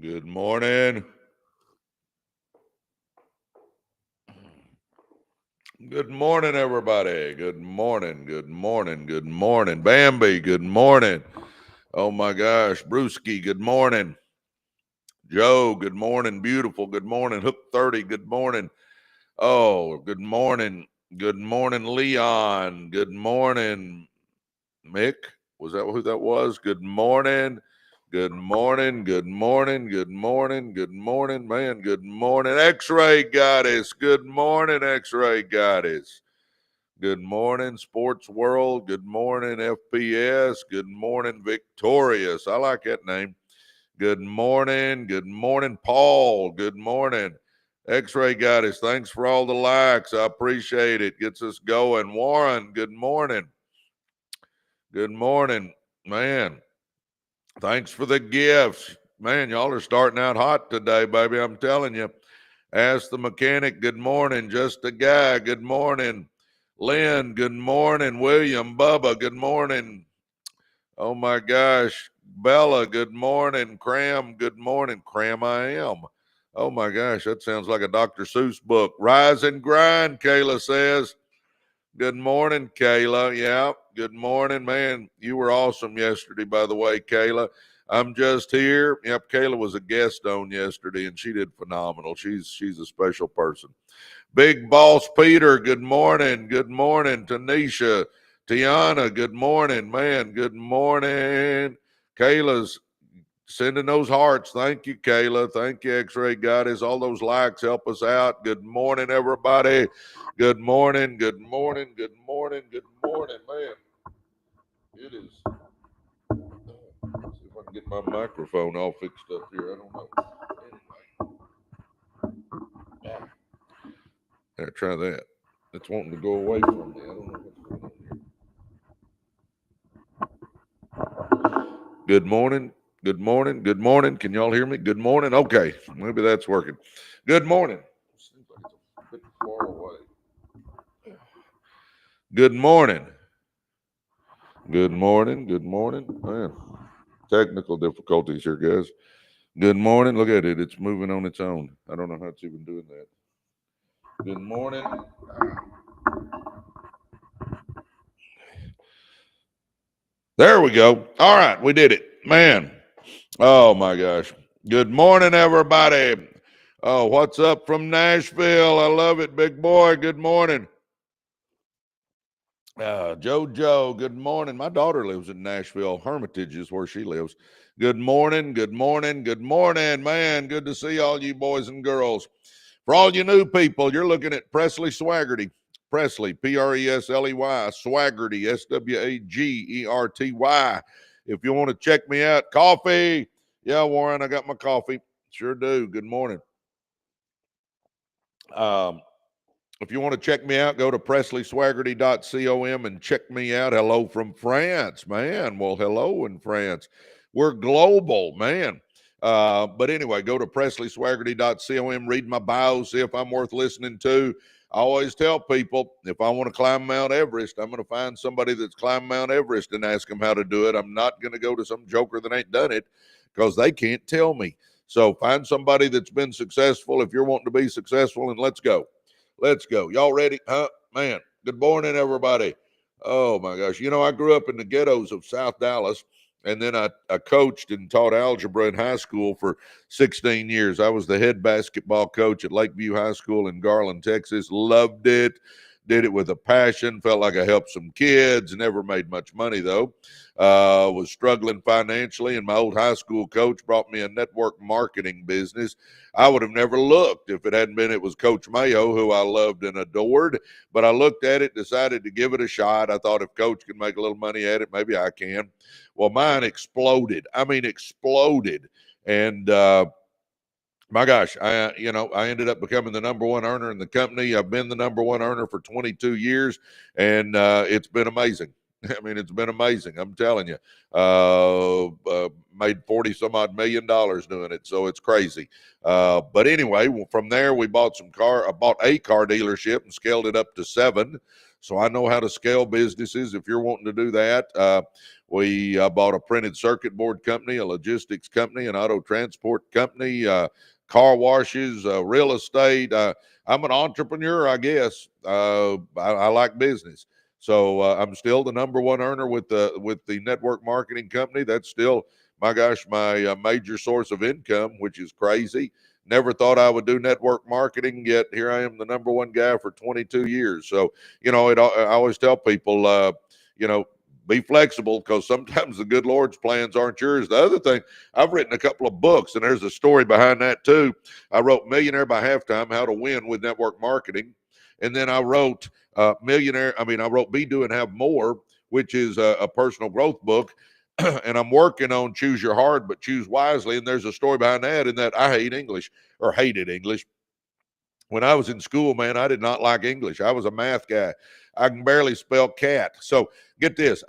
Good morning. Good morning, everybody. Good morning. Good morning. Good morning. Bambi, good morning. Oh my gosh. Brewski, good morning. Joe, good morning. Beautiful. Good morning. Hook 30, good morning. Oh, good morning. Good morning, Leon. Good morning, Mick. Was that who that was? Good morning. Good morning. Good morning. Good morning. Good morning, man. Good morning, X-Ray Goddess. Good morning, X-Ray Goddess. Good morning, Sports World. Good morning, FPS. Good morning, Victorious. I like that name. Good morning. Good morning, Paul. Good morning. X-Ray Goddess, thanks for all the likes. I appreciate it. Gets us going. Warren, good morning. Good morning, man. Thanks for the gifts. Man, y'all are starting out hot today, baby. I'm telling you. Ask the mechanic, good morning. Just a guy, good morning. Lynn, good morning. William, Bubba, good morning. Oh my gosh. Bella, good morning. Cram, good morning. Cram I am. Oh my gosh, that sounds like a Dr. Seuss book. Rise and grind, Kayla says. Good morning, Kayla. Yeah, good morning, man. You were awesome yesterday, by the way, Kayla. I'm just here. Yep, Kayla was a guest on yesterday, and she did phenomenal. She's a special person. Big Boss Peter, good morning. Good morning, Tanisha. Tiana, good morning, man. Good morning. Kayla's sending those hearts. Thank you, Kayla. Thank you, X-Ray Goddess. All those likes help us out. Good morning, everybody. Good morning. Good morning. Good morning. Good morning, man. It is. Let's see if I can get my microphone all fixed up here. I don't know. Anyway. Yeah, try that. It's wanting to go away from me. I don't know what's going on here. Good morning. Good morning. Good morning. Can y'all hear me? Good morning. Okay. Maybe that's working. Good morning. Seems like it's a bit far away. Good morning. Good morning. Good morning. Man, technical difficulties here, guys. Good morning. Look at it. It's moving on its own. I don't know how it's even doing that. Good morning. There we go. All right. We did it. Man. Oh, my gosh. Good morning, everybody. Oh, what's up from Nashville? I love it, big boy. Good morning. Joe, good morning. My daughter lives in Nashville. Hermitage is where she lives. Good morning, good morning, good morning, man. Good to see all you boys and girls. For all you new people, you're looking at Presley Swagerty. Presley, Presley, Swagerty, Swagerty. If you want to check me out, coffee. Yeah, Warren, I got my coffee. Sure do. Good morning. If you want to check me out, go to presleyswagerty.com and check me out. Hello from France, man. Well, hello in France. We're global, man. But anyway, go to presleyswagerty.com, read my bio, see if I'm worth listening to. I always tell people, if I want to climb Mount Everest, I'm going to find somebody that's climbed Mount Everest and ask them how to do it. I'm not going to go to some joker that ain't done it because they can't tell me. So find somebody that's been successful if you're wanting to be successful, and let's go. Let's go. Y'all ready? Huh? Man, good morning, everybody. Oh, my gosh. You know, I grew up in the ghettos of South Dallas, and then I coached and taught algebra in high school for 16 years. I was the head basketball coach at Lakeview High School in Garland, Texas. Loved it. Did it with a passion. Felt like I helped some kids. Never made much money, though. Was struggling financially, and my old high school coach brought me a network marketing business. I would have never looked if it hadn't been it was Coach Mayo, who I loved and adored. But I looked at it, decided to give it a shot. I thought if Coach can make a little money at it, maybe I can. Well, mine exploded. I mean, exploded. And my gosh, I ended up becoming the number one earner in the company. I've been the number one earner for 22 years, and it's been amazing. I mean, it's been amazing. I'm telling you, made 40 some odd $1 million doing it. So it's crazy. But anyway, from there, we bought a car dealership and scaled it up to 7. So I know how to scale businesses if you're wanting to do that. We bought a printed circuit board company, a logistics company, an auto transport company, car washes, real estate. I'm an entrepreneur, I guess. I like business. So I'm still the number one earner with the network marketing company. That's still, my gosh, my major source of income, which is crazy. Never thought I would do network marketing, yet here I am, the number one guy for 22 years. So, I always tell people, be flexible, because sometimes the good Lord's plans aren't yours. The other thing, I've written a couple of books, and there's a story behind that too. I wrote Millionaire by Halftime, How to Win with Network Marketing. And then I wrote I wrote Be, Do, and Have More, which is a personal growth book. And I'm working on Choose Your Hard, but Choose Wisely. And there's a story behind that, in that I hated English. When I was in school, man, I did not like English. I was a math guy. I can barely spell cat. So get this.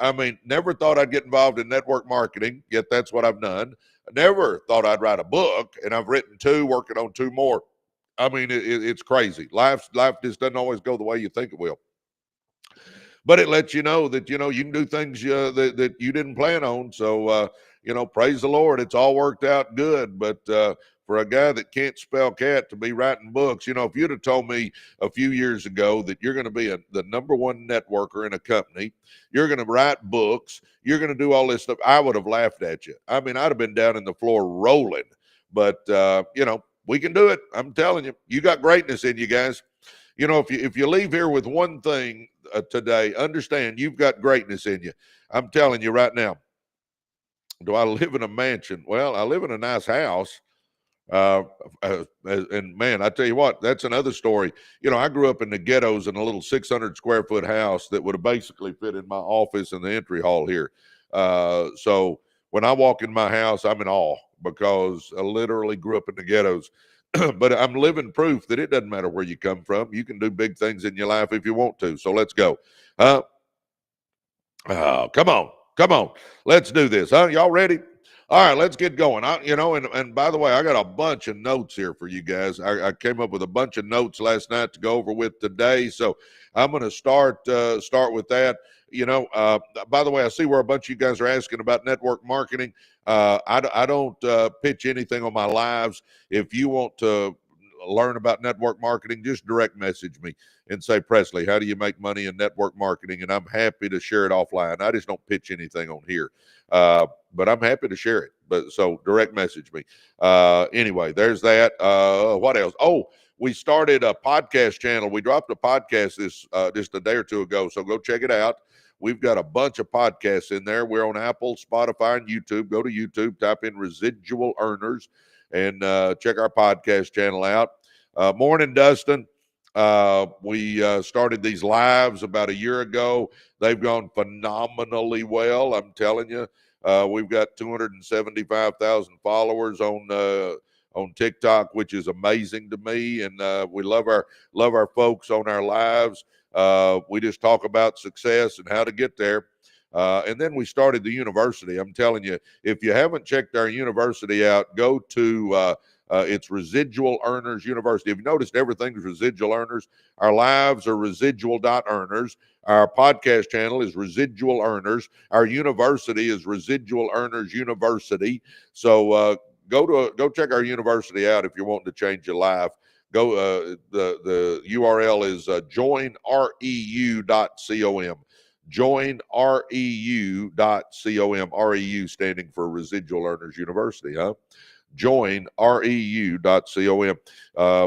Never thought I'd get involved in network marketing, yet that's what I've done. I never thought I'd write a book, and I've written 2, working on 2 more. It's crazy. Life just doesn't always go the way you think it will. But it lets you know that, you can do things that you didn't plan on. So, praise the Lord. It's all worked out good. But for a guy that can't spell cat to be writing books, if you'd have told me a few years ago that you're going to be the number one networker in a company, you're going to write books, you're going to do all this stuff, I would have laughed at you. I'd have been down in the floor rolling. But, we can do it. I'm telling you, you got greatness in you guys. If you leave here with one thing today, understand you've got greatness in you. I'm telling you right now. Do I live in a mansion? Well, I live in a nice house. And man, I tell you what, that's another story. I grew up in the ghettos in a little 600 square foot house that would have basically fit in my office and the entry hall here. So when I walk in my house, I'm in awe, because I literally grew up in the ghettos. But I'm living proof that it doesn't matter where you come from. You can do big things in your life if you want to. So let's go. Come on. Let's do this. Y'all ready? All right, let's get going. And by the way, I got a bunch of notes here for you guys. I came up with a bunch of notes last night to go over with today. So I'm going to start with that. By the way, I see where a bunch of you guys are asking about network marketing. I don't pitch anything on my lives. If you want to learn about network marketing, just direct message me and say, Presley, how do you make money in network marketing? And I'm happy to share it offline. I just don't pitch anything on here, but I'm happy to share it. But so direct message me. Anyway, there's that. What else? Oh, we started a podcast channel. We dropped a podcast just a day or two ago, so go check it out. We've got a bunch of podcasts in there. We're on Apple, Spotify, and YouTube. Go to YouTube, type in Residual Earners, and check our podcast channel out. Morning, Dustin. We started these lives about a year ago. They've gone phenomenally well. I'm telling you, we've got 275,000 followers on TikTok, which is amazing to me. And we love our folks on our lives. We just talk about success and how to get there. And then we started the university. I'm telling you, if you haven't checked our university out, go to it's Residual Earners University. If you noticed, everything's Residual Earners. Our lives are residual.earners. Our podcast channel is Residual Earners. Our university is Residual Earners University. So go check our university out if you're wanting to change your life. Go. The URL is joinreu.com. joinreu.com. REU standing for Residual Earners University, huh? joinreu.com.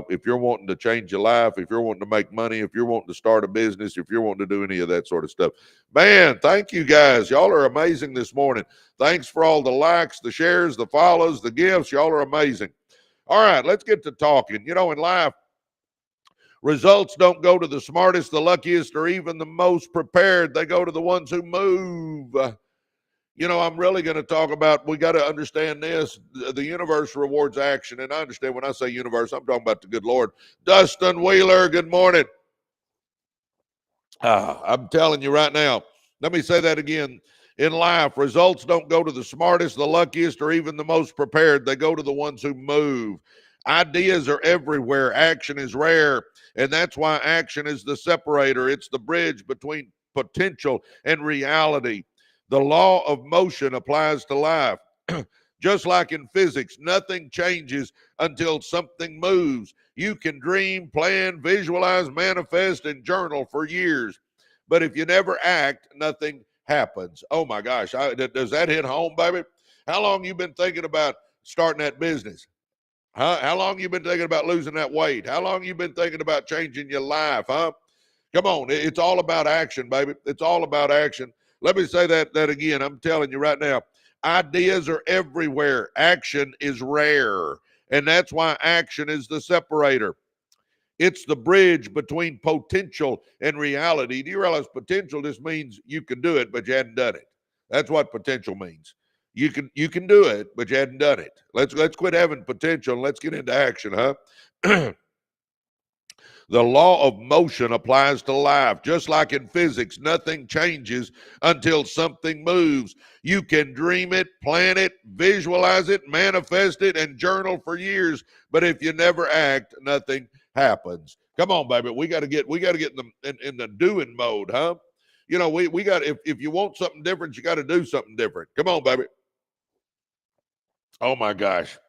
If you're wanting to change your life, if you're wanting to make money, if you're wanting to start a business, if you're wanting to do any of that sort of stuff, man, thank you guys. Y'all are amazing this morning. Thanks for all the likes, the shares, the follows, the gifts. Y'all are amazing. All right, let's get to talking. In life, results don't go to the smartest, the luckiest, or even the most prepared. They go to the ones who move. I'm really going to talk about, we got to understand this. The universe rewards action. And I understand when I say universe, I'm talking about the good Lord. Dustin Wheeler, good morning. I'm telling you right now, let me say that again. In life, results don't go to the smartest, the luckiest, or even the most prepared. They go to the ones who move. Ideas are everywhere. Action is rare. And that's why action is the separator. It's the bridge between potential and reality. The law of motion applies to life. Just like in physics, nothing changes until something moves. You can dream, plan, visualize, manifest, and journal for years. But if you never act, nothing happens. Oh my gosh. Does that hit home, baby? How long you been thinking about starting that business? How long you been thinking about losing that weight? How long you been thinking about changing your life, huh? Come on. It's all about action, baby. It's all about action. Let me say that again. I'm telling you right now. Ideas are everywhere. Action is rare. And that's why action is the separator. It's the bridge between potential and reality. Do you realize potential just means you can do it, but you hadn't done it? That's what potential means. You can do it, but you hadn't done it. Let's quit having potential and let's get into action, huh? The law of motion applies to life. Just like in physics, nothing changes until something moves. You can dream it, plan it, visualize it, manifest it, and journal for years. But if you never act, nothing happens. Come on, baby. We got to get in the doing mode, huh? You know, we got if you want something different, you got to do something different. Come on, baby. Oh my gosh.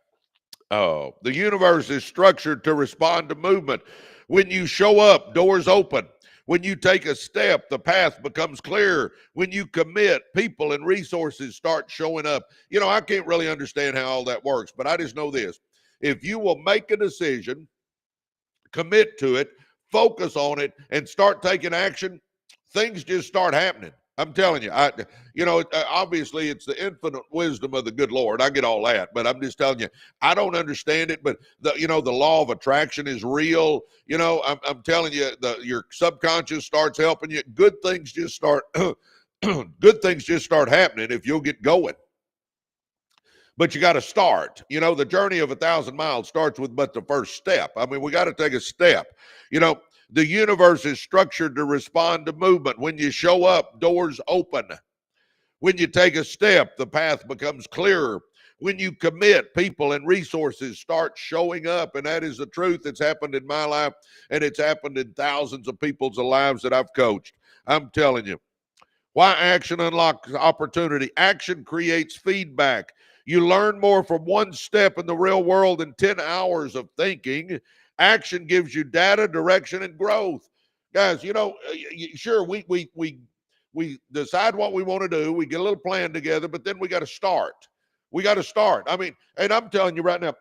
Oh, the universe is structured to respond to movement. When you show up, doors open. When you take a step, the path becomes clearer. When you commit, people and resources start showing up. You know, I can't really understand how all that works, but I just know this. If you will make a decision, commit to it, focus on it, and start taking action, things just start happening. I'm telling you, obviously it's the infinite wisdom of the good Lord. I get all that, but I'm just telling you, I don't understand it. But the law of attraction is real. You know, I'm telling you, your subconscious starts helping you. Good things just start. Good things just start happening if you'll get going. But you got to start. You know, the journey of 1,000 miles starts with but the first step. I mean, we got to take a step. You know, the universe is structured to respond to movement. When you show up, doors open. When you take a step, the path becomes clearer. When you commit, people and resources start showing up. And that is the truth. It's happened in my life, and it's happened in thousands of people's lives that I've coached. I'm telling you. Why action unlocks opportunity? Action creates feedback. You learn more from one step in the real world than 10 hours of thinking. Action gives you data, direction, and growth. Guys, sure, we decide what we want to do. We get a little plan together, but then we got to start. We got to start. I mean, and I'm telling you right now,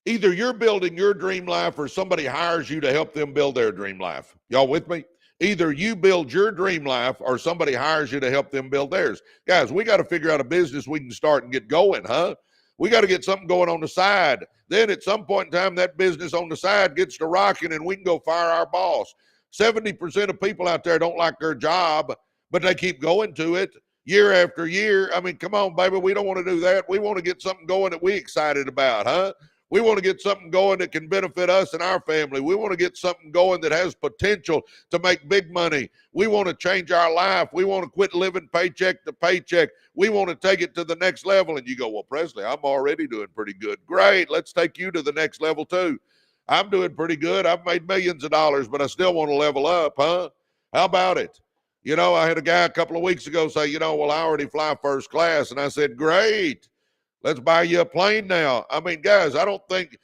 either you're building your dream life or somebody hires you to help them build their dream life. Y'all with me? Either you build your dream life or somebody hires you to help them build theirs. Guys, we got to figure out a business we can start and get going, huh? We got to get something going on the side. Then at some point in time, that business on the side gets to rocking and we can go fire our boss. 70% of people out there don't like their job, but they keep going to it year after year. I mean, come on, baby. We don't want to do that. We want to get something going that we're excited about, huh? We want to get something going that can benefit us and our family. We want to get something going that has potential to make big money. We want to change our life. We want to quit living paycheck to paycheck. We want to take it to the next level. And you go, well, Presley, I'm already doing pretty good. Great. Let's take you to the next level too. I'm doing pretty good. I've made millions of dollars, but I still want to level up, huh? How about it? You know, I had a guy a couple of weeks ago say, well, I already fly first class. And I said, great. Let's buy you a plane now. I mean, guys, I don't think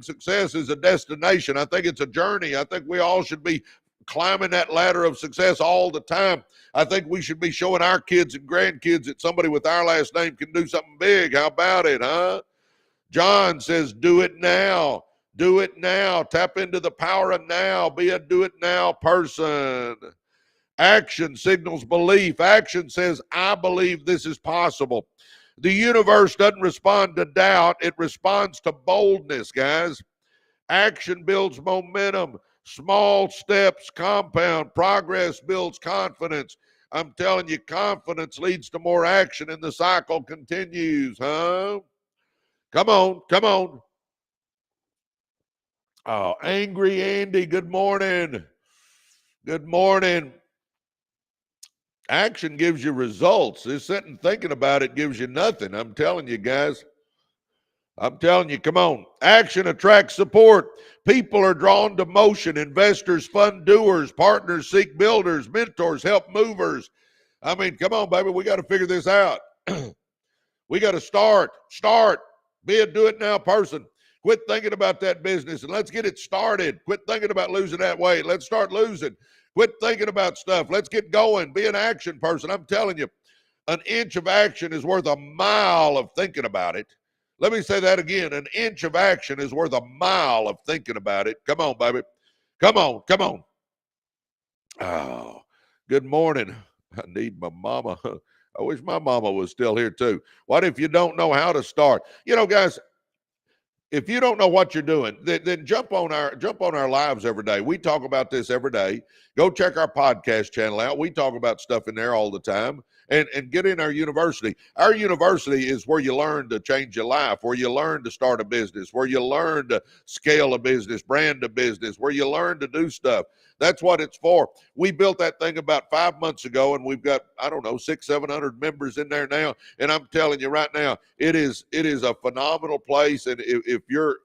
success is a destination. I think it's a journey. I think we all should be climbing that ladder of success all the time. I think we should be showing our kids and grandkids that somebody with our last name can do something big. How about it, huh? John says, do it now. Do it now. Tap into the power of now. Be a do it now person. Action signals belief. Action says, I believe this is possible. The universe doesn't respond to doubt. It responds to boldness, guys. Action builds momentum. Small steps compound. Progress builds confidence. I'm telling you, confidence leads to more action and the cycle continues, huh? Come on, come on. Oh, Angry Andy, good morning. Good morning. Action gives you results. Just sitting thinking about it gives you nothing. I'm telling you, guys. I'm telling you, come on. Action attracts support. People are drawn to motion. Investors fund doers. Partners seek builders. Mentors help movers. I mean, come on, baby. We got to figure this out. We got to start. Be a do it now person. Quit thinking about that business and let's get it started. Quit thinking about losing that weight. Let's start losing. Quit thinking about stuff. Let's get going. Be an action person. I'm telling you, an inch of action is worth a mile of thinking about it. Let me say that again. An inch of action is worth a mile of thinking about it. Come on, baby. Come on. Oh, good morning. I need my mama. I wish my mama was still here too. What if you don't know how to start? You know, guys, if you don't know what you're doing, then jump on our lives every day. We talk about this every day. Go check our podcast channel out. We talk about stuff in there all the time. And get in our university. Our university is where you learn to change your life, where you learn to start a business, where you learn to scale a business, brand a business, where you learn to do stuff. That's what it's for. We built that thing about 5 months ago, and we've got, I don't know, 600-700 members in there now. And I'm telling you right now, it is a phenomenal place. And if you're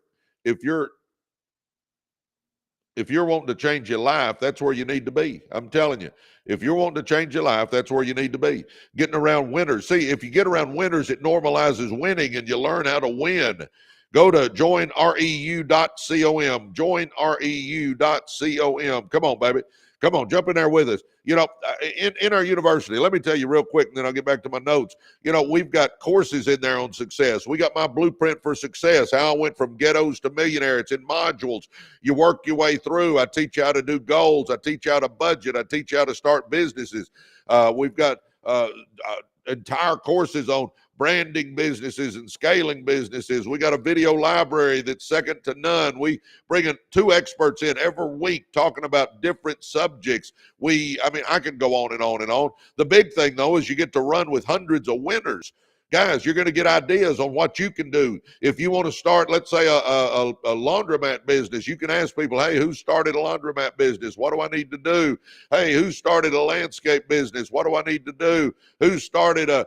wanting to change your life, that's where you need to be. I'm telling you, if you're wanting to change your life, that's where you need to be. Getting around winners. See, if you get around winners, it normalizes winning and you learn how to win. Go to joinreu.com. Joinreu.com. Come on, baby. Come on, jump in there with us. You know, in our university, let me tell you real quick, and then I'll get back to my notes. You know, we've got courses in there on success. We got my blueprint for success, how I went from ghettos to millionaire. It's in modules. You work your way through. I teach you how to do goals. I teach you how to budget. I teach you how to start businesses. We've got entire courses on branding businesses and scaling businesses. We got a video library that's second to none. We bring in 2 experts in every week talking about different subjects. I can go on and on and on. The big thing, though, is you get to run with hundreds of winners. Guys, you're going to get ideas on what you can do. If you want to start, let's say, a laundromat business, you can ask people, hey, who started a laundromat business? What do I need to do? Hey, who started a landscape business? What do I need to do? Who started a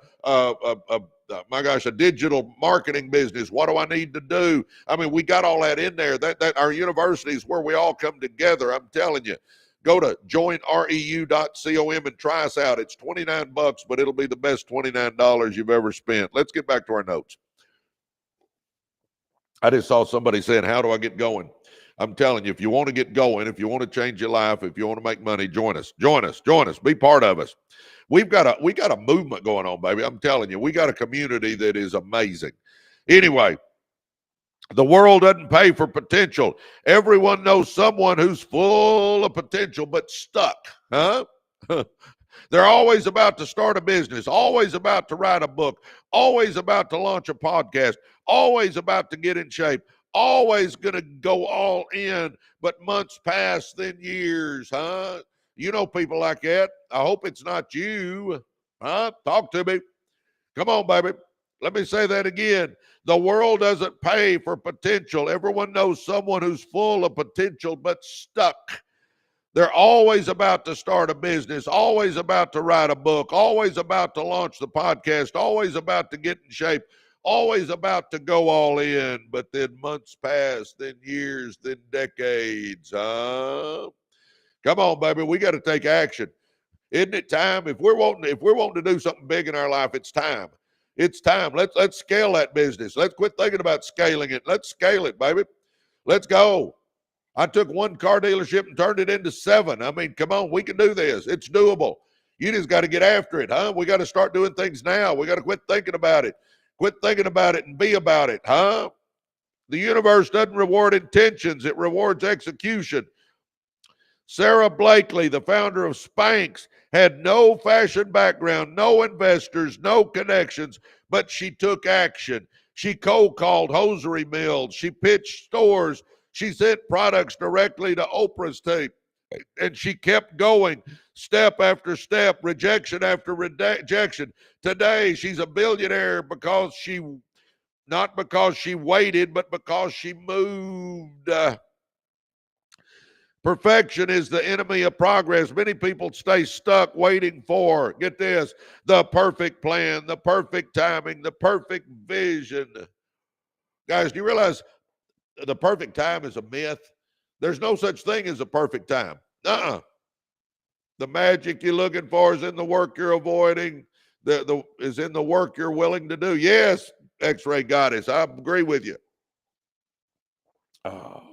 digital marketing business? What do I need to do? I mean, we got all that in there. That our university is where we all come together. I'm telling you. Go to joinreu.com and try us out. It's $29, but it'll be the best $29 you've ever spent. Let's get back to our notes. I just saw somebody saying, how do I get going? I'm telling you, if you want to get going, if you want to change your life, if you want to make money, join us. Be part of us. We got a movement going on, baby. I'm telling you, we got a community that is amazing. Anyway, the world doesn't pay for potential. Everyone knows someone who's full of potential but stuck, huh? They're always about to start a business, always about to write a book, always about to launch a podcast, always about to get in shape, always going to go all in, but months pass, then years, huh? You know people like that. I hope it's not you, huh? Talk to me. Come on, baby. Let me say that again. The world doesn't pay for potential. Everyone knows someone who's full of potential but stuck. They're always about to start a business, always about to write a book, always about to launch the podcast, always about to get in shape, always about to go all in. But then months pass, then years, then decades. Come on, baby. We got to take action. Isn't it time? If we're wanting to do something big in our life, it's time. It's time. Let's scale that business. Let's quit thinking about scaling it. Let's scale it, baby. Let's go. I took 1 car dealership and turned it into 7. I mean, come on, we can do this. It's doable. You just got to get after it, huh? We got to start doing things now. We got to quit thinking about it. Quit thinking about it and be about it, huh? The universe doesn't reward intentions. It rewards execution. Sarah Blakely, the founder of Spanx, had no fashion background, no investors, no connections, but she took action. She cold called hosiery mills. She pitched stores. She sent products directly to Oprah's tape. And she kept going step after step, rejection after rejection. Today, she's a billionaire not because she waited, but because she moved. Perfection is the enemy of progress. Many people stay stuck waiting for, get this, the perfect plan, the perfect timing, the perfect vision. Guys, do you realize the perfect time is a myth? There's no such thing as a perfect time. The magic you're looking for is in the work you're avoiding, is in the work you're willing to do. Yes, X-Ray Goddess, I agree with you. Oh,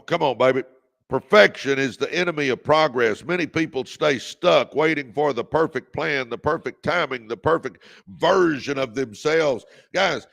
come on, baby. Perfection is the enemy of progress. Many people stay stuck waiting for the perfect plan, the perfect timing, the perfect version of themselves. Guys,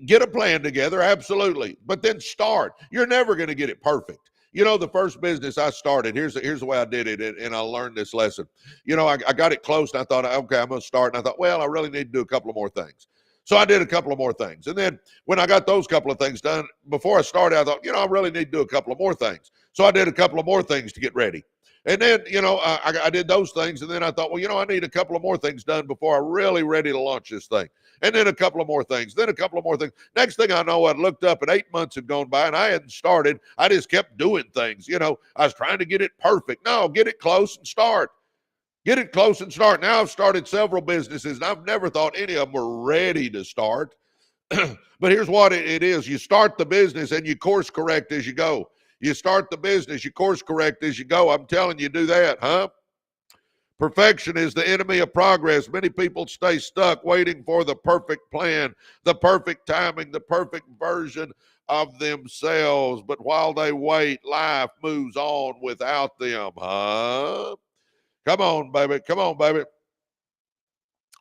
get a plan together, absolutely, but then start. You're never going to get it perfect. You know, the first business I started, here's the way I did it, and I learned this lesson. You know, I got it close, and I thought, okay, I'm going to start, and I thought, well, I really need to do a couple of more things. So I did a couple of more things. And then when I got those couple of things done, before I started, I thought, you know, I really need to do a couple of more things. So I did a couple of more things to get ready. And then, you know, I did those things. And then I thought, well, you know, I need a couple of more things done before I'm really ready to launch this thing. And then a couple of more things, then a couple of more things. Next thing I know, I looked up and 8 months had gone by and I hadn't started. I just kept doing things. You know, I was trying to get it perfect. No, get it close and start. Get it close and start. Now I've started several businesses and I've never thought any of them were ready to start. But here's what it is. You start the business and you course correct as you go. You start the business, you course correct as you go. I'm telling you, do that, huh? Perfection is the enemy of progress. Many people stay stuck waiting for the perfect plan, the perfect timing, the perfect version of themselves. But while they wait, life moves on without them, huh? Come on, baby. Come on, baby.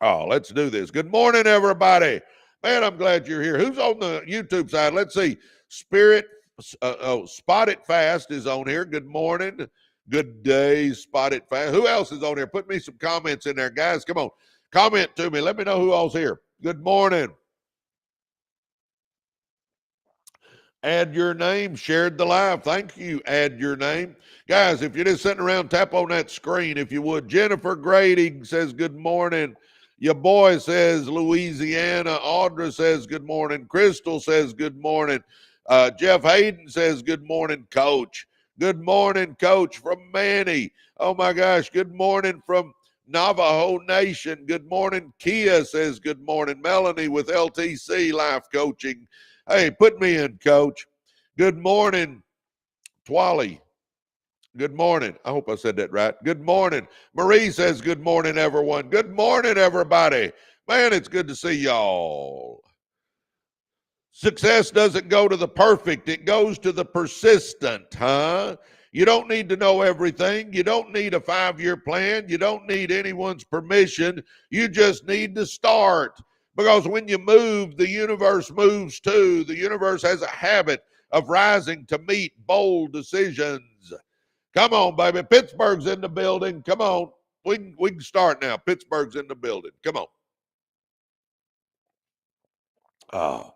Oh, let's do this. Good morning, everybody. Man, I'm glad you're here. Who's on the YouTube side? Let's see. Spot It Fast is on here. Good morning. Good day, Spot It Fast. Who else is on here? Put me some comments in there, guys. Come on. Comment to me. Let me know who all's here. Good morning. Add your name, shared the live. Thank you. Add your name. Guys, if you're just sitting around, tap on that screen if you would. Jennifer Grady says good morning. Your boy says Louisiana. Audra says good morning. Crystal says good morning. Jeff Hayden says good morning, Coach. Good morning, Coach, from Manny. Oh, my gosh. Good morning from Navajo Nation. Good morning. Kia says good morning. Melanie with LTC Life Coaching. Hey, put me in, Coach. Good morning, Twally. Good morning. I hope I said that right. Good morning. Marie says good morning, everyone. Good morning, everybody. Man, it's good to see y'all. Success doesn't go to the perfect. It goes to the persistent, huh? You don't need to know everything. You don't need a 5-year plan. You don't need anyone's permission. You just need to start. Because when you move, the universe moves too. The universe has a habit of rising to meet bold decisions. Come on, baby. Pittsburgh's in the building. Come on. We can start now. Pittsburgh's in the building. Come on. Oh,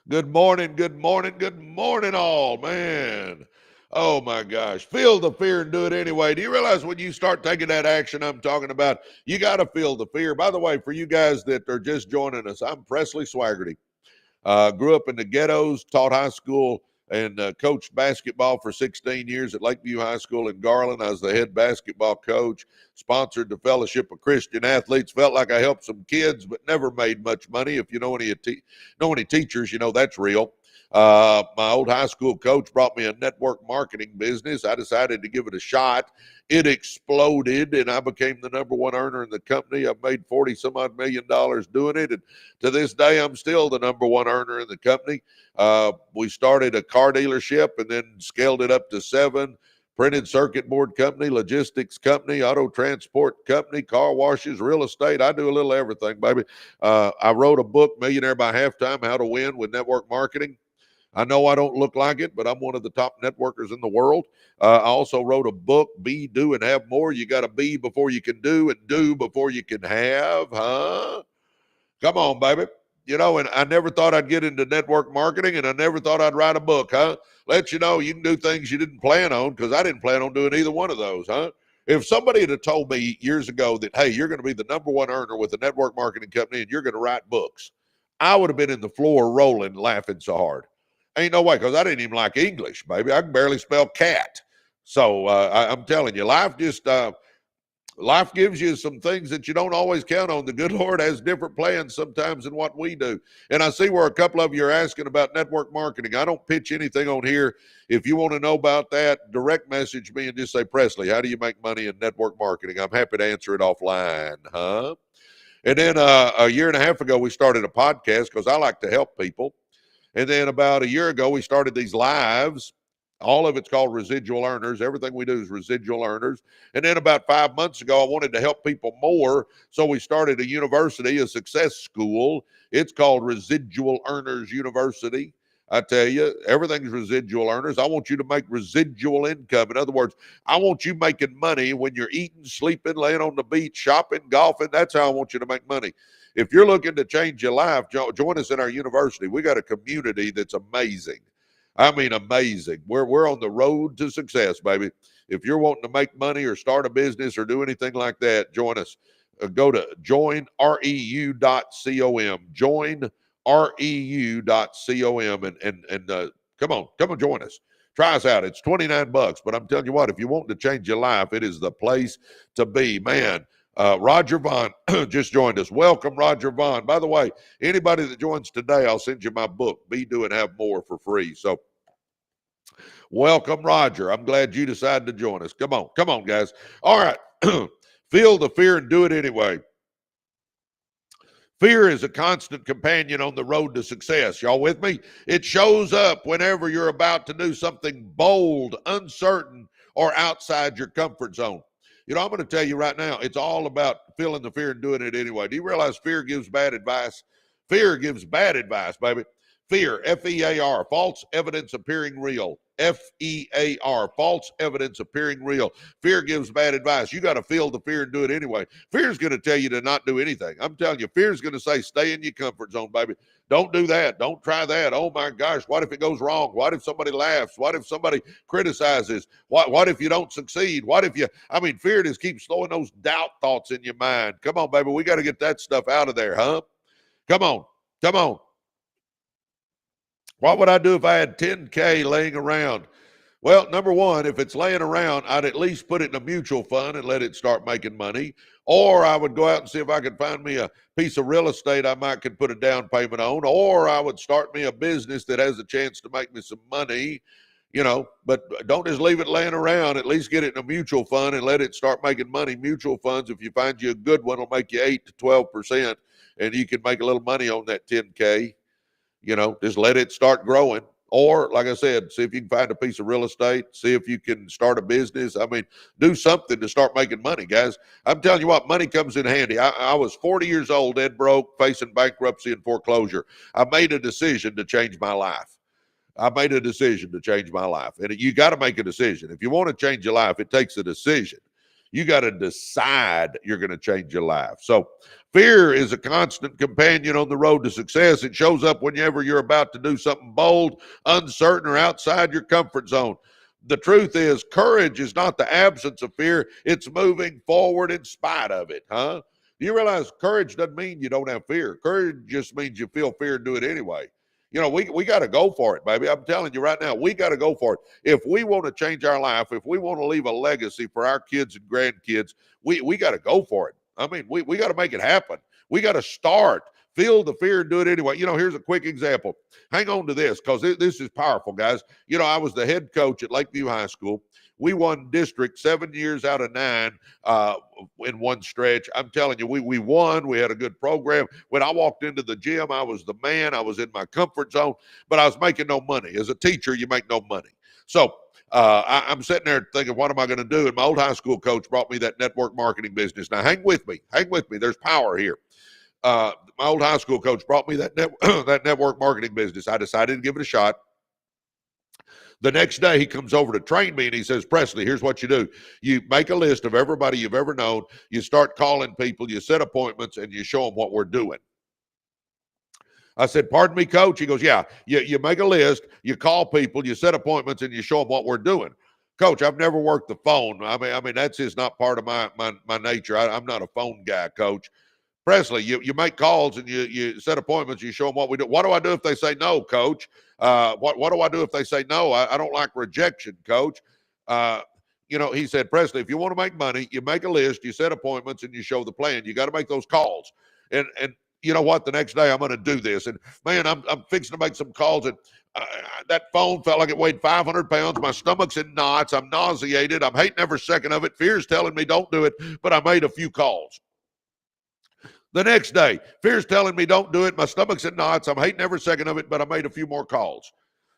good morning, good morning, good morning, all, man. Oh, my gosh. Feel the fear and do it anyway. Do you realize when you start taking that action I'm talking about, you got to feel the fear? By the way, for you guys that are just joining us, I'm Presley Swagerty. Grew up in the ghettos, taught high school, and coached basketball for 16 years at Lakeview High School in Garland. I was the head basketball coach, sponsored the Fellowship of Christian Athletes. Felt like I helped some kids, but never made much money. If you know any teachers, you know that's real. My old high school coach brought me a network marketing business. I decided to give it a shot. It exploded, and I became the number one earner in the company. I've made 40 some odd $1 million doing it, and to this day, I'm still the number one earner in the company. We started a car dealership and then scaled it up to 7. Printed circuit board company, logistics company, auto transport company, car washes, real estate. I do a little everything, baby. I wrote a book, Millionaire by Halftime, How to Win with Network Marketing. I know I don't look like it, but I'm one of the top networkers in the world. I also wrote a book, Be, Do, and Have More. You got to be before you can do and do before you can have, huh? Come on, baby. You know, and I never thought I'd get into network marketing, and I never thought I'd write a book, huh? Let you know you can do things you didn't plan on, because I didn't plan on doing either one of those, huh? If somebody had told me years ago that, hey, you're going to be the number one earner with a network marketing company and you're going to write books, I would have been in the floor rolling, laughing so hard. Ain't no way, because I didn't even like English, baby. I can barely spell cat. So I'm telling you, life just Life gives you some things that you don't always count on. The good Lord has different plans sometimes than what we do. And I see where a couple of you are asking about network marketing. I don't pitch anything on here. If you want to know about that, direct message me and just say, Presley, how do you make money in network marketing? I'm happy to answer it offline. And then a year and a half ago, we started a podcast because I like to help people. And then about a year ago, we started these lives. All of it's called Residual Earners. Everything we do is Residual Earners. And then about 5 months ago, I wanted to help people more. So we started a university, a success school. It's called Residual Earners University. I tell you, everything's residual earners. I want you to make residual income. In other words, I want you making money when you're eating, sleeping, laying on the beach, shopping, golfing. That's how I want you to make money. If you're looking to change your life, join us in our university. We got a community that's amazing. I mean, amazing. We're on the road to success, baby. If you're wanting to make money or start a business or do anything like that, join us. Go to joinreu.com. Joinreu.com and come on, join us. Try us out. It's $29, but I'm telling you what, if you want to change your life, it is the place to be, man. Roger Vaughn just joined us. Welcome, Roger Vaughn. By the way, anybody that joins today, I'll send you my book, Be, Do, and Have More, for free. So welcome, Roger. I'm glad you decided to join us. Come on, guys. All right. Feel the fear and do it anyway. Fear is a constant companion on the road to success. Y'all with me? It shows up whenever you're about to do something bold, uncertain, or outside your comfort zone. You know, I'm going to tell you right now, it's all about feeling the fear and doing it anyway. Do you realize fear gives bad advice? Fear gives bad advice, baby. Fear, F-E-A-R, false evidence appearing real. F-E-A-R, false evidence appearing real. Fear gives bad advice. You got to feel the fear and do it anyway. Fear is going to tell you to not do anything. I'm telling you, fear is going to say, stay in your comfort zone, baby. Don't do that. Don't try that. Oh my gosh, what if it goes wrong? What if somebody laughs? What if somebody criticizes? What if you don't succeed? Fear just keeps throwing those doubt thoughts in your mind. Come on, baby. We got to get that stuff out of there, huh? Come on. What would I do if I had 10K laying around? Well, number one, if it's laying around, I'd at least put it in a mutual fund and let it start making money. Or I would go out and see if I could find me a piece of real estate I could put a down payment on. Or I would start me a business that has a chance to make me some money, but don't just leave it laying around. At least get it in a mutual fund and let it start making money. Mutual funds, if you find you a good one, will make you 8 to 12%, and you can make a little money on that 10K. Just let it start growing. Or, like I said, see if you can find a piece of real estate, see if you can start a business. Do something to start making money, guys. I'm telling you what, money comes in handy. I was 40 years old, dead broke, facing bankruptcy and foreclosure. I made a decision to change my life. And you got to make a decision. If you want to change your life, it takes a decision. You got to decide you're going to change your life. So fear is a constant companion on the road to success. It shows up whenever you're about to do something bold, uncertain, or outside your comfort zone. The truth is, courage is not the absence of fear. It's moving forward in spite of it, huh? Do you realize courage doesn't mean you don't have fear? Courage just means you feel fear and do it anyway. We got to go for it, baby. I'm telling you right now, we got to go for it. If we want to change our life, if we want to leave a legacy for our kids and grandkids, we got to go for it. We got to make it happen. We got to start. Feel the fear and do it anyway. Here's a quick example. Hang on to this because this is powerful, guys. I was the head coach at Lakeview High School. We won district 7 years out of 9 in one stretch. I'm telling you, we won. We had a good program. When I walked into the gym, I was the man. I was in my comfort zone, but I was making no money. As a teacher, you make no money. So I'm sitting there thinking, what am I going to do? And my old high school coach brought me that network marketing business. Now, hang with me. There's power here. My old high school coach brought me that network marketing business. I decided to give it a shot. The next day, he comes over to train me, and he says, Presley, here's what you do. You make a list of everybody you've ever known. You start calling people. You set appointments, and you show them what we're doing. I said, pardon me, coach? He goes, yeah. You make a list. You call people. You set appointments, and you show them what we're doing. Coach, I've never worked the phone. That's just not part of my nature. I'm not a phone guy, coach. Presley, you make calls and you set appointments. You show them what we do. What do I do if they say no, coach? What do I do if they say no? I don't like rejection, coach. he said, Presley, if you want to make money, you make a list, you set appointments, and you show the plan. You got to make those calls. And you know what? The next day I'm going to do this. And man, I'm fixing to make some calls. And that phone felt like it weighed 500 pounds. My stomach's in knots. I'm nauseated. I'm hating every second of it. Fear's telling me don't do it, but I made a few calls. The next day, fear's telling me don't do it. My stomach's in knots. I'm hating every second of it, but I made a few more calls.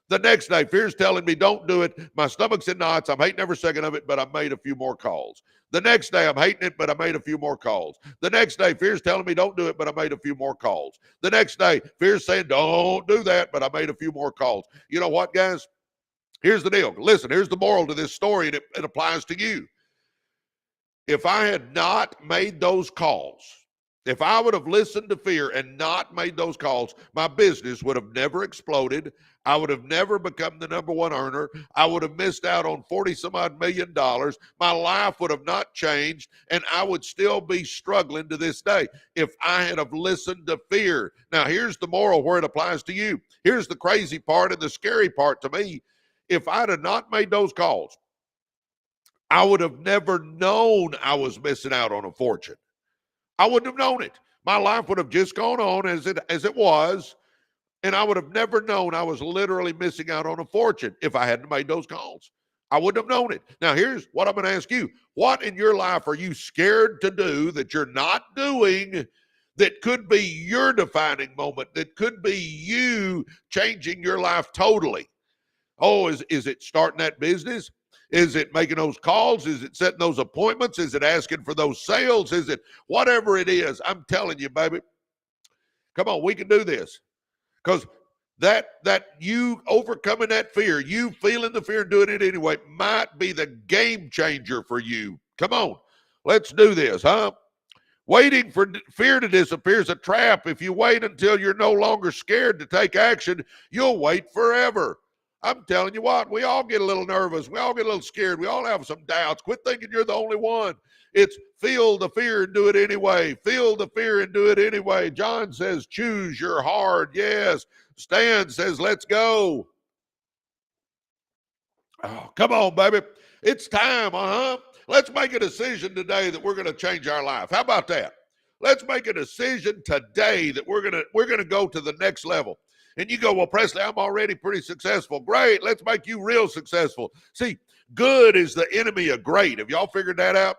The next day, fear's telling me don't do it. My stomach's in knots. I'm hating every second of it, but I made a few more calls. The next day, I'm hating it, but I made a few more calls. The next day, fear's telling me don't do it, but I made a few more calls. The next day, fear's saying don't do that, but I made a few more calls. You know what, guys? Here's the deal. Listen, here's the moral to this story, and it applies to you. If I had not made those calls, if I would have listened to fear and not made those calls, my business would have never exploded. I would have never become the number one earner. I would have missed out on $40-some-odd million. My life would have not changed, and I would still be struggling to this day if I had have listened to fear. Now, here's the moral where it applies to you. Here's the crazy part and the scary part to me. If I'd have not made those calls, I would have never known I was missing out on a fortune. I wouldn't have known it. My life would have just gone on as it was, and I would have never known I was literally missing out on a fortune if I hadn't made those calls. I wouldn't have known it. Now, here's what I'm going to ask you. What in your life are you scared to do that you're not doing that could be your defining moment, that could be you changing your life totally? Oh, is it starting that business? Is it making those calls? Is it setting those appointments? Is it asking for those sales? Is it whatever it is? I'm telling you, baby, come on, we can do this. Because that you overcoming that fear, you feeling the fear and doing it anyway, might be the game changer for you. Come on, let's do this, huh? Waiting for fear to disappear is a trap. If you wait until you're no longer scared to take action, you'll wait forever. I'm telling you what, we all get a little nervous. We all get a little scared. We all have some doubts. Quit thinking you're the only one. It's feel the fear and do it anyway. Feel the fear and do it anyway. John says, choose your heart. Yes. Stan says, let's go. Oh, come on, baby. It's time, Let's make a decision today that we're going to change our life. How about that? Let's make a decision today that we're going to go to the next level. And you go, well, Presley, I'm already pretty successful. Great. Let's make you real successful. See, good is the enemy of great. Have y'all figured that out?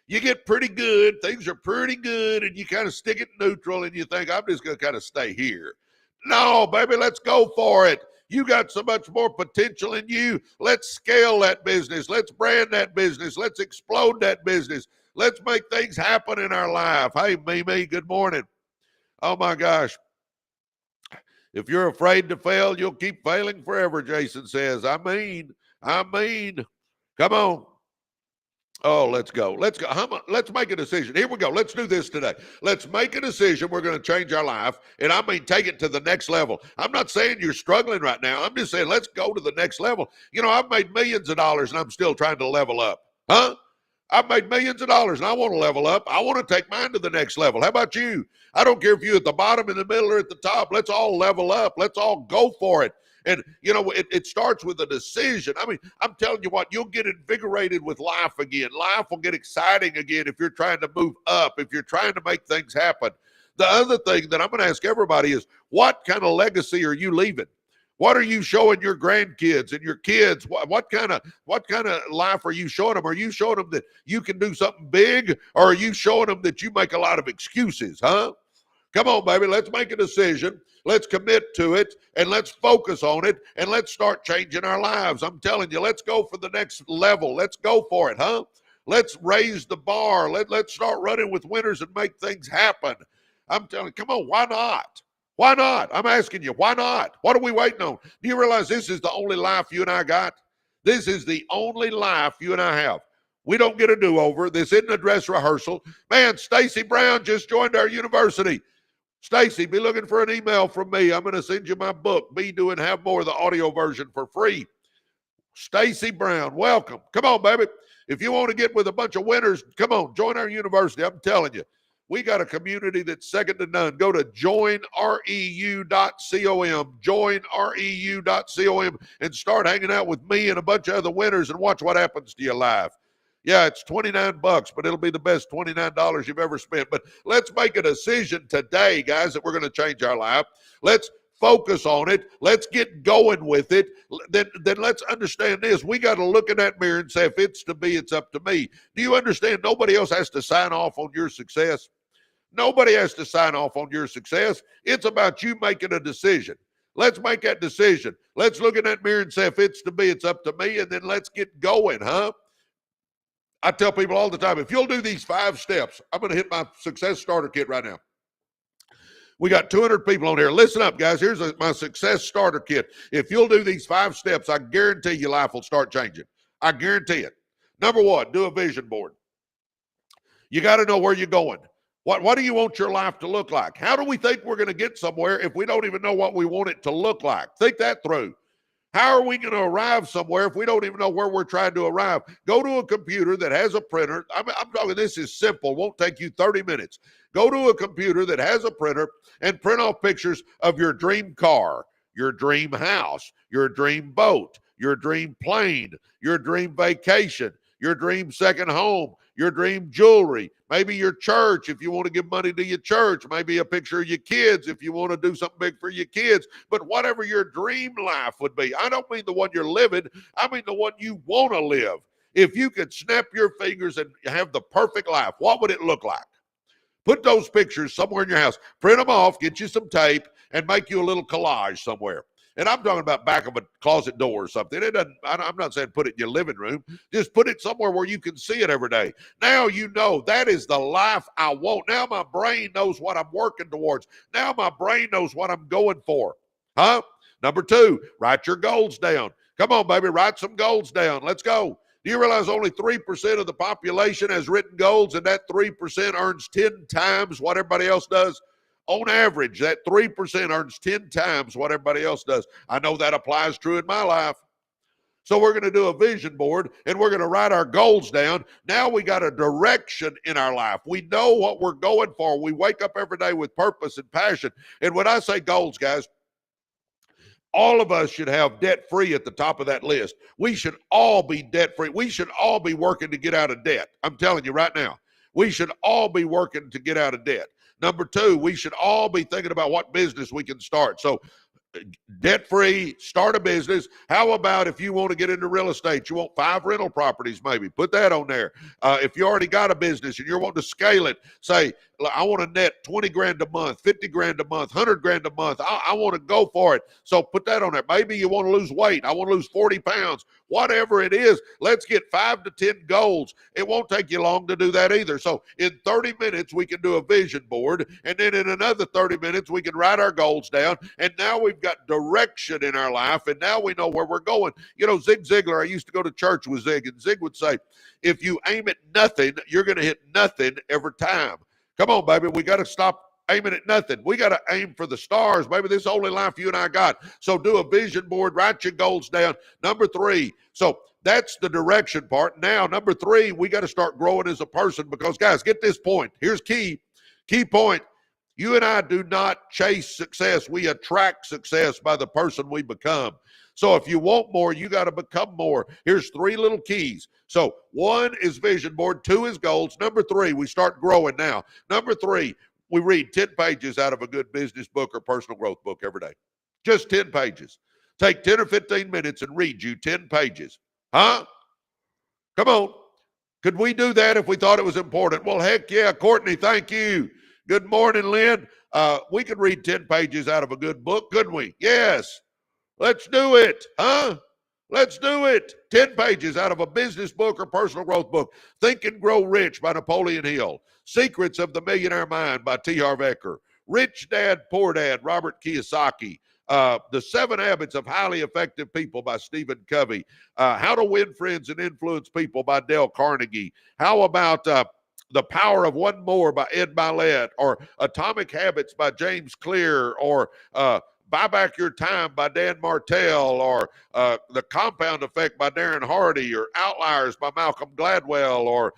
You get pretty good. Things are pretty good. And you kind of stick it neutral and you think, I'm just going to kind of stay here. No, baby, let's go for it. You got so much more potential in you. Let's scale that business. Let's brand that business. Let's explode that business. Let's make things happen in our life. Hey, Mimi, good morning. Oh, my gosh. If you're afraid to fail, you'll keep failing forever, Jason says. I mean, come on. Oh, let's go. Let's make a decision. Here we go. Let's do this today. Let's make a decision. We're going to change our life. And I mean, take it to the next level. I'm not saying you're struggling right now. I'm just saying, let's go to the next level. You know, I've made millions of dollars and I'm still trying to level up. Huh? I've made millions of dollars and I want to level up. I want to take mine to the next level. How about you? I don't care if you're at the bottom, in the middle, or at the top. Let's all level up. Let's all go for it. And, you know, it starts with a decision. I mean, I'm telling you what, you'll get invigorated with life again. Life will get exciting again if you're trying to move up, if you're trying to make things happen. The other thing that I'm going to ask everybody is, what kind of legacy are you leaving? What are you showing your grandkids and your kids? What kind of life are you showing them? Are you showing them that you can do something big, or are you showing them that you make a lot of excuses, huh? Come on, baby, let's make a decision. Let's commit to it, and let's focus on it, and let's start changing our lives. I'm telling you, let's go for the next level. Let's go for it, huh? Let's raise the bar. Let's start running with winners and make things happen. I'm telling you, come on, why not? Why not? I'm asking you, why not? What are we waiting on? Do you realize this is the only life you and I got? This is the only life you and I have. We don't get a do-over. This isn't a dress rehearsal. Man, Stacy Brown just joined our university. Stacy, be looking for an email from me. I'm going to send you my book, Be, Do, and Have More, the audio version for free. Stacy Brown, welcome. Come on, baby. If you want to get with a bunch of winners, come on, join our university. I'm telling you. We got a community that's second to none. Go to joinreu.com, joinreu.com, and start hanging out with me and a bunch of other winners and watch what happens to your life. Yeah, it's $29, but it'll be the best $29 you've ever spent. But let's make a decision today, guys, that we're going to change our life. Let's focus on it. Let's get going with it. Then let's understand this. We got to look in that mirror and say, if it's to be, it's up to me. Do you understand? Nobody else has to sign off on your success. Nobody has to sign off on your success. It's about you making a decision. Let's make that decision. Let's look in that mirror and say, if it's to be, it's up to me. And then let's get going, huh? I tell people all the time, if you'll do these 5 steps, I'm going to hit my success starter kit right now. We got 200 people on here. Listen up, guys. Here's my success starter kit. If you'll do these 5 steps, I guarantee your life will start changing. I guarantee it. Number 1, do a vision board. You got to know where you're going. What do you want your life to look like? How do we think we're going to get somewhere if we don't even know what we want it to look like? Think that through. How are we going to arrive somewhere if we don't even know where we're trying to arrive? Go to a computer that has a printer. I'm talking, this is simple. Won't take you 30 minutes. Go to a computer that has a printer and print off pictures of your dream car, your dream house, your dream boat, your dream plane, your dream vacation, your dream second home, your dream jewelry, maybe your church if you want to give money to your church, maybe a picture of your kids if you want to do something big for your kids, but whatever your dream life would be. I don't mean the one you're living. I mean the one you want to live. If you could snap your fingers and have the perfect life, what would it look like? Put those pictures somewhere in your house, print them off, get you some tape, and make you a little collage somewhere. And I'm talking about back of a closet door or something. I'm not saying put it in your living room. Just put it somewhere where you can see it every day. Now you know that is the life I want. Now my brain knows what I'm working towards. Now my brain knows what I'm going for. Huh? Number 2, write your goals down. Come on, baby, write some goals down. Let's go. Do you realize only 3% of the population has written goals, and that 3% earns 10 times what everybody else does? On average, that 3% earns 10 times what everybody else does. I know that applies true in my life. So we're going to do a vision board, and we're going to write our goals down. Now we got a direction in our life. We know what we're going for. We wake up every day with purpose and passion. And when I say goals, guys, all of us should have debt-free at the top of that list. We should all be debt-free. We should all be working to get out of debt. I'm telling you right now, we should all be working to get out of debt. Number 2, we should all be thinking about what business we can start. So debt-free, start a business. How about if you want to get into real estate? You want 5 rental properties maybe. Put that on there. If you already got a business and you're wanting to scale it, say, I want to net 20 grand a month, 50 grand a month, 100 grand a month. I want to go for it. So put that on there. Maybe you want to lose weight. I want to lose 40 pounds. Whatever it is, let's get 5 to 10 goals. It won't take you long to do that either. So in 30 minutes, we can do a vision board. And then in another 30 minutes, we can write our goals down. And now we've got direction in our life. And now we know where we're going. You know, Zig Ziglar, I used to go to church with Zig, and Zig would say, if you aim at nothing, you're going to hit nothing every time. Come on, baby. We got to stop aiming at nothing. We got to aim for the stars. Baby, this is the only life you and I got. So do a vision board, write your goals down. Number 3. So that's the direction part. Now, number 3, we got to start growing as a person because, guys, get this point. Here's key point. You and I do not chase success. We attract success by the person we become. So if you want more, you got to become more. Here's 3 little keys. So 1 is vision board, 2 is goals. Number 3, we start growing now. Number 3, we read 10 pages out of a good business book or personal growth book every day. Just 10 pages. Take 10 or 15 minutes and read you 10 pages. Huh? Come on. Could we do that if we thought it was important? Well, heck yeah. Courtney, thank you. Good morning, Lynn. We could read 10 pages out of a good book, couldn't we? Yes. Let's do it. Huh? Let's do it. 10 pages out of a business book or personal growth book. Think and Grow Rich by Napoleon Hill. Secrets of the Millionaire Mind by T. Harv Eker. Rich Dad, Poor Dad, Robert Kiyosaki. The 7 Habits of Highly Effective People by Stephen Covey. How to Win Friends and Influence People by Dale Carnegie. How about The Power of One More by Ed Mylett, or Atomic Habits by James Clear, or Buy Back Your Time by Dan Martell, or The Compound Effect by Darren Hardy, or Outliers by Malcolm Gladwell, or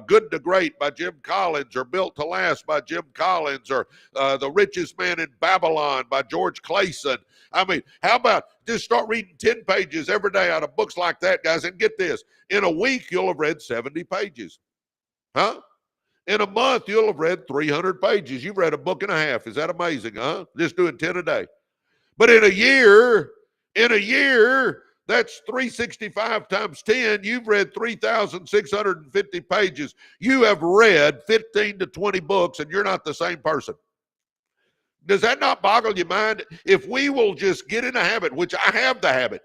Good to Great by Jim Collins, or Built to Last by Jim Collins, or The Richest Man in Babylon by George Clayson. I mean, how about just start reading 10 pages every day out of books like that, guys? And get this, in a week, you'll have read 70 pages. Huh? In a month, you'll have read 300 pages. You've read a book and a half. Is that amazing, huh? Just doing 10 a day. But in a year, that's 365 times 10. You've read 3,650 pages. You have read 15 to 20 books, and you're not the same person. Does that not boggle your mind? If we will just get in a habit, which I have the habit,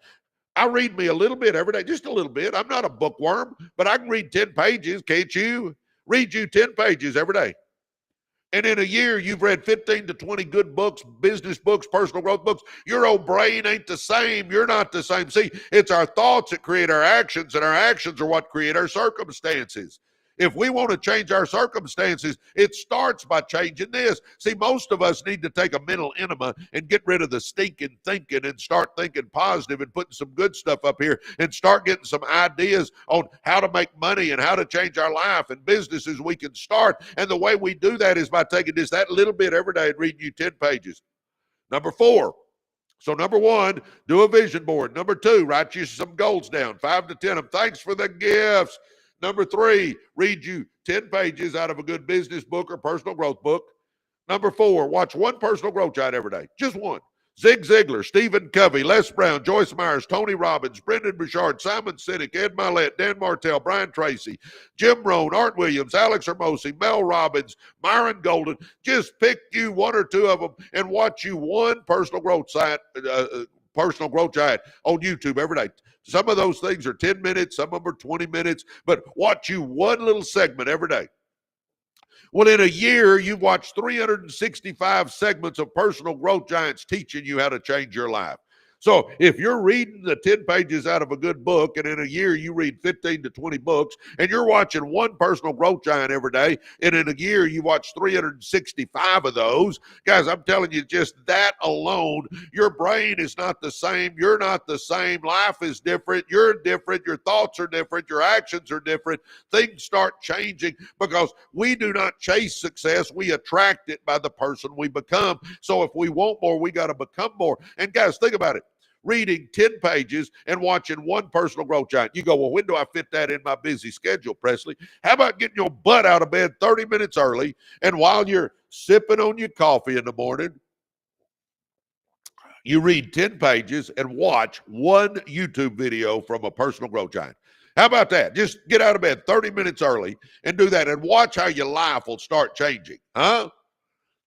I read me a little bit every day, just a little bit. I'm not a bookworm, but I can read 10 pages. Can't you? Read you 10 pages every day. And in a year, you've read 15 to 20 good books, business books, personal growth books. Your old brain ain't the same. You're not the same. See, it's our thoughts that create our actions, and our actions are what create our circumstances. If we want to change our circumstances, it starts by changing this. See, most of us need to take a mental enema and get rid of the stinking thinking and start thinking positive and putting some good stuff up here and start getting some ideas on how to make money and how to change our life and businesses we can start. And the way we do that is by taking just that little bit every day and reading you 10 pages. Number 4. So number 1, do a vision board. Number 2, write you some goals down, 5 to 10 of them. Thanks for the gifts. Number 3, read you 10 pages out of a good business book or personal growth book. Number 4, watch one personal growth giant every day. Just one. Zig Ziglar, Stephen Covey, Les Brown, Joyce Myers, Tony Robbins, Brendan Burchard, Simon Sinek, Ed Mylett, Dan Martell, Brian Tracy, Jim Rohn, Art Williams, Alex Hermosi, Mel Robbins, Myron Golden. Just pick you 1 or 2 of them and watch you one personal growth giant on YouTube every day. Some of those things are 10 minutes, some of them are 20 minutes, but watch you one little segment every day. Well, in a year, you've watched 365 segments of personal growth giants teaching you how to change your life. So if you're reading the 10 pages out of a good book, and in a year you read 15 to 20 books, and you're watching one personal growth giant every day, and in a year you watch 365 of those, guys, I'm telling you, just that alone, your brain is not the same. You're not the same. Life is different. You're different. Your thoughts are different. Your actions are different. Things start changing because we do not chase success. We attract it by the person we become. So if we want more, we got to become more. And guys, think about it. Reading 10 pages and watching one personal growth giant. You go, well, when do I fit that in my busy schedule, Presley? How about getting your butt out of bed 30 minutes early, and while you're sipping on your coffee in the morning, you read 10 pages and watch one YouTube video from a personal growth giant. How about that? Just get out of bed 30 minutes early and do that, and watch how your life will start changing. Huh?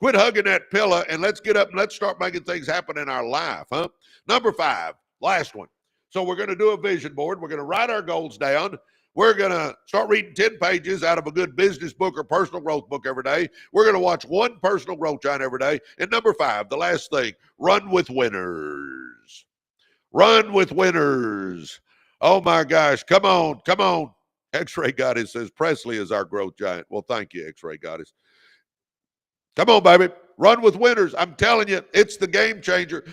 Quit hugging that pillow and let's get up and let's start making things happen in our life, huh? Number 5, last one. So we're going to do a vision board. We're going to write our goals down. We're going to start reading 10 pages out of a good business book or personal growth book every day. We're going to watch one personal growth giant every day. And number 5, the last thing, run with winners. Run with winners. Oh my gosh, come on, come on. X-Ray Goddess says Presley is our growth giant. Well, thank you, X-Ray Goddess. Come on, baby. Run with winners. I'm telling you, it's the game changer.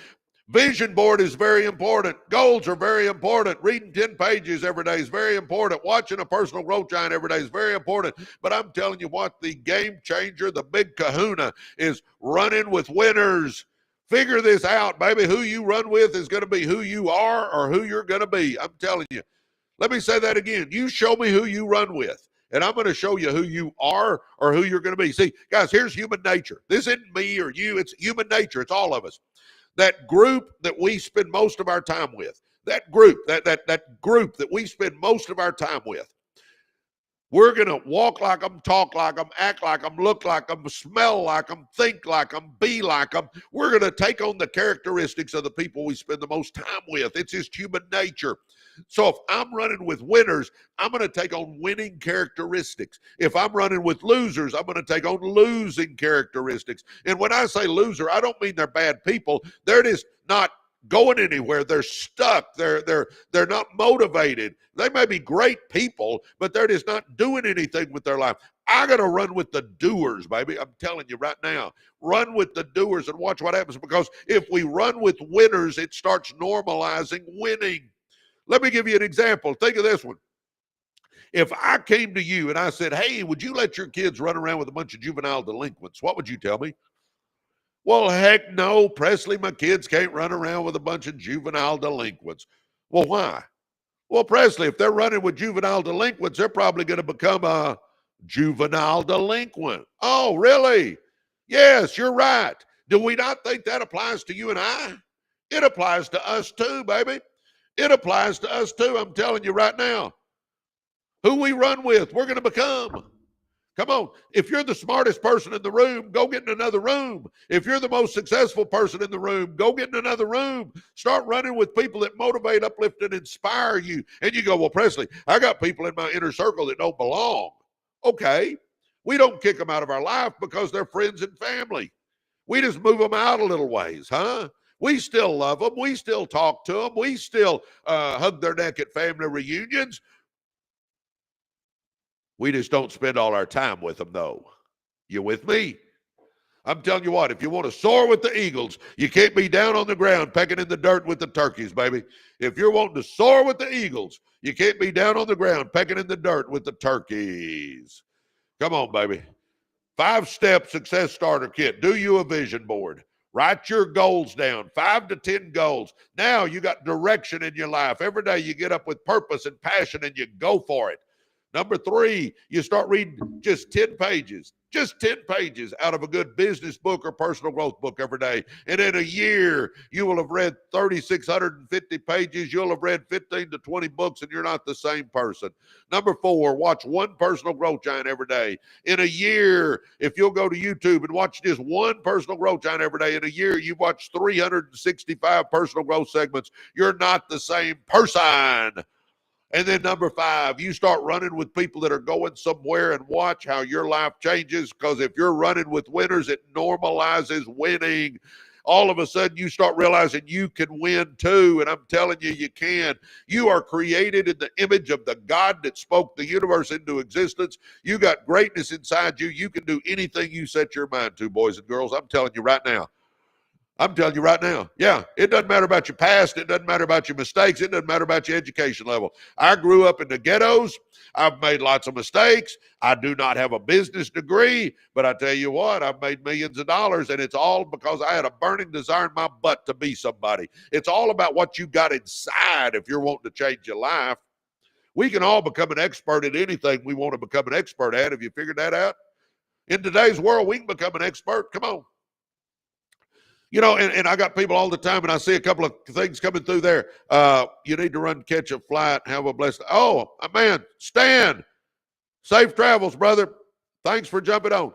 Vision board is very important. Goals are very important. Reading 10 pages every day is very important. Watching a personal growth giant every day is very important. But I'm telling you what, the game changer, the big kahuna, is running with winners. Figure this out, baby. Who you run with is going to be who you are or who you're going to be. I'm telling you. Let me say that again. You show me who you run with, and I'm going to show you who you are or who you're going to be. See, guys, here's human nature. This isn't me or you. It's human nature. It's all of us. That group that we spend most of our time with, that group that we spend most of our time with, we're going to walk like them, talk like them, act like them, look like them, smell like them, think like them, be like them. We're going to take on the characteristics of the people we spend the most time with. It's just human nature. So if I'm running with winners, I'm going to take on winning characteristics. If I'm running with losers, I'm going to take on losing characteristics. And when I say loser, I don't mean they're bad people. They're just not going anywhere. They're stuck. They're not motivated. They may be great people, but they're just not doing anything with their life. I got to run with the doers, baby. I'm telling you right now, run with the doers and watch what happens, because if we run with winners, it starts normalizing winning. Let me give you an example. Think of this one. If I came to you and I said, hey, would you let your kids run around with a bunch of juvenile delinquents? What would you tell me? Well, heck no, Presley, my kids can't run around with a bunch of juvenile delinquents. Well, why? Well, Presley, if they're running with juvenile delinquents, they're probably going to become a juvenile delinquent. Oh, really? Yes, you're right. Do we not think that applies to you and I? It applies to us too, baby. It applies to us too. I'm telling you right now. Who we run with, we're going to become. Come on. If you're the smartest person in the room, go get in another room. If you're the most successful person in the room, go get in another room. Start running with people that motivate, uplift, and inspire you. And you go, well, Presley, I got people in my inner circle that don't belong. Okay. We don't kick them out of our life because they're friends and family. We just move them out a little ways, huh? We still love them. We still talk to them. We still hug their neck at family reunions. We just don't spend all our time with them, though. You with me? I'm telling you what, if you want to soar with the eagles, you can't be down on the ground pecking in the dirt with the turkeys, baby. If you're wanting to soar with the eagles, you can't be down on the ground pecking in the dirt with the turkeys. Come on, baby. 5-step success starter kit. Do you a vision board. Write your goals down, 5 to 10 goals. Now you got direction in your life. Every day you get up with purpose and passion and you go for it. Number 3, you start reading just 10 pages out of a good business book or personal growth book every day. And in a year, you will have read 3,650 pages. You'll have read 15 to 20 books, and you're not the same person. Number 4, watch one personal growth giant every day. In a year, if you'll go to YouTube and watch just one personal growth giant every day, in a year, you watch 365 personal growth segments. You're not the same person. And then number 5, you start running with people that are going somewhere and watch how your life changes, because if you're running with winners, it normalizes winning. All of a sudden, you start realizing you can win too, and I'm telling you, you can. You are created in the image of the God that spoke the universe into existence. You got greatness inside you. You can do anything you set your mind to, boys and girls. I'm telling you right now. Yeah, it doesn't matter about your past. It doesn't matter about your mistakes. It doesn't matter about your education level. I grew up in the ghettos. I've made lots of mistakes. I do not have a business degree, but I tell you what, I've made millions of dollars, and it's all because I had a burning desire in my butt to be somebody. It's all about what you got inside if you're wanting to change your life. We can all become an expert at anything we want to become an expert at. Have you figured that out? In today's world, we can become an expert. Come on. You know, and I got people all the time, and I see a couple of things coming through there. You need to run, catch a flight, have a blessed. Oh, man, Stan, safe travels, brother. Thanks for jumping on.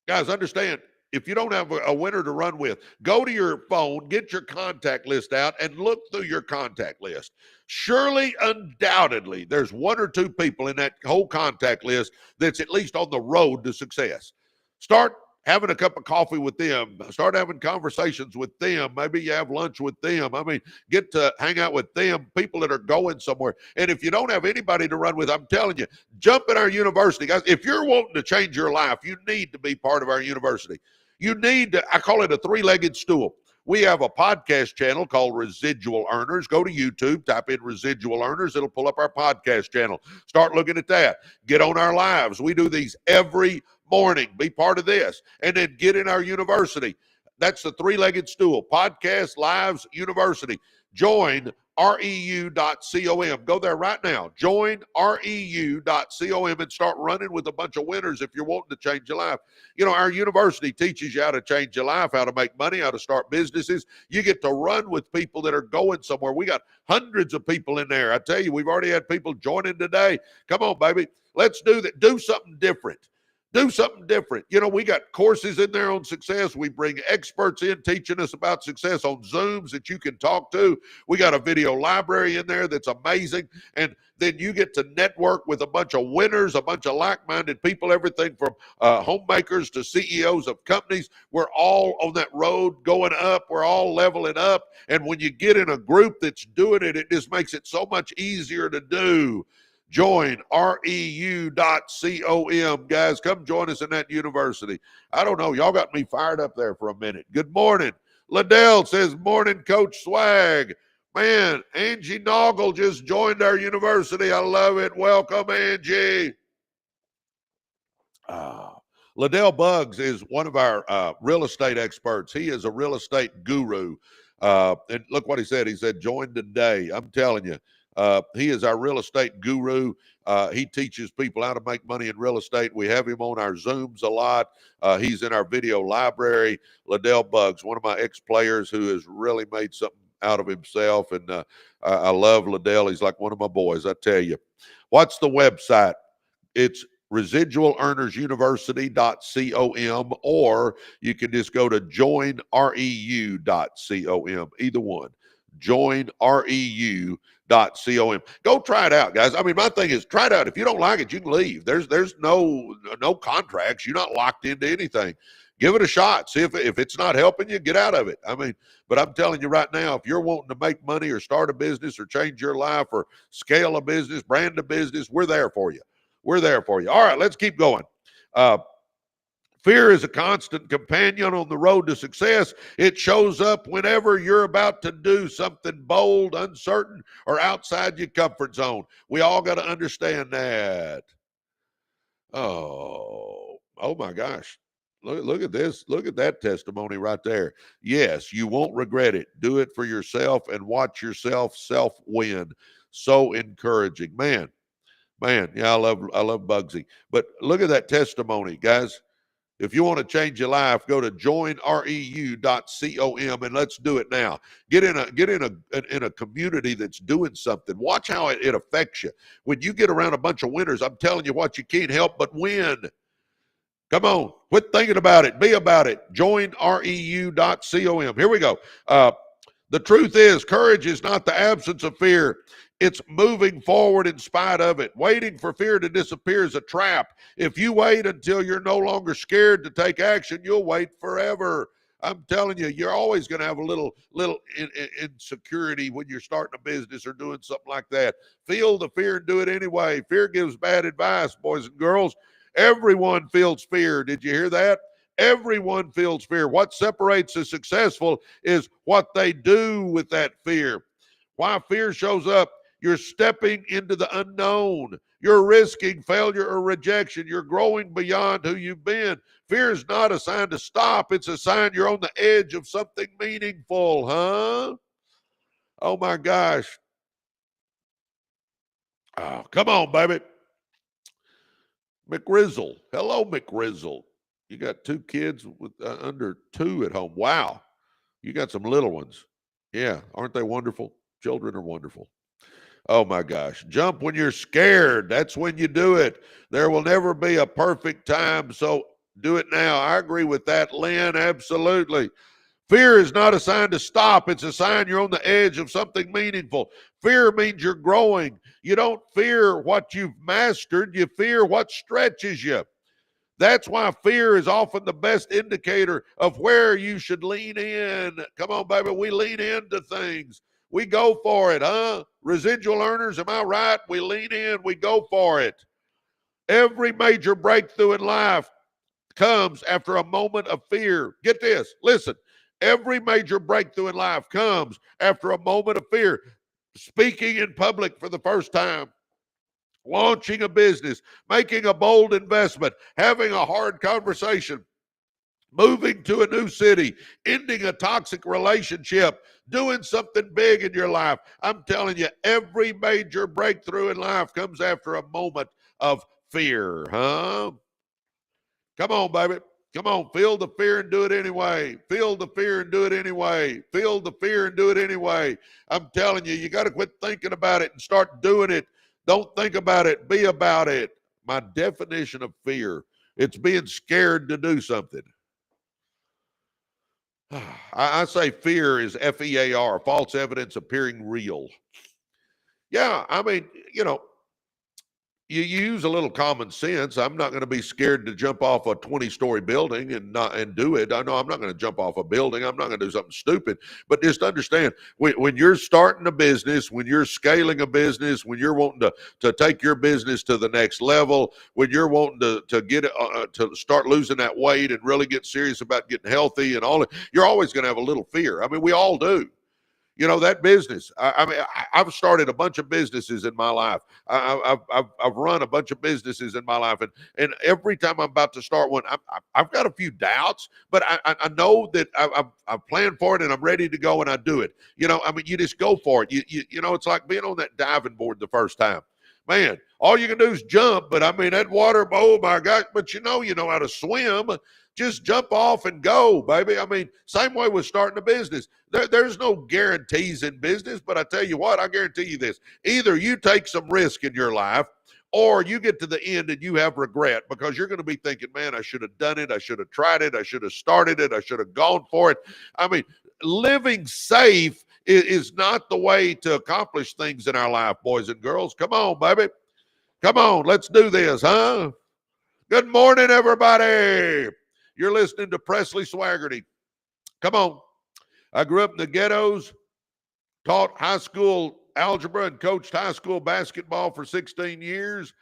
Guys, understand, if you don't have a winner to run with, go to your phone, get your contact list out, and look through your contact list. Surely, undoubtedly, there's 1 or 2 people in that whole contact list that's at least on the road to success. Start having a cup of coffee with them. Start having conversations with them. Maybe you have lunch with them. I mean, get to hang out with them, people that are going somewhere. And if you don't have anybody to run with, I'm telling you, jump in our university. Guys, if you're wanting to change your life, you need to be part of our university. You need to, I call it a 3-legged stool. We have a podcast channel called Residual Earners. Go to YouTube, type in Residual Earners. It'll pull up our podcast channel. Start looking at that. Get on our lives. We do these every morning. Be part of this. And then get in our university. That's the 3-legged stool. Podcast, lives, university. Join reu.com. Go there right now. Join reu.com and start running with a bunch of winners if you're wanting to change your life. You know, our university teaches you how to change your life, how to make money, how to start businesses. You get to run with people that are going somewhere. We got hundreds of people in there. I tell you, we've already had people joining today. Come on, baby. Let's do that. Do something different. Do something different. You know, we got courses in there on success. We bring experts in teaching us about success on Zooms that you can talk to. We got a video library in there that's amazing. And then you get to network with a bunch of winners, a bunch of like-minded people, everything from homemakers to CEOs of companies. We're all on that road going up. We're all leveling up. And when you get in a group that's doing it, it just makes it so much easier to do. Join reu.com, guys. Come join us in that university. I don't know. Y'all got me fired up there for a minute. Good morning. Liddell says, morning, Coach Swag. Man, Angie Noggle just joined our university. I love it. Welcome, Angie. Liddell Buggs is one of our real estate experts. He is a real estate guru. And look what he said. He said, join today. I'm telling you. He is our real estate guru. He teaches people how to make money in real estate. We have him on our Zooms a lot. He's in our video library. Liddell Buggs, one of my ex-players who has really made something out of himself. And I love Liddell. He's like one of my boys, I tell you. What's the website? It's residualearnersuniversity.com, or you can just go to joinreu.com. Either one. Joinreu.com. Go try it out, guys. I mean, my thing is try it out. If you don't like it, you can leave. There's no contracts. You're not locked into anything. Give it a shot. See if it's not helping you, get out of it. I mean, but I'm telling you right now, if you're wanting to make money or start a business or change your life or scale a business, brand a business, we're there for you. We're there for you. All right, let's keep going. Fear is a constant companion on the road to success. It shows up whenever you're about to do something bold, uncertain, or outside your comfort zone. We all got to understand that. Oh my gosh. Look at this. Look at that testimony right there. Yes, you won't regret it. Do it for yourself and watch yourself self-win. So encouraging. Man, yeah, I love Bugsy. But look at that testimony, guys. If you want to change your life, go to joinreu.com and let's do it now. Get in a community that's doing something. Watch how it affects you. When you get around a bunch of winners, I'm telling you what, you can't help but win. Come on, quit thinking about it. Be about it. Joinreu.com. Here we go. The truth is, courage is not the absence of fear. It's moving forward in spite of it. Waiting for fear to disappear is a trap. If you wait until you're no longer scared to take action, you'll wait forever. I'm telling you, you're always going to have a little insecurity when you're starting a business or doing something like that. Feel the fear and do it anyway. Fear gives bad advice, boys and girls. Everyone feels fear. Did you hear that? Everyone feels fear. What separates the successful is what they do with that fear. Why fear shows up, you're stepping into the unknown. You're risking failure or rejection. You're growing beyond who you've been. Fear is not a sign to stop. It's a sign you're on the edge of something meaningful, huh? Oh, my gosh. Oh, come on, baby. McRizzle. Hello, McRizzle. You got 2 kids with under 2 at home. Wow. You got some little ones. Yeah. Aren't they wonderful? Children are wonderful. Oh, my gosh. Jump when you're scared. That's when you do it. There will never be a perfect time, so do it now. I agree with that, Lynn. Absolutely. Fear is not a sign to stop. It's a sign you're on the edge of something meaningful. Fear means you're growing. You don't fear what you've mastered. You fear what stretches you. That's why fear is often the best indicator of where you should lean in. Come on, baby. We lean into things. We go for it, huh? Residual earners, am I right? We lean in. We go for it. Every major breakthrough in life comes after a moment of fear. Get this. Listen. Every major breakthrough in life comes after a moment of fear. Speaking in public for the first time, launching a business, making a bold investment, having a hard conversation, moving to a new city, ending a toxic relationship, doing something big in your life. I'm telling you, every major breakthrough in life comes after a moment of fear, huh? Come on, baby. Come on, feel the fear and do it anyway. Feel the fear and do it anyway. Feel the fear and do it anyway. I'm telling you, you got to quit thinking about it and start doing it. Don't think about it. Be about it. My definition of fear It's being scared to do something. I say fear is FEAR, false evidence appearing real. Yeah, I mean, you use a little common sense. I'm not going to be scared to jump off a 20-story building and do it. I know I'm not going to jump off a building. I'm not going to do something stupid. But just understand, when you're starting a business, when you're scaling a business, when you're wanting to take your business to the next level, when you're wanting to get to start losing that weight and really get serious about getting healthy and all that, you're always going to have a little fear. I mean, we all do. That business. I've started a bunch of businesses in my life. I've run a bunch of businesses in my life, and every time I'm about to start one, I've got a few doubts, but I know that I've planned for it and I'm ready to go and I do it. You just go for it. It's like being on that diving board the first time. Man, all you can do is jump, but I mean that water, oh my gosh, but you know how to swim. Just jump off and go, baby. I mean, same way with starting a business. There's no guarantees in business, but I tell you what, I guarantee you this. Either you take some risk in your life or you get to the end and you have regret because you're going to be thinking, man, I should have done it. I should have tried it. I should have started it. I should have gone for it. I mean, living safe is not the way to accomplish things in our life, boys and girls. Come on, baby. Come on, let's do this, huh? Good morning, everybody. You're listening to Presley Swagerty. Come on. I grew up in the ghettos, taught high school algebra and coached high school basketball for 16 years.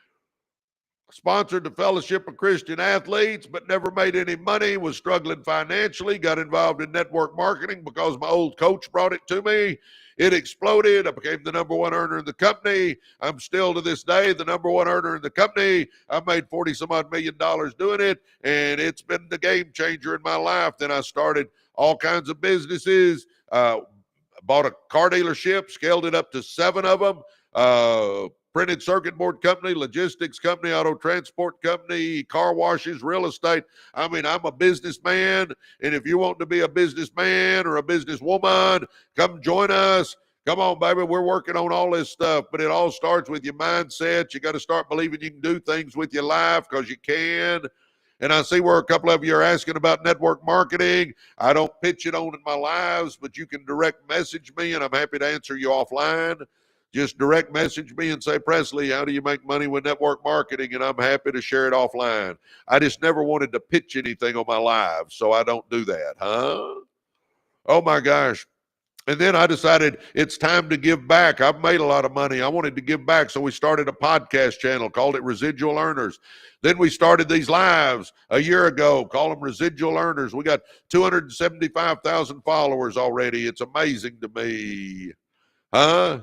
Sponsored the Fellowship of Christian Athletes, but never made any money, was struggling financially, got involved in network marketing because my old coach brought it to me. It exploded. I became the number one earner in the company. I'm still to this day the number one earner in the company. I made 40 some odd $million doing it, and it's been the game changer in my life. Then I started all kinds of businesses, bought a car dealership, scaled it up to 7 of them, printed circuit board company, logistics company, auto transport company, car washes, real estate. I mean, I'm a businessman, and if you want to be a businessman or a businesswoman, come join us. Come on, baby. We're working on all this stuff, but it all starts with your mindset. You got to start believing you can do things with your life because you can. And I see where a couple of you are asking about network marketing. I don't pitch it on in my lives, but you can direct message me, and I'm happy to answer you offline. Just direct message me and say, Presley, how do you make money with network marketing? And I'm happy to share it offline. I just never wanted to pitch anything on my live, so I don't do that, huh? Oh, my gosh. And then I decided it's time to give back. I've made a lot of money. I wanted to give back. So we started a podcast channel, called it Residual Earners. Then we started these lives a year ago, call them Residual Earners. We got 275,000 followers already. It's amazing to me. Huh?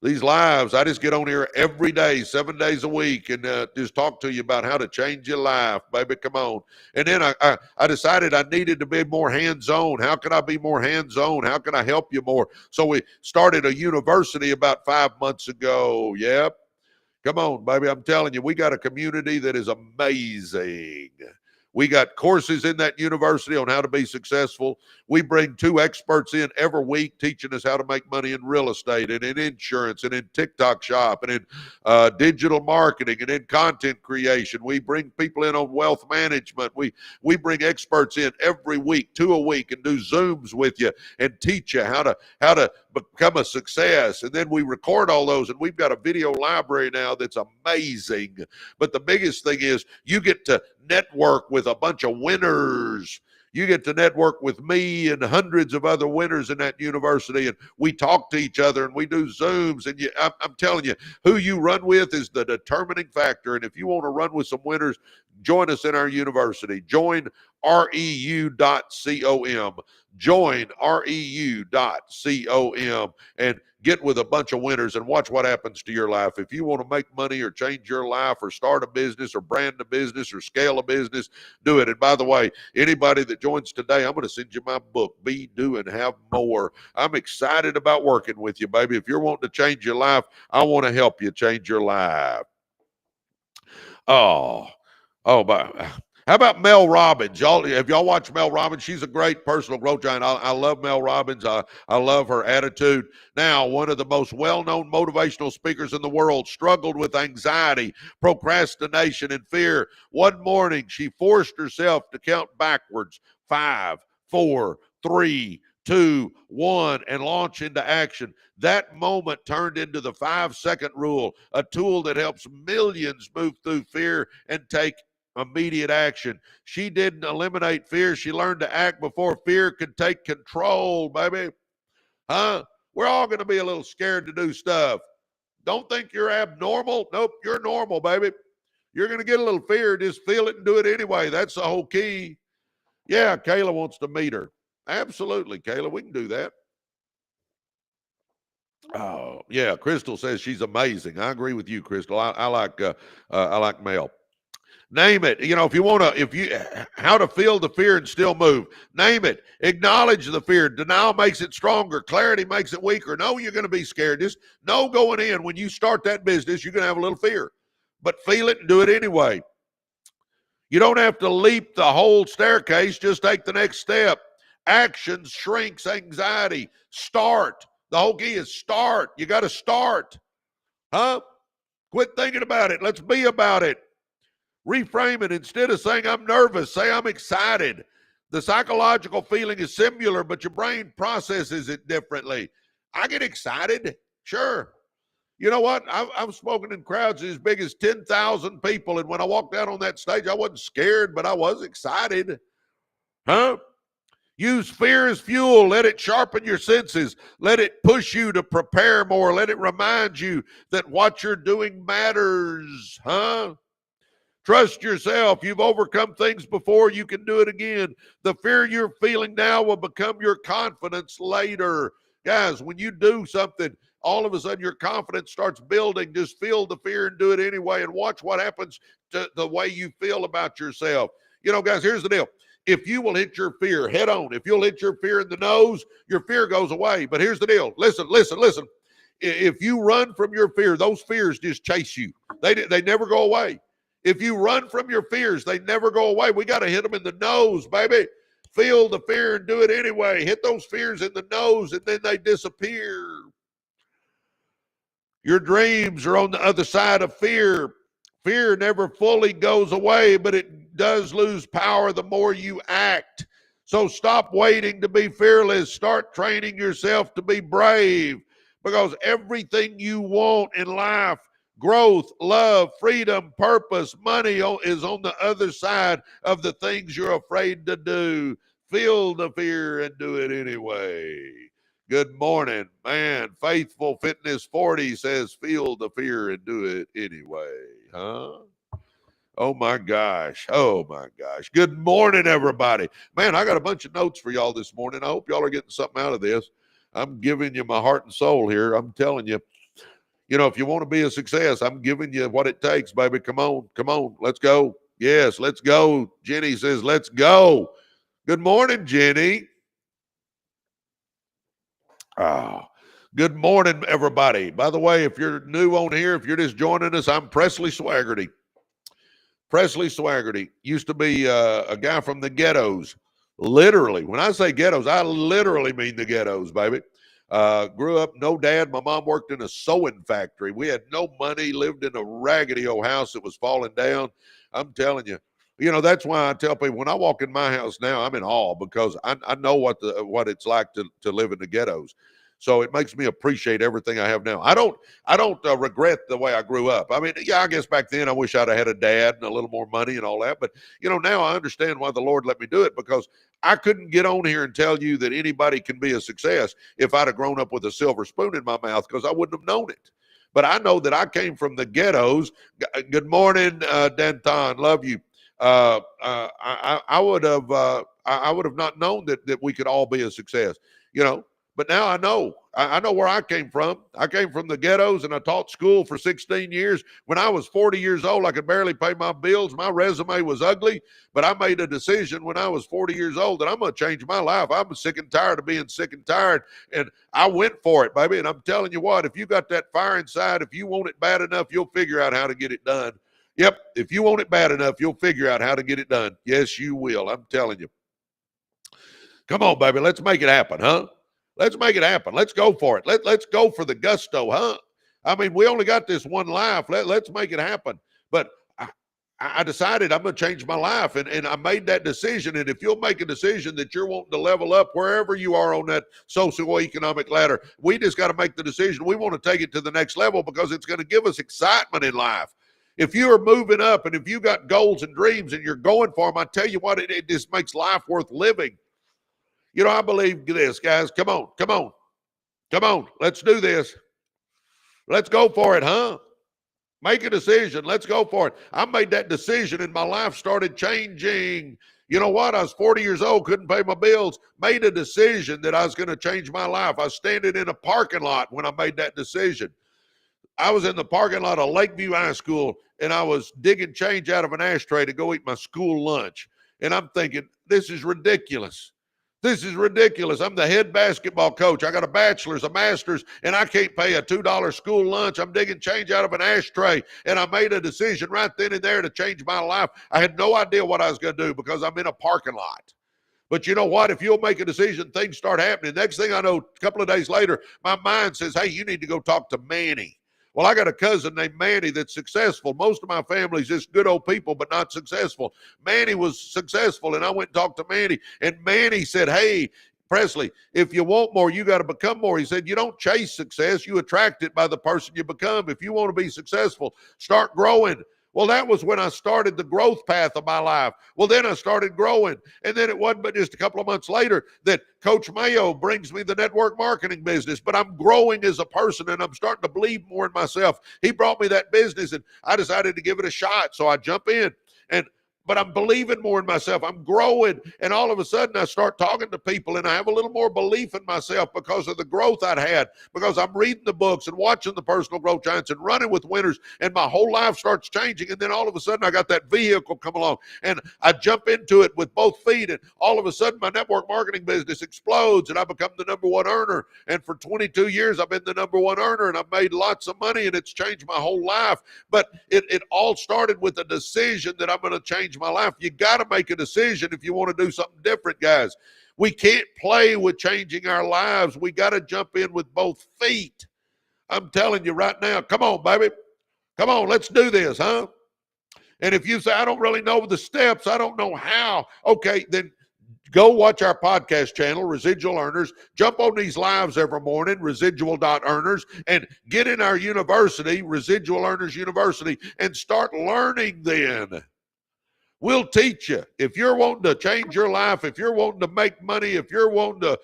These lives, I just get on here every day, 7 days a week, and just talk to you about how to change your life, baby. Come on. And then I decided I needed to be more hands-on. How can I be more hands-on? How can I help you more? So we started a university about 5 months ago. Yep. Come on, baby. I'm telling you, we got a community that is amazing. We got courses in that university on how to be successful. We bring 2 experts in every week teaching us how to make money in real estate and in insurance and in TikTok shop and in digital marketing and in content creation. We bring people in on wealth management. We bring experts in every week, 2 a week, and do Zooms with you and teach you how to become a success. And then we record all those, and we've got a video library now that's amazing. But the biggest thing is you get to network with a bunch of winners. You get to network with me and hundreds of other winners in that university, and we talk to each other and we do Zooms. And I'm telling you, who you run with is the determining factor. And if you want to run with some winners, join us in our university. Join reu.com. Join reu.com and get with a bunch of winners and watch what happens to your life. If you want to make money or change your life or start a business or brand a business or scale a business, do it. And by the way, anybody that joins today, I'm going to send you my book, Be, Do, and Have More. I'm excited about working with you, baby. If you're wanting to change your life, I want to help you change your life. But How about Mel Robbins? If y'all watch Mel Robbins, she's a great personal growth giant. I love Mel Robbins. I love her attitude. Now, one of the most well-known motivational speakers in the world struggled with anxiety, procrastination, and fear. One morning, she forced herself to count backwards, 5, 4, 3, 2, 1, and launch into action. That moment turned into the 5-second rule, a tool that helps millions move through fear and take immediate action. She didn't eliminate fear. She learned to act before fear could take control, baby. We're all going to be a little scared to do stuff. Don't think you're abnormal. Nope, you're normal, baby. You're going to get a little fear. Just feel it and do it anyway. That's the whole key. Yeah, Kayla wants to meet her. Absolutely, Kayla. We can do that. Oh, yeah. Crystal says she's amazing. I agree with you, Crystal. I like Mel. Name it. If you want to, how to feel the fear and still move. Name it. Acknowledge the fear. Denial makes it stronger. Clarity makes it weaker. No, you're going to be scared. Just know going in, when you start that business, you're going to have a little fear, but feel it and do it anyway. You don't have to leap the whole staircase. Just take the next step. Action shrinks anxiety. Start. The whole key is start. You got to start. Quit thinking about it. Let's be about it. Reframe it. Instead of saying I'm nervous, say I'm excited. The psychological feeling is similar, but your brain processes it differently. I get excited. Sure. You know what? I've spoken in crowds as big as 10,000 people, and when I walked out on that stage, I wasn't scared, but I was excited. Use fear as fuel. Let it sharpen your senses. Let it push you to prepare more. Let it remind you that what you're doing matters. Trust yourself. You've overcome things before. You can do it again. The fear you're feeling now will become your confidence later. Guys, when you do something, all of a sudden your confidence starts building. Just feel the fear and do it anyway, and watch what happens to the way you feel about yourself. Guys, here's the deal. If you will hit your fear head on, if you'll hit your fear in the nose, your fear goes away. But here's the deal. Listen. If you run from your fear, those fears just chase you. They never go away. If you run from your fears, they never go away. We got to hit them in the nose, baby. Feel the fear and do it anyway. Hit those fears in the nose, and then they disappear. Your dreams are on the other side of fear. Fear never fully goes away, but it does lose power the more you act. So stop waiting to be fearless. Start training yourself to be brave, because everything you want in life, growth, love, freedom, purpose, money, is on the other side of the things you're afraid to do. Feel the fear and do it anyway. Good morning, man. Faithful Fitness 40 says, feel the fear and do it anyway. Oh my gosh. Good morning, everybody. Man, I got a bunch of notes for y'all this morning. I hope y'all are getting something out of this. I'm giving you my heart and soul here. I'm telling you. If you want to be a success, I'm giving you what it takes, baby. Come on. Let's go. Yes, let's go. Jenny says, let's go. Good morning, Jenny. Good morning, everybody. By the way, if you're new on here, if you're just joining us, I'm Presley Swagerty. Presley Swagerty used to be a guy from the ghettos. Literally, when I say ghettos, I literally mean the ghettos, baby. Grew up, no dad. My mom worked in a sewing factory. We had no money, lived in a raggedy old house that was falling down. I'm telling you, that's why I tell people when I walk in my house now, I'm in awe, because I know what it's like to live in the ghettos. So it makes me appreciate everything I have now. I don't regret the way I grew up. I mean, yeah, I guess back then I wish I'd have had a dad and a little more money and all that. But, now I understand why the Lord let me do it, because I couldn't get on here and tell you that anybody can be a success if I'd have grown up with a silver spoon in my mouth, because I wouldn't have known it. But I know that I came from the ghettos. Good morning, Danton. Love you. I would have not known that we could all be a success, But now I know. I know where I came from. I came from the ghettos, and I taught school for 16 years. When I was 40 years old, I could barely pay my bills. My resume was ugly, but I made a decision when I was 40 years old that I'm going to change my life. I'm sick and tired of being sick and tired, and I went for it, baby. And I'm telling you what, if you got that fire inside, if you want it bad enough, you'll figure out how to get it done. Yep, if you want it bad enough, you'll figure out how to get it done. Yes, you will. I'm telling you. Come on, baby. Let's make it happen, huh? Let's make it happen. Let's go for it. Let's go for the gusto, huh? I mean, we only got this one life. Let's make it happen. But I decided I'm going to change my life, and I made that decision. And if you'll make a decision that you're wanting to level up wherever you are on that socioeconomic ladder, we just got to make the decision. We want to take it to the next level because it's going to give us excitement in life. If you are moving up and if you got goals and dreams and you're going for them, I tell you what, it just makes life worth living. You know, I believe this, guys. Come on, come on, come on. Let's do this. Let's go for it, huh? Make a decision. Let's go for it. I made that decision and my life started changing. You know what? I was 40 years old, couldn't pay my bills, made a decision that I was going to change my life. I was standing in a parking lot when I made that decision. I was in the parking lot of Lakeview High School, and I was digging change out of an ashtray to go eat my school lunch. And I'm thinking, this is ridiculous. This is ridiculous. I'm the head basketball coach. I got a bachelor's, a master's, and I can't pay a $2 school lunch. I'm digging change out of an ashtray, and I made a decision right then and there to change my life. I had no idea what I was going to do because I'm in a parking lot. But you know what? If you'll make a decision, things start happening. Next thing I know, a couple of days later, my mind says, hey, you need to go talk to Manny. Well, I got a cousin named Manny that's successful. Most of my family's just good old people, but not successful. Manny was successful, and I went and talked to Manny, and Manny said, hey, Presley, if you want more, you got to become more. He said, you don't chase success. You attract it by the person you become. If you want to be successful, start growing. Well, that was when I started the growth path of my life. Well, then I started growing. And then it wasn't but just a couple of months later that Coach Mayo brings me the network marketing business. But I'm growing as a person, and I'm starting to believe more in myself. He brought me that business, and I decided to give it a shot. So I jump in. But I'm believing more in myself. I'm growing. And all of a sudden I start talking to people, and I have a little more belief in myself because of the growth I'd had, because I'm reading the books and watching the personal growth giants and running with winners, and my whole life starts changing. And then all of a sudden I got that vehicle come along, and I jump into it with both feet, and all of a sudden my network marketing business explodes, and I become the number one earner. And for 22 years I've been the number one earner, and I've made lots of money, and it's changed my whole life. But it all started with a decision that I'm going to change my life. You got to make a decision if you want to do something different, guys. We can't play with changing our lives. We got to jump in with both feet. I'm telling you right now, come on, baby. Come on, let's do this, huh? And if you say, I don't really know the steps, I don't know how, okay, then go watch our podcast channel, Residual Earners. Jump on these lives every morning, residual.earners, and get in our university, Residual Earners University, and start learning then. We'll teach you. If you're wanting to change your life, if you're wanting to make money, if you're wanting to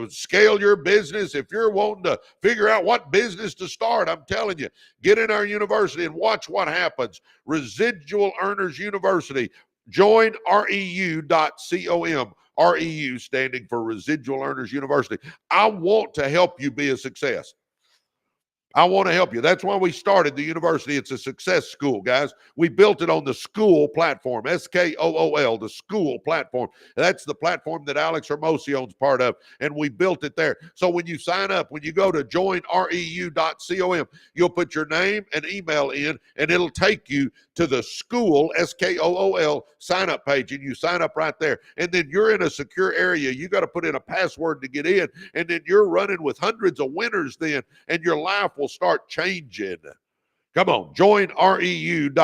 scale your business, if you're wanting to figure out what business to start, I'm telling you, get in our university and watch what happens. Residual Earners University. Join REU.com. REU standing for Residual Earners University. I want to help you be a success. I want to help you. That's why we started the university. It's a success school, guys. We built it on the school platform, SKOOL, the school platform. That's the platform that Alex Hermosione's part of, and we built it there. So when you sign up, when you go to joinreu.com, you'll put your name and email in, and it'll take you to the school, SKOOL, sign-up page, and you sign up right there. And then you're in a secure area. You got to put in a password to get in, and then you're running with hundreds of winners then, and your life will start changing. Come on, join reu.com.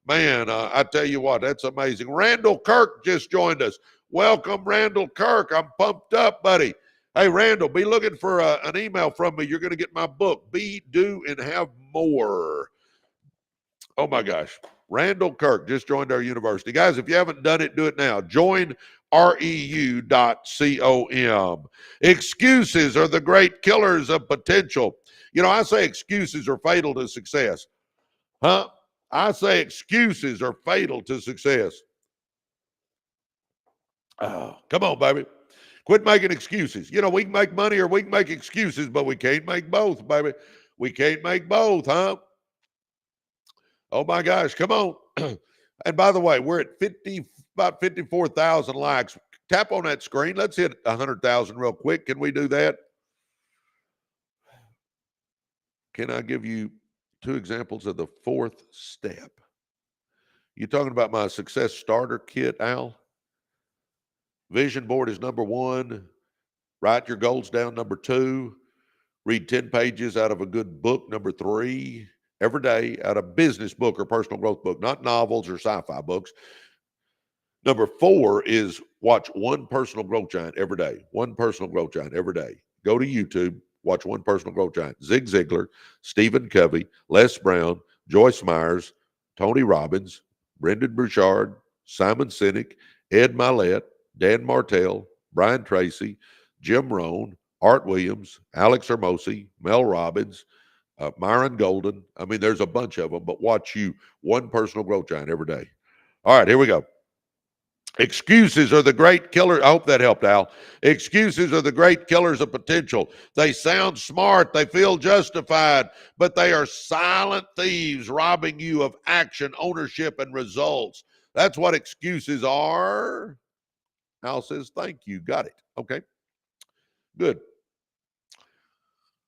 Man, I tell you what, that's amazing. Randall Kirk just joined us. Welcome, Randall Kirk. I'm pumped up, buddy. Hey, Randall, be looking for an email from me. You're going to get my book, Be, Do, and Have More. Oh, my gosh. Randall Kirk just joined our university. Guys, if you haven't done it, do it now. Join reu.com. Excuses are the great killers of potential. You know, I say excuses are fatal to success. Huh? I say excuses are fatal to success. Oh, come on, baby. Quit making excuses. You know, we can make money or we can make excuses, but we can't make both, baby. We can't make both, huh? Oh, my gosh. Come on. And by the way, we're at about 54,000 likes. Tap on that screen. Let's hit 100,000 real quick. Can we do that? Can I give you 2 examples of the 4th step. You talking about my success starter kit, Al? Vision board is number 1. Write your goals down, number 2. Read 10 pages out of a good book, number 3. Every day, out of business book or personal growth book, not novels or sci-fi books. Number 4 is watch one personal growth giant every day. One personal growth giant every day. Go to YouTube, watch one personal growth giant. Zig Ziglar, Stephen Covey, Les Brown, Joyce Myers, Tony Robbins, Brendan Burchard, Simon Sinek, Ed Mylett, Dan Martell, Brian Tracy, Jim Rohn, Art Williams, Alex Hermosi, Mel Robbins, Myron Golden. I mean, there's a bunch of them, but watch you one personal growth giant every day. All right, here we go. Excuses are the great killers. I hope that helped, Al. Excuses are the great killers of potential. They sound smart. They feel justified, but they are silent thieves robbing you of action, ownership, and results. That's what excuses are. Al says, thank you. Got it. Okay. Good.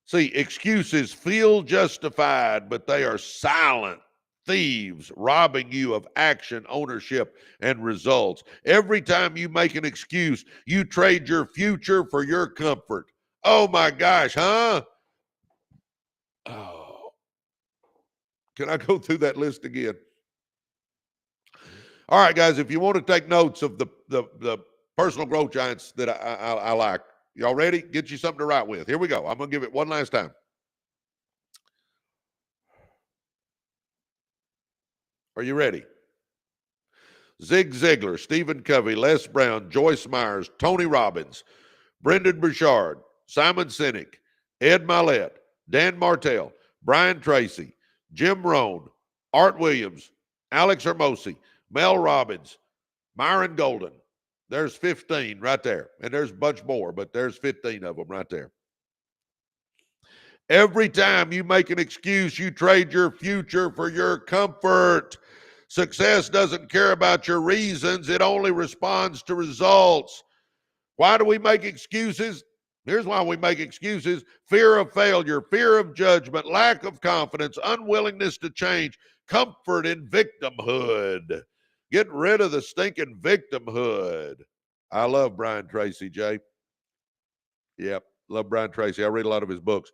See, excuses feel justified, but they are silent thieves robbing you of action, ownership, and results. Every time you make an excuse, you trade your future for your comfort. Oh my gosh, huh? Oh. Can I go through that list again? All right, guys, if you want to take notes of the personal growth giants that I like, y'all ready? Get you something to write with. Here we go. I'm going to give it one last time. Are you ready? Zig Ziglar, Stephen Covey, Les Brown, Joyce Myers, Tony Robbins, Brendan Burchard, Simon Sinek, Ed Mylett, Dan Martell, Brian Tracy, Jim Rohn, Art Williams, Alex Hermosi, Mel Robbins, Myron Golden. There's 15 right there. And there's a bunch more, but there's 15 of them right there. Every time you make an excuse, you trade your future for your comfort. Success doesn't care about your reasons. It only responds to results. Why do we make excuses? Here's why we make excuses. Fear of failure, fear of judgment, lack of confidence, unwillingness to change, comfort in victimhood. Get rid of the stinking victimhood. I love Brian Tracy, Jay. Yep, love Brian Tracy. I read a lot of his books.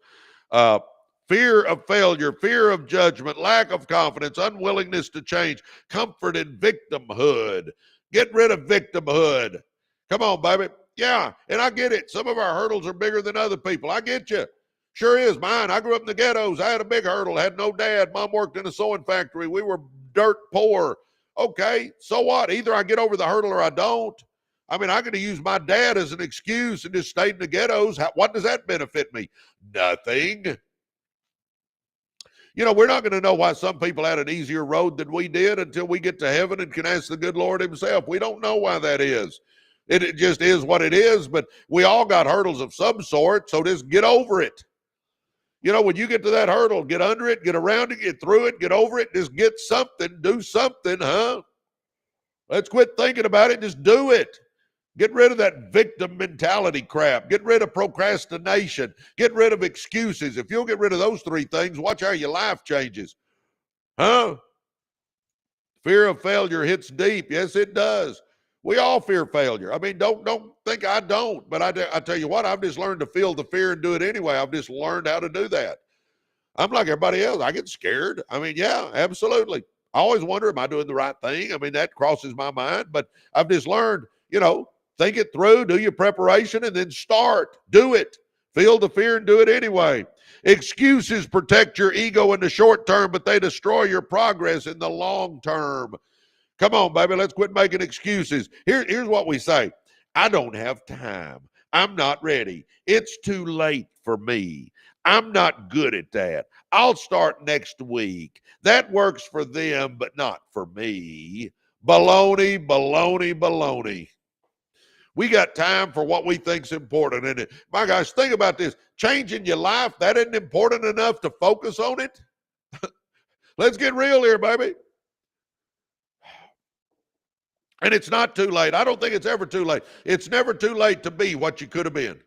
Fear of failure, fear of judgment, lack of confidence, unwillingness to change, comfort in victimhood. Get rid of victimhood. Come on, baby. Yeah, and I get it. Some of our hurdles are bigger than other people. I get you. Sure is. Mine. I grew up in the ghettos. I had a big hurdle. I had no dad. Mom worked in a sewing factory. We were dirt poor. Okay, so what? Either I get over the hurdle or I don't. I mean, I could have used my dad as an excuse and just stayed in the ghettos. What does that benefit me? Nothing. You know, we're not going to know why some people had an easier road than we did until we get to heaven and can ask the good Lord himself. We don't know why that is. It just is what it is, but we all got hurdles of some sort, so just get over it. You know, when you get to that hurdle, get under it, get around it, get through it, get over it, just get something, do something, huh? Let's quit thinking about it, just do it. Get rid of that victim mentality crap. Get rid of procrastination. Get rid of excuses. If you'll get rid of those 3 things, watch how your life changes. Huh? Fear of failure hits deep. Yes, it does. We all fear failure. I mean, don't think I don't. But I tell you what, I've just learned to feel the fear and do it anyway. I've just learned how to do that. I'm like everybody else. I get scared. I mean, yeah, absolutely. I always wonder, am I doing the right thing? I mean, that crosses my mind. But I've just learned, think it through, do your preparation, and then start. Do it. Feel the fear and do it anyway. Excuses protect your ego in the short term, but they destroy your progress in the long term. Come on, baby, let's quit making excuses. Here's what we say. I don't have time. I'm not ready. It's too late for me. I'm not good at that. I'll start next week. That works for them, but not for me. Baloney, baloney, baloney. We got time for what we think's important. And my gosh, think about this. Changing your life, that isn't important enough to focus on it? Let's get real here, baby. And it's not too late. I don't think it's ever too late. It's never too late to be what you could have been.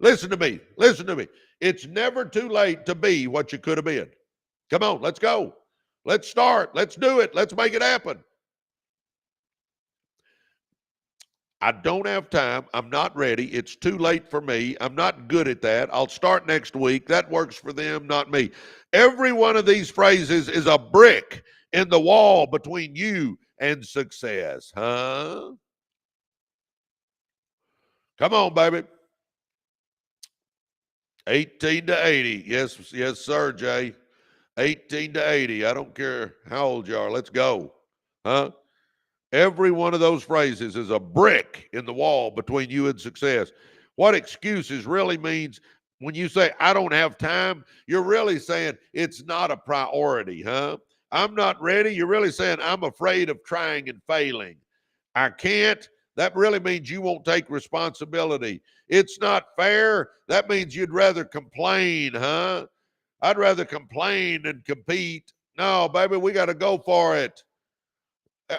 Listen to me. Listen to me. It's never too late to be what you could have been. Come on, let's go. Let's start. Let's do it. Let's make it happen. I don't have time. I'm not ready. It's too late for me. I'm not good at that. I'll start next week. That works for them, not me. Every one of these phrases is a brick in the wall between you and success. Huh? Come on, baby. 18 to 80. Yes, sir, Jay. 18 to 80. I don't care how old you are. Let's go. Huh? Every one of those phrases is a brick in the wall between you and success. What excuses really means when you say, I don't have time, you're really saying it's not a priority, huh? I'm not ready. You're really saying I'm afraid of trying and failing. I can't. That really means you won't take responsibility. It's not fair. That means you'd rather complain, huh? I'd rather complain than compete. No, baby, we got to go for it.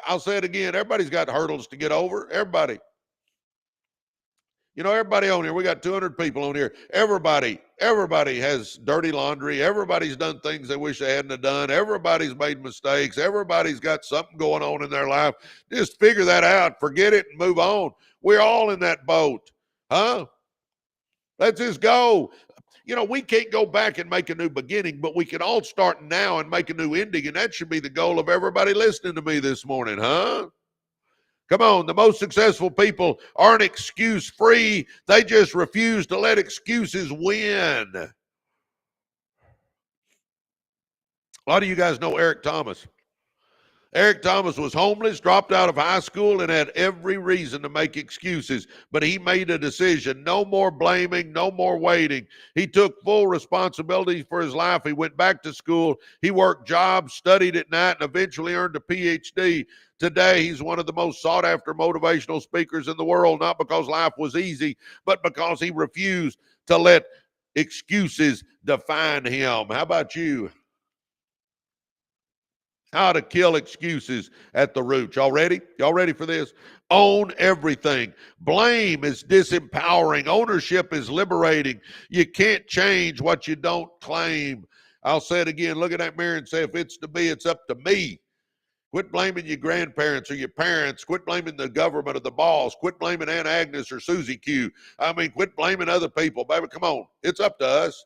I'll say it again. Everybody's got hurdles to get over. Everybody. You know, everybody on here, we got 200 people on here. Everybody has dirty laundry. Everybody's done things they wish they hadn't have done. Everybody's made mistakes. Everybody's got something going on in their life. Just figure that out. Forget it and move on. We're all in that boat. Huh? Let's just go. You know, we can't go back and make a new beginning, but we can all start now and make a new ending. And that should be the goal of everybody listening to me this morning, huh? Come on, the most successful people aren't excuse free. They just refuse to let excuses win. A lot of you guys know Eric Thomas. Eric Thomas was homeless, dropped out of high school, and had every reason to make excuses. But he made a decision. No more blaming, no more waiting. He took full responsibility for his life. He went back to school. He worked jobs, studied at night, and eventually earned a PhD. Today, he's one of the most sought-after motivational speakers in the world, not because life was easy, but because he refused to let excuses define him. How about you? How to kill excuses at the root. Y'all ready? Y'all ready for this? Own everything. Blame is disempowering. Ownership is liberating. You can't change what you don't claim. I'll say it again. Look at that mirror and say, if it's to be, it's up to me. Quit blaming your grandparents or your parents. Quit blaming the government or the boss. Quit blaming Aunt Agnes or Susie Q. Quit blaming other people. Baby, come on. It's up to us.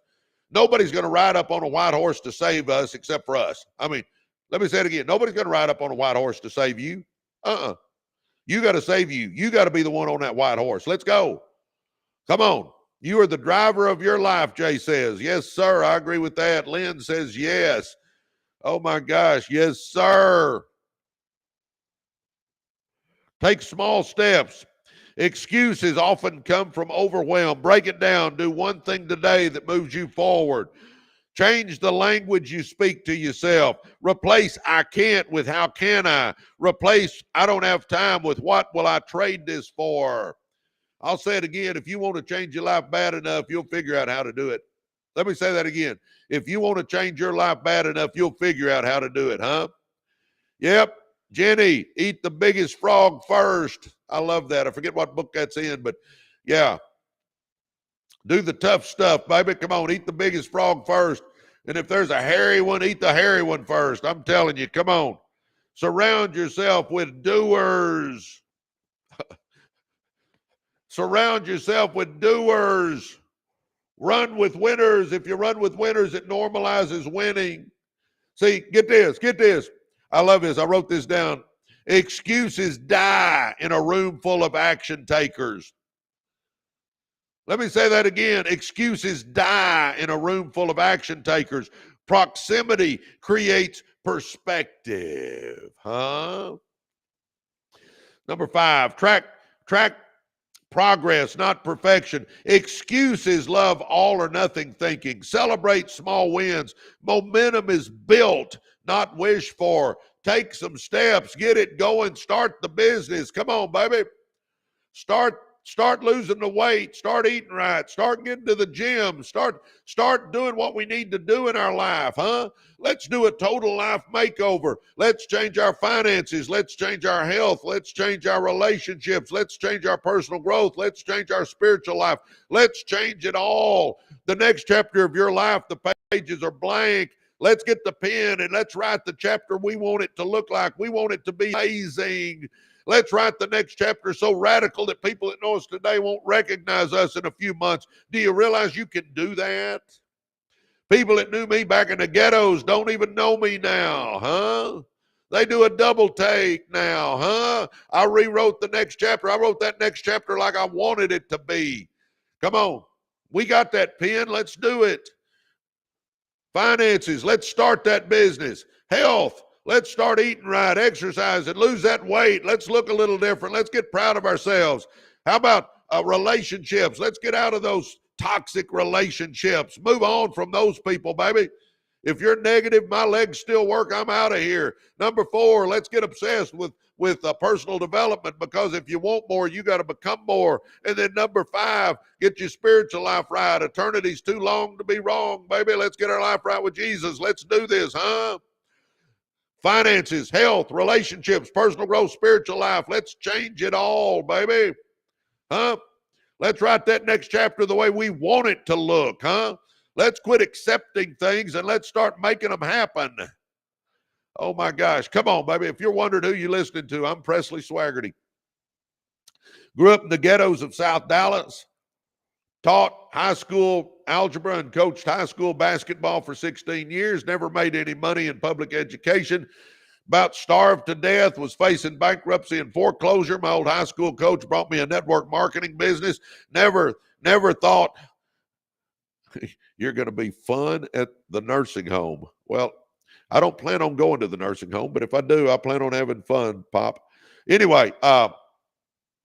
Nobody's going to ride up on a white horse to save us except for us. Let me say it again. Nobody's going to ride up on a white horse to save you. You got to save you. You got to be the one on that white horse. Let's go. Come on. You are the driver of your life, Jay says. Yes, sir. I agree with that. Lynn says yes. Oh, my gosh. Yes, sir. Take small steps. Excuses often come from overwhelm. Break it down. Do one thing today that moves you forward. Change the language you speak to yourself. Replace I can't with how can I. Replace I don't have time with what will I trade this for. I'll say it again. If you want to change your life bad enough, you'll figure out how to do it. Let me say that again. If you want to change your life bad enough, you'll figure out how to do it, huh? Yep. Jenny, eat the biggest frog first. I love that. I forget what book that's in, but yeah. Do the tough stuff, baby. Come on, eat the biggest frog first. And if there's a hairy one, eat the hairy one first. I'm telling you, come on. Surround yourself with doers. Surround yourself with doers. Run with winners. If you run with winners, it normalizes winning. See, get this. I love this. I wrote this down. Excuses die in a room full of action takers. Let me say that again. Excuses die in a room full of action takers. Proximity creates perspective. Huh? Number 5, track progress, not perfection. Excuses love all or nothing thinking. Celebrate small wins. Momentum is built, not wished for. Take some steps. Get it going. Start the business. Come on, baby. Start losing the weight. Start eating right. Start getting to the gym. Start doing what we need to do in our life, huh? Let's do a total life makeover. Let's change our finances. Let's change our health. Let's change our relationships. Let's change our personal growth. Let's change our spiritual life. Let's change it all. The next chapter of your life, the pages are blank. Let's get the pen and let's write the chapter we want it to look like. We want it to be amazing. Let's write the next chapter so radical that people that know us today won't recognize us in a few months. Do you realize you can do that? People that knew me back in the ghettos don't even know me now, huh? They do a double take now, huh? I rewrote the next chapter. I wrote that next chapter like I wanted it to be. Come on. We got that pen. Let's do it. Finances. Let's start that business. Health. Let's start eating right, exercising, lose that weight. Let's look a little different. Let's get proud of ourselves. How about relationships? Let's get out of those toxic relationships. Move on from those people, baby. If you're negative, my legs still work. I'm out of here. Number 4, let's get obsessed with personal development, because if you want more, you got to become more. And then number 5, get your spiritual life right. Eternity's too long to be wrong, baby. Let's get our life right with Jesus. Let's do this, huh? Finances, health, relationships, personal growth, spiritual life. Let's change it all, baby. Huh? Let's write that next chapter the way we want it to look, huh? Let's quit accepting things and let's start making them happen. Oh, my gosh. Come on, baby. If you're wondering who you're listening to, I'm Presley Swagerty. Grew up in the ghettos of South Dallas. Taught high school algebra and coached high school basketball for 16 years. Never made any money in public education. About starved to death, was facing bankruptcy and foreclosure. My old high school coach brought me a network marketing business. Never thought you're going to be fun at the nursing home. Well, I don't plan on going to the nursing home, but if I do, I plan on having fun, Pop. Anyway,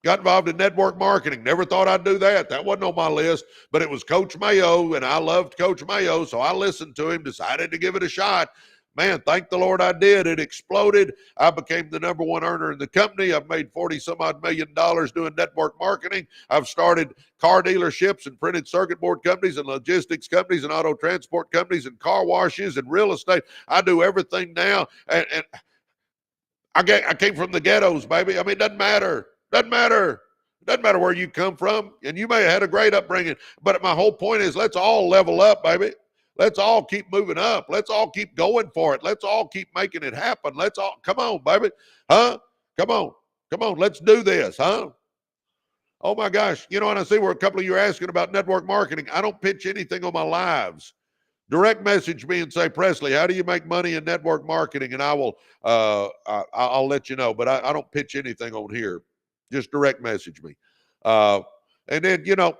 got involved in network marketing. Never thought I'd do that. That wasn't on my list, but it was Coach Mayo, and I loved Coach Mayo, so I listened to him, decided to give it a shot. Man, thank the Lord I did. It exploded. I became the number 1 earner in the company. I've made $40-some-odd million doing network marketing. I've started car dealerships and printed circuit board companies and logistics companies and auto transport companies and car washes and real estate. I do everything now. And I came from the ghettos, baby. I mean, it doesn't matter. Doesn't matter where you come from. And you may have had a great upbringing. But my whole point is, let's all level up, baby. Let's all keep moving up. Let's all keep going for it. Let's all keep making it happen. Let's all, come on, baby. Huh? Come on. Let's do this, huh? Oh, my gosh. You know, and I see where a couple of you are asking about network marketing. I don't pitch anything on my lives. Direct message me and say, Presley, how do you make money in network marketing? And I will, I'll let you know. But I don't pitch anything on here. Just direct message me. And then, you know,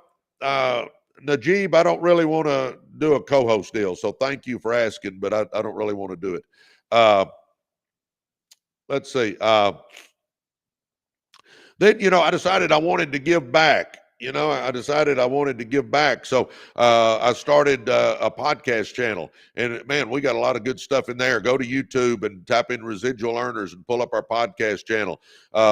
Najib, I don't really want to do a co-host deal. So thank you for asking, but I don't really want to do it. Let's see. Then, you know, I decided I wanted to give back. So I started a podcast channel, and man, we got a lot of good stuff in there. Go to YouTube and type in Residual Earners and pull up our podcast channel.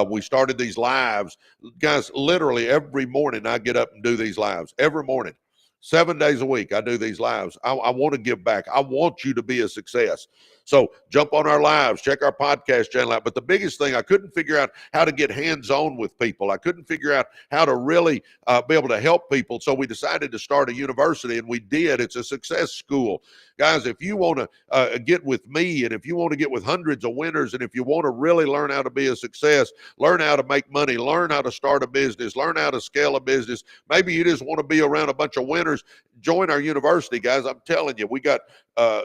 We started these lives, guys. Literally every morning I get up and do these lives every morning, 7 days a week. I do these lives. I want to give back. I want you to be a success. So jump on our lives, check our podcast channel out. But the biggest thing, I couldn't figure out how to get hands-on with people. I couldn't figure out how to really be able to help people. So we decided to start a university, and we did. It's a success school. Guys, if you want to get with me, and if you want to get with hundreds of winners, and if you want to really learn how to be a success, learn how to make money, learn how to start a business, learn how to scale a business, maybe you just want to be around a bunch of winners, join our university, guys. I'm telling you, we got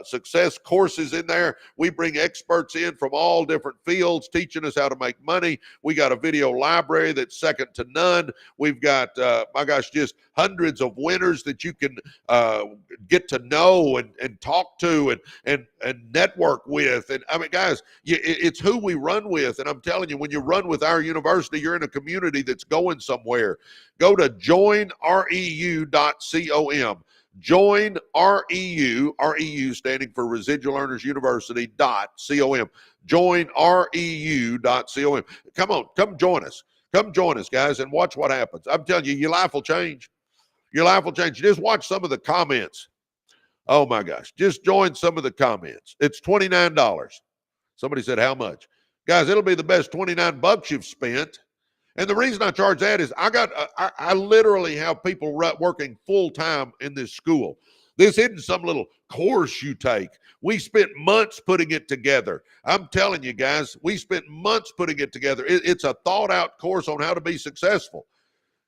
success courses in there. We bring experts in from all different fields teaching us how to make money. We got a video library that's second to none. We've got, my gosh, just hundreds of winners that you can get to know and talk to and network with. And I mean, guys, it's who we run with. And I'm telling you, when you run with our university, you're in a community that's going somewhere. Go to joinreu.com. Join REU standing for Residual Earners University.com. Join REU.com. Come join us. Come join us, guys, and watch what happens. I'm telling you, your life will change. Your life will change. Just watch some of the comments. Oh, my gosh. Just join some of the comments. It's $29. Somebody said, how much? Guys, it'll be the best $29 you've spent. And the reason I charge that is I literally have people working full time in this school. This isn't some little course you take. We spent months putting it together. I'm telling you guys, we spent months putting it together. It's a thought out course on how to be successful.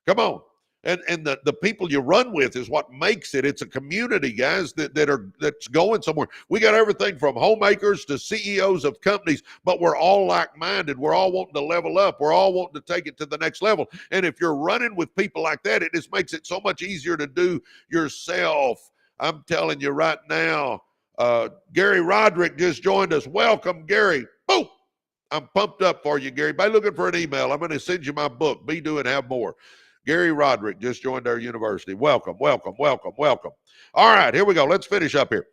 Come on. And the people you run with is what makes it. It's a community, guys, that's going somewhere. We got everything from homemakers to CEOs of companies, but we're all like-minded. We're all wanting to level up. We're all wanting to take it to the next level. And if you're running with people like that, it just makes it so much easier to do yourself. I'm telling you right now, Gary Roderick just joined us. Welcome, Gary. Boom. I'm pumped up for you, Gary. By looking for an email, I'm going to send you my book, Be, Do, and Have More. Gary Roderick just joined our university. Welcome, welcome, welcome, welcome. All right, here we go. Let's finish up here.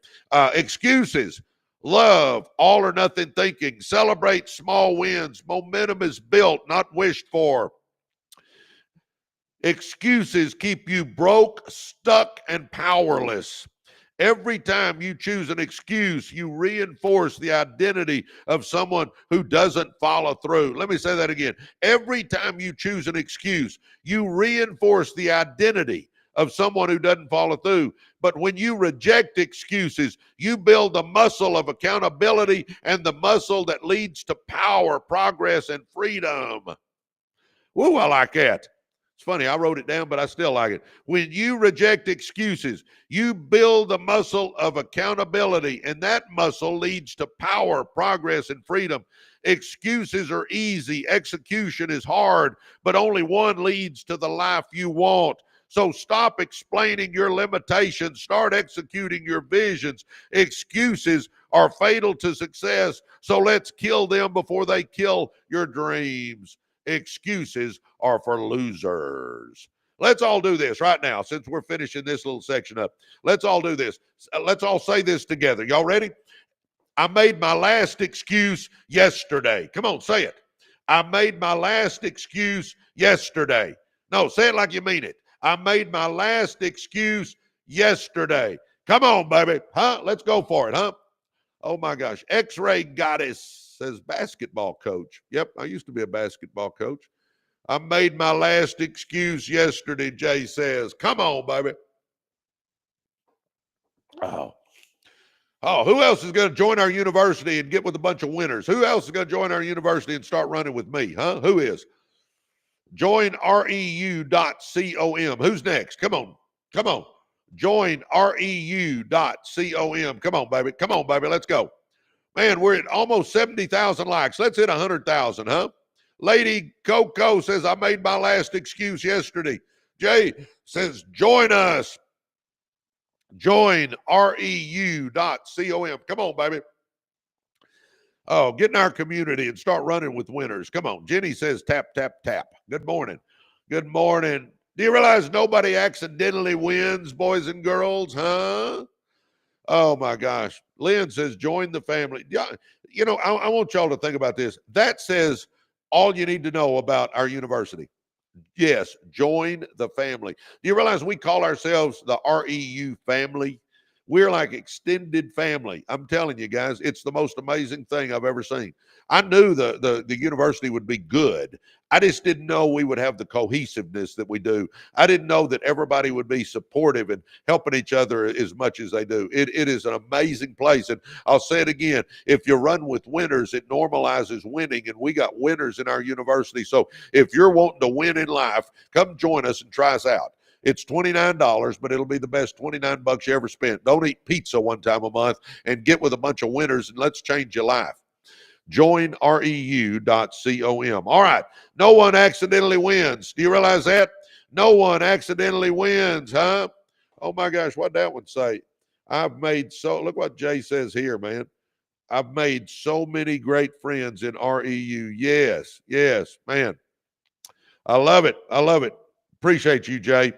Excuses. Love all or nothing thinking. Celebrate small wins. Momentum is built, not wished for. Excuses keep you broke, stuck, and powerless. Every time you choose an excuse, you reinforce the identity of someone who doesn't follow through. Let me say that again. Every time you choose an excuse, you reinforce the identity of someone who doesn't follow through. But when you reject excuses, you build the muscle of accountability and the muscle that leads to power, progress, and freedom. Woo, I like that. It's funny, I wrote it down, but I still like it. When you reject excuses, you build the muscle of accountability, and that muscle leads to power, progress, and freedom. Excuses are easy. Execution is hard, but only one leads to the life you want. So stop explaining your limitations. Start executing your visions. Excuses are fatal to success, so let's kill them before they kill your dreams. Excuses are for losers. Let's all do this right now since we're finishing this little section up. Let's all do this. Let's all say this together. Y'all ready? I made my last excuse yesterday. Come on, say it. I made my last excuse yesterday. No, say it like you mean it. I made my last excuse yesterday. Come on, baby. Huh? Let's go for it, huh? Oh, my gosh. X-Ray Goddess says basketball coach. Yep, I used to be a basketball coach. I made my last excuse yesterday, Jay says. Come on, baby. Oh, who else is going to join our university and get with a bunch of winners? Who else is going to join our university and start running with me, huh? Who is? Join reu.com. Who's next? Come on. Come on. Join reu.com. Come on, baby. Come on, baby. Let's go. Man, we're at almost 70,000 likes. Let's hit 100,000, huh? Lady Coco says, I made my last excuse yesterday. Jay says, join us. Join reu.com. Come on, baby. Oh, get in our community and start running with winners. Come on. Jenny says, tap, tap, tap. Good morning. Good morning. Do you realize nobody accidentally wins, boys and girls, huh? Oh, my gosh. Lynn says, join the family. Yeah, you know, I want y'all to think about this. That says all you need to know about our university. Yes, join the family. Do you realize we call ourselves the REU family? We're like extended family. I'm telling you guys, it's the most amazing thing I've ever seen. I knew the university would be good. I just didn't know we would have the cohesiveness that we do. I didn't know that everybody would be supportive and helping each other as much as they do. It is an amazing place. And I'll say it again, if you run with winners, it normalizes winning. And we got winners in our university. So if you're wanting to win in life, come join us and try us out. It's $29, but it'll be the best $29 you ever spent. Don't eat pizza one time a month and get with a bunch of winners, and let's change your life. Join reu.com. All right. No one accidentally wins. Do you realize that? No one accidentally wins, huh? Oh, my gosh. What'd that one say? Look what Jay says here, man. I've made so many great friends in REU. Yes, man. I love it. I love it. Appreciate you, Jay.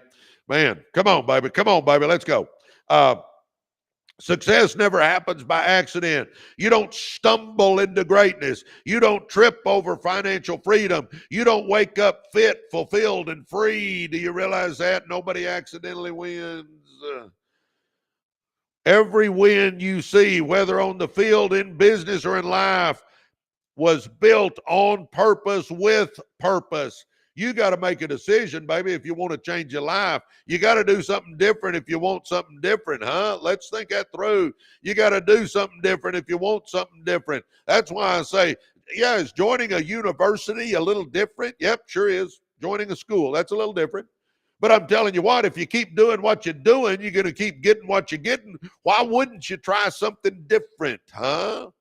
Man, come on, baby. Come on, baby. Let's go. Success never happens by accident. You don't stumble into greatness. You don't trip over financial freedom. You don't wake up fit, fulfilled, and free. Do you realize that? Nobody accidentally wins. Every win you see, whether on the field, in business, or in life, was built on purpose, with purpose. You got to make a decision, baby, if you want to change your life. You got to do something different if you want something different, huh? Let's think that through. You got to do something different if you want something different. That's why I say, yeah, is joining a university a little different? Yep, sure is. Joining a school, that's a little different. But I'm telling you what, if you keep doing what you're doing, you're going to keep getting what you're getting. Why wouldn't you try something different, huh?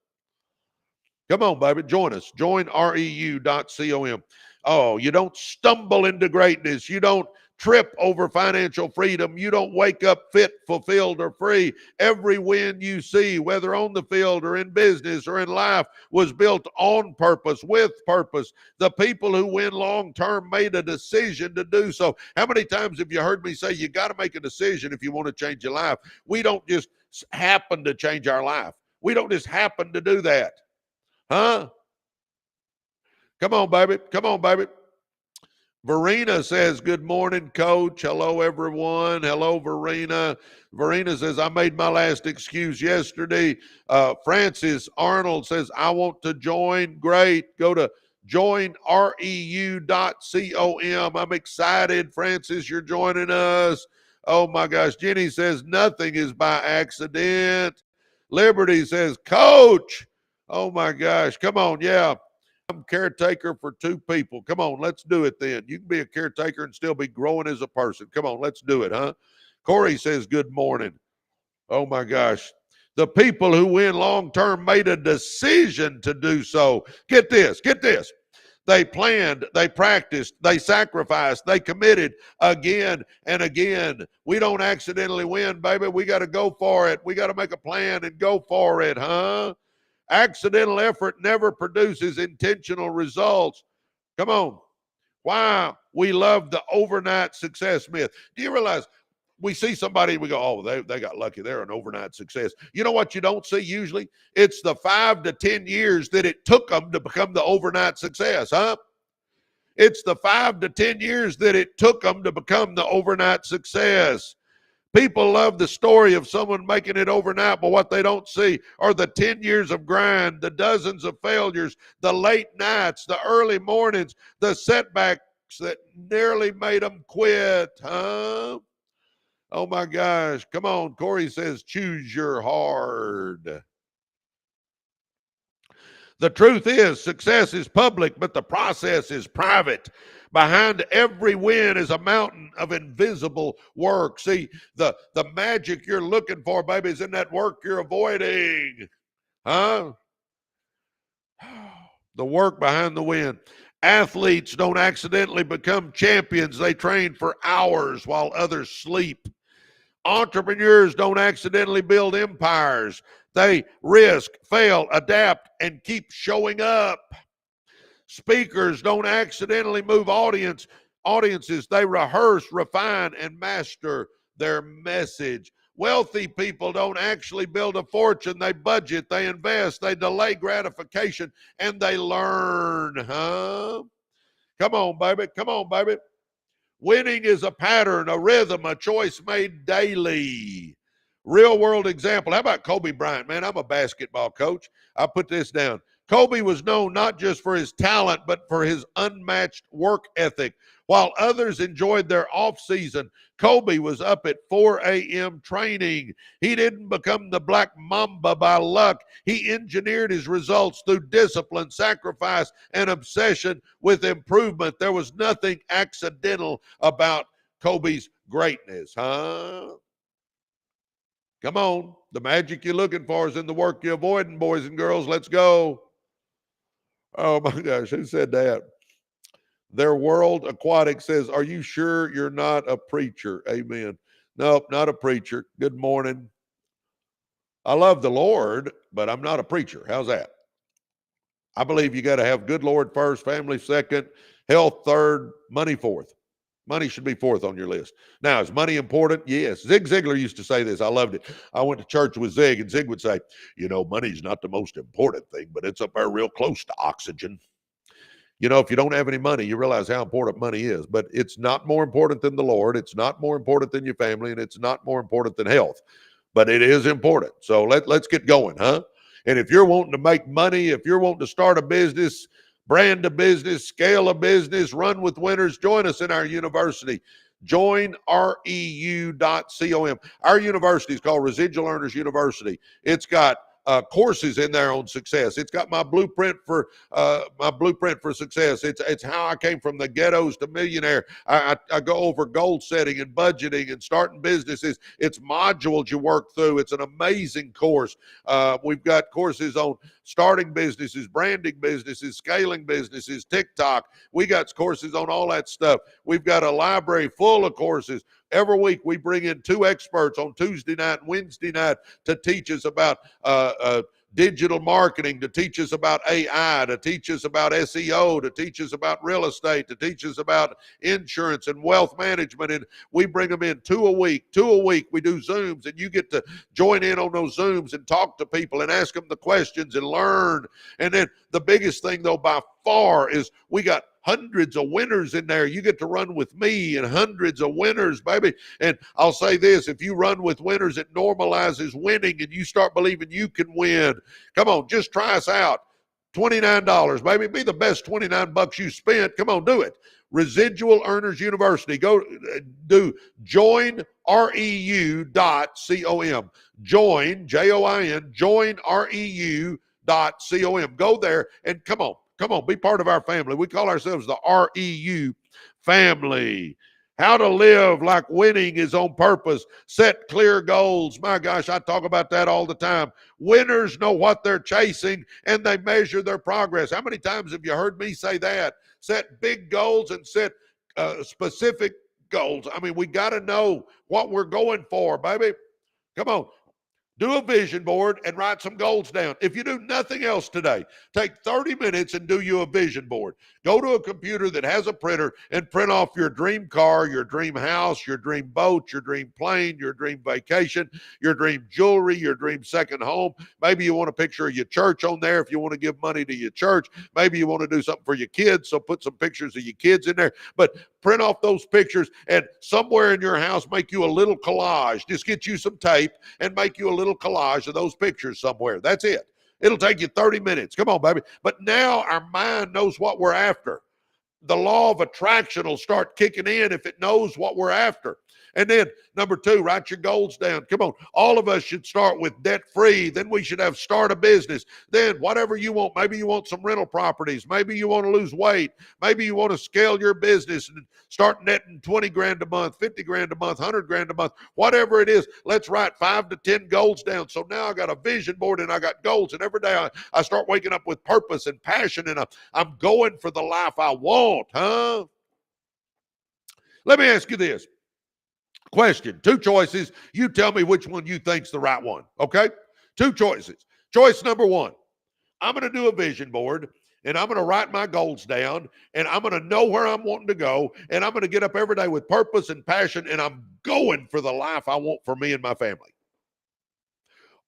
Come on, baby, join us. Join reu.com. Oh, you don't stumble into greatness. You don't trip over financial freedom. You don't wake up fit, fulfilled, or free. Every win you see, whether on the field or in business or in life, was built on purpose, with purpose. The people who win long-term made a decision to do so. How many times have you heard me say you got to make a decision if you want to change your life? We don't just happen to change our life. We don't just happen to do that. Huh? Come on, baby. Come on, baby. Verena says, good morning, coach. Hello, everyone. Hello, Verena. Verena says, I made my last excuse yesterday. Francis Arnold says, I want to join. Great. Go to joinreu.com. I'm excited. Francis, you're joining us. Oh, my gosh. Jenny says, nothing is by accident. Liberty says, coach. Oh, my gosh. Come on. Yeah. I'm caretaker for two people. Come on, let's do it then. You can be a caretaker and still be growing as a person. Come on, let's do it, huh? Corey says, good morning. Oh, my gosh. The people who win long-term made a decision to do so. Get this, get this. They planned, they practiced, they sacrificed, they committed again and again. We don't accidentally win, baby. We got to go for it. We got to make a plan and go for it, huh? Accidental effort never produces intentional results. Come on. Why we love the overnight success myth. Do you realize we see somebody, we go, oh, they got lucky. They're an overnight success. You know what you don't see usually? It's the 5 to 10 years that it took them to become the overnight success, huh? It's the 5 to 10 years that it took them to become the overnight success. People love the story of someone making it overnight, but what they don't see are the 10 years of grind, the dozens of failures, the late nights, the early mornings, the setbacks that nearly made them quit, huh? Oh, my gosh. Come on. Corey says, choose your hard. The truth is, success is public, but the process is private. Behind every win is a mountain of invisible work. See, the magic you're looking for, baby, is in that work you're avoiding. Huh? The work behind the win. Athletes don't accidentally become champions. They train for hours while others sleep. Entrepreneurs don't accidentally build empires. They risk, fail, adapt, and keep showing up. Speakers don't accidentally move audiences. They rehearse, refine, and master their message. Wealthy people don't actually build a fortune. They budget, they invest, they delay gratification, and they learn, huh? Come on, baby. Come on, baby. Winning is a pattern, a rhythm, a choice made daily. Real world example. How about Kobe Bryant? Man, I'm a basketball coach. I put this down. Kobe was known not just for his talent, but for his unmatched work ethic. While others enjoyed their off season, Kobe was up at 4 a.m. training. He didn't become the Black Mamba by luck. He engineered his results through discipline, sacrifice, and obsession with improvement. There was nothing accidental about Kobe's greatness, huh? Come on. The magic you're looking for is in the work you're avoiding, boys and girls. Let's go. Oh, my gosh. Who said that? Their World Aquatic says, are you sure you're not a preacher? Amen. Nope, not a preacher. Good morning. I love the Lord, but I'm not a preacher. How's that? I believe you got to have good Lord first, family second, health third, money fourth. Money should be fourth on your list. Now, is money important? Yes. Zig Ziglar used to say this. I loved it. I went to church with Zig, and Zig would say, you know, money's not the most important thing, but it's up there real close to oxygen. You know, if you don't have any money, you realize how important money is. But it's not more important than the Lord. It's not more important than your family, and it's not more important than health. But it is important. So let's get going, huh? And if you're wanting to make money, if you're wanting to start a business, brand a business, scale a business, run with winners. Join us in our university. Join reu.com. Our university is called Residual Earners University. It's got courses in there on success. It's got my blueprint for success. It's how I came from the ghettos to millionaire. I go over goal setting and budgeting and starting businesses. It's modules you work through. It's an amazing course. We've got courses on starting businesses, branding businesses, scaling businesses, TikTok. We got courses on all that stuff. We've got a library full of courses. Every week we bring in 2 experts on Tuesday night and Wednesday night to teach us about digital marketing, to teach us about AI, to teach us about SEO, to teach us about real estate, to teach us about insurance and wealth management. And we bring them in 2 a week. We do Zooms, and you get to join in on those Zooms and talk to people and ask them the questions and learn. And then the biggest thing, though, by far, is we got hundreds of winners in there. You get to run with me and hundreds of winners, baby. And I'll say this, if you run with winners, it normalizes winning and you start believing you can win. Come on, just try us out. $29, baby. Be the best $29 you spent. Come on, do it. Residual Earners University. Go do join reu.com. Join, Join, join reu.com. Go there and come on, be part of our family. We call ourselves the REU family. How to live like winning is on purpose. Set clear goals. My gosh, I talk about that all the time. Winners know what they're chasing and they measure their progress. How many times have you heard me say that? Set big goals and set specific goals. I mean, we got to know what we're going for, baby. Come on. Do a vision board and write some goals down. If you do nothing else today, take 30 minutes and do you a vision board. Go to a computer that has a printer and print off your dream car, your dream house, your dream boat, your dream plane, your dream vacation, your dream jewelry, your dream second home. Maybe you want a picture of your church on there if you want to give money to your church. Maybe you want to do something for your kids, so put some pictures of your kids in there. But print off those pictures and somewhere in your house make you a little collage. Just get you some tape and make you a little collage of those pictures somewhere. That's it. It'll take you 30 minutes. Come on, baby. But now our mind knows what we're after. The law of attraction will start kicking in if it knows what we're after. And then number 2, write your goals down. Come on. All of us should start with debt free. Then we should have start a business. Then whatever you want. Maybe you want some rental properties. Maybe you want to lose weight. Maybe you want to scale your business and start netting 20 grand a month, 50 grand a month, 100 grand a month, whatever it is. Let's write 5 to 10 goals down. So now I got a vision board and I got goals. And every day I start waking up with purpose and passion and I'm going for the life I want, huh? Let me ask you this. Question, 2 choices. You tell me which one you think's the right one, okay? 2 choices. Choice number 1, I'm going to do a vision board, and I'm going to write my goals down, and I'm going to know where I'm wanting to go, and I'm going to get up every day with purpose and passion, and I'm going for the life I want for me and my family.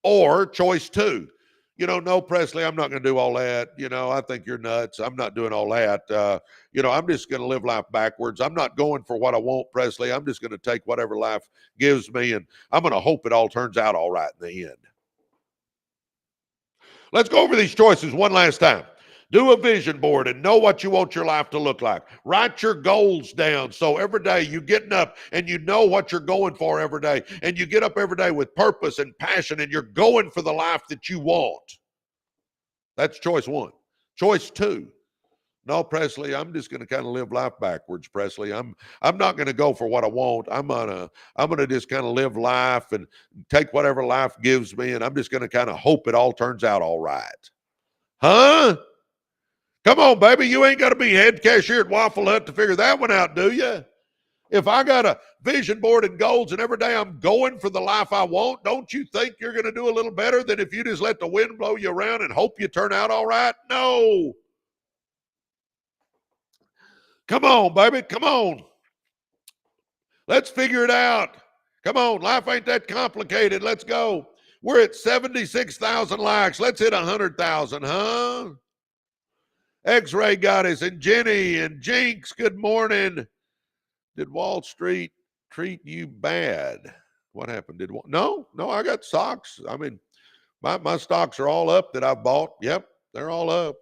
Or choice 2, no, Presley, I'm not going to do all that. I think you're nuts. I'm not doing all that. I'm just going to live life backwards. I'm not going for what I want, Presley. I'm just going to take whatever life gives me, and I'm going to hope it all turns out all right in the end. Let's go over these choices one last time. Do a vision board and know what you want your life to look like. Write your goals down so every day you're getting up and you know what you're going for every day. And you get up every day with purpose and passion and you're going for the life that you want. That's choice 1. Choice 2. No, Presley, I'm just going to kind of live life backwards, Presley. I'm not going to go for what I want. I'm gonna just kind of live life and take whatever life gives me, and I'm just going to kind of hope it all turns out all right. Huh? Come on, baby. You ain't got to be head cashier at Waffle Hut to figure that one out, do you? If I got a vision board and goals and every day I'm going for the life I want, don't you think you're going to do a little better than if you just let the wind blow you around and hope you turn out all right? No. Come on, baby. Come on. Let's figure it out. Come on. Life ain't that complicated. Let's go. We're at 76,000 likes. Let's hit 100,000, huh? X-Ray Goddess and Jenny and Jinx, good morning. Did Wall Street treat you bad? What happened? No, I got stocks. I mean, my stocks are all up that I've bought. Yep, they're all up.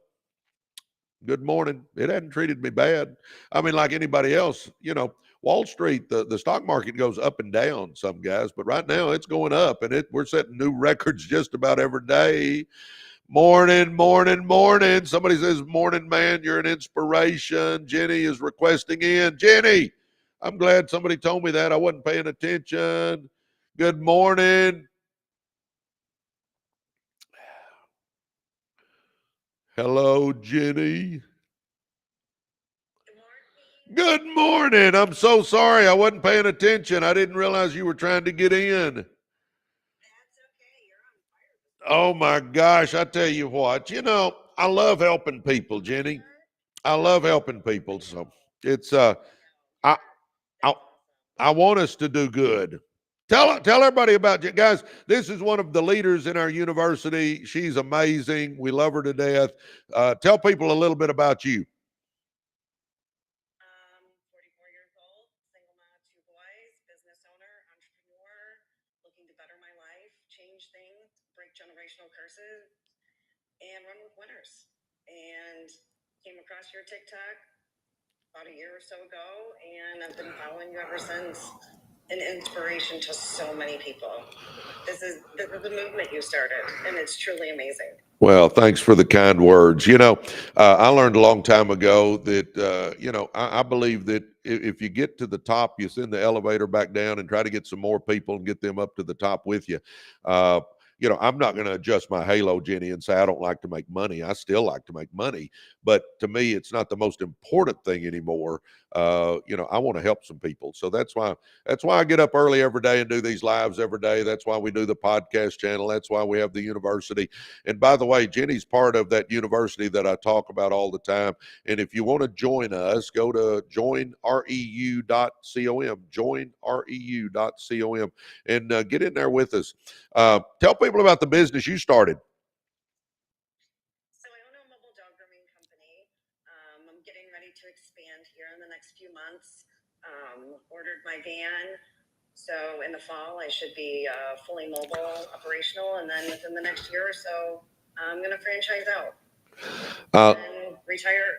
Good morning. It hadn't treated me bad. I mean, like anybody else, Wall Street, the stock market goes up and down some guys, but right now it's going up and we're setting new records just about every day. Morning, morning, morning. Somebody says, morning, man, you're an inspiration. Jenny is requesting in. Jenny, I'm glad somebody told me that. I wasn't paying attention. Good morning. Hello, Jenny. Good morning. I'm so sorry. I wasn't paying attention. I didn't realize you were trying to get in. Oh my gosh. I tell you what, I love helping people, Jenny. I love helping people. So it's, I, I, I want us to do good. Tell everybody about you guys. This is one of the leaders in our university. She's amazing. We love her to death. Tell people a little bit about you. 44 years old, single mom, 2 boys, business owner, entrepreneur, looking to better my life, change things, break generational curses, and run with winners. And came across your TikTok about a year or so ago, and I've been following you ever since. An inspiration to so many people. This is the movement you started, and it's truly amazing. Well, thanks for the kind words. I learned a long time ago that, I believe that if you get to the top, you send the elevator back down and try to get some more people and get them up to the top with you. I'm not going to adjust my halo, Jenny, and say I don't like to make money. I still like to make money, but to me, it's not the most important thing anymore. I want to help some people, so that's why I get up early every day and do these lives every day. That's why we do the podcast channel. That's why we have the university. And by the way, Jenny's part of that university that I talk about all the time. And if you want to join us, go to joinreu.com, joinreu.com, and get in there with us. Tell people about the business you started. So I own a mobile dog grooming company. I'm getting ready to expand here in the next few months. Ordered my van. So in the fall, I should be fully mobile, operational, and then within the next year or so, I'm going to franchise out and retire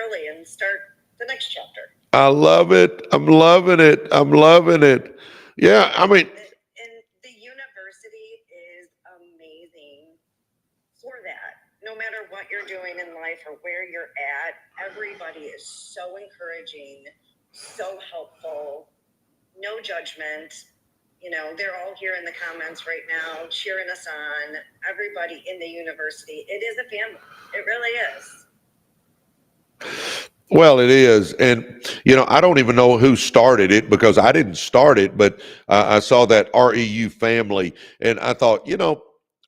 early and start the next chapter. I love it. I'm loving it. I'm loving it. Yeah, I mean, and the university is amazing for that. No matter what you're doing in life or where you're at, everybody is so encouraging, so helpful, no judgment. They're all here in the comments right now, cheering us on. Everybody in the university. It is a family. It really is. Well, it is. And, I don't even know who started it because I didn't start it, but I saw that REU family. And I thought,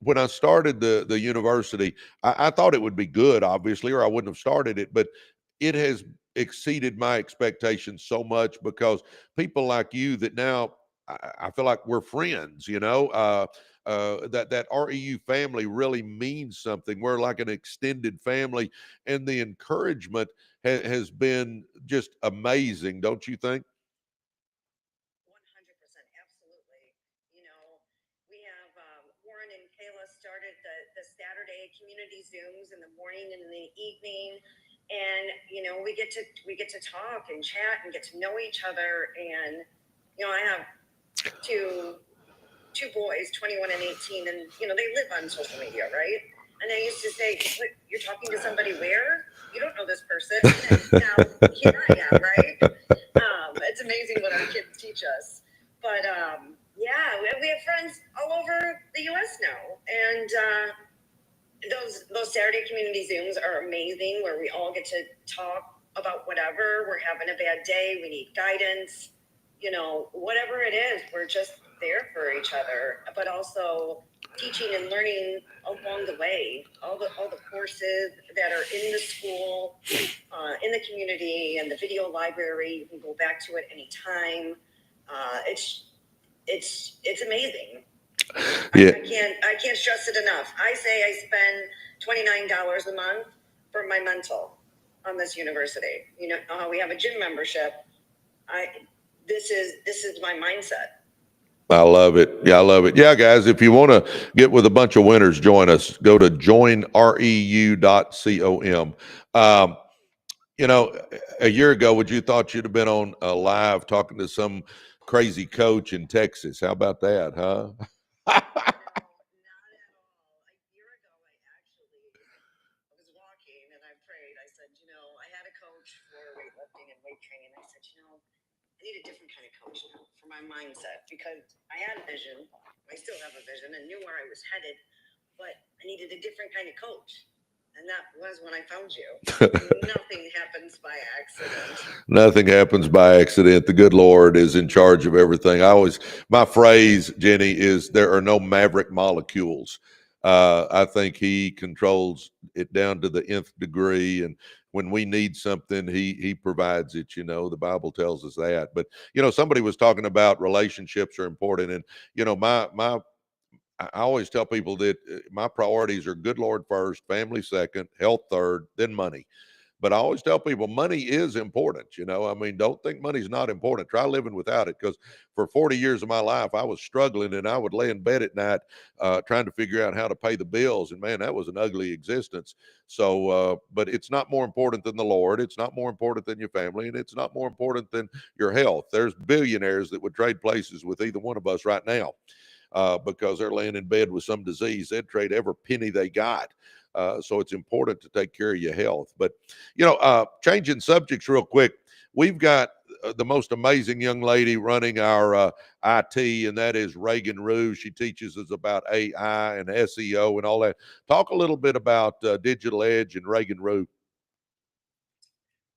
when I started the university, I thought it would be good, obviously, or I wouldn't have started it. But it has exceeded my expectations so much because people like you that now I feel like we're friends, that REU family really means something. We're like an extended family, and the encouragement has been just amazing, don't you think? 100%, absolutely. We have Warren and Kayla started the Saturday community Zooms in the morning and in the evening, and we get to talk and chat and get to know each other. And I have two boys, 21 and 18, and they live on social media, right? And I used to say, "You're talking to somebody where? You don't know this person." And now here I am, right? It's amazing what our kids teach us. But yeah, we have friends all over the U.S. now, and those Saturday community Zooms are amazing, where we all get to talk about whatever. We're having a bad day, we need guidance, whatever it is. We're just there for each other, but also teaching and learning along the way. All the courses that are in the school, in the community, and the video library. You can go back to it anytime. It's amazing. Yeah. I can't stress it enough. I say I spend $29 a month for my mental on this university. We have a gym membership. This is my mindset. I love it. Yeah, I love it. Yeah, guys, if you want to get with a bunch of winners, join us. Go to joinreu.com. You know, a year ago, would you thought you'd have been on live talking to some crazy coach in Texas? How about that, huh? Was walking and I prayed. I said, I had a coach for weightlifting and weight training. I said, I need a different kind of coach now for my mindset because I had a vision. I still have a vision and knew where I was headed, but I needed a different kind of coach. And that was when I found you. Nothing happens by accident. Nothing happens by accident. The good Lord is in charge of everything. My phrase, Jenny, is there are no maverick molecules. I think he controls it down to the nth degree. And when we need something, he provides it. The Bible tells us that. But, somebody was talking about relationships are important. And, I always tell people that my priorities are good Lord first, family second, health third, then money. But I always tell people money is important. Don't think money's not important. Try living without it, because for 40 years of my life, I was struggling and I would lay in bed at night trying to figure out how to pay the bills. And man, that was an ugly existence. So, but it's not more important than the Lord. It's not more important than your family, and it's not more important than your health. There's billionaires that would trade places with either one of us right now. Because they're laying in bed with some disease. They'd trade every penny they got. So it's important to take care of your health. But, changing subjects real quick, we've got the most amazing young lady running our IT, and that is Reagan Rue. She teaches us about AI and SEO and all that. Talk a little bit about Digital Edge and Reagan Rue.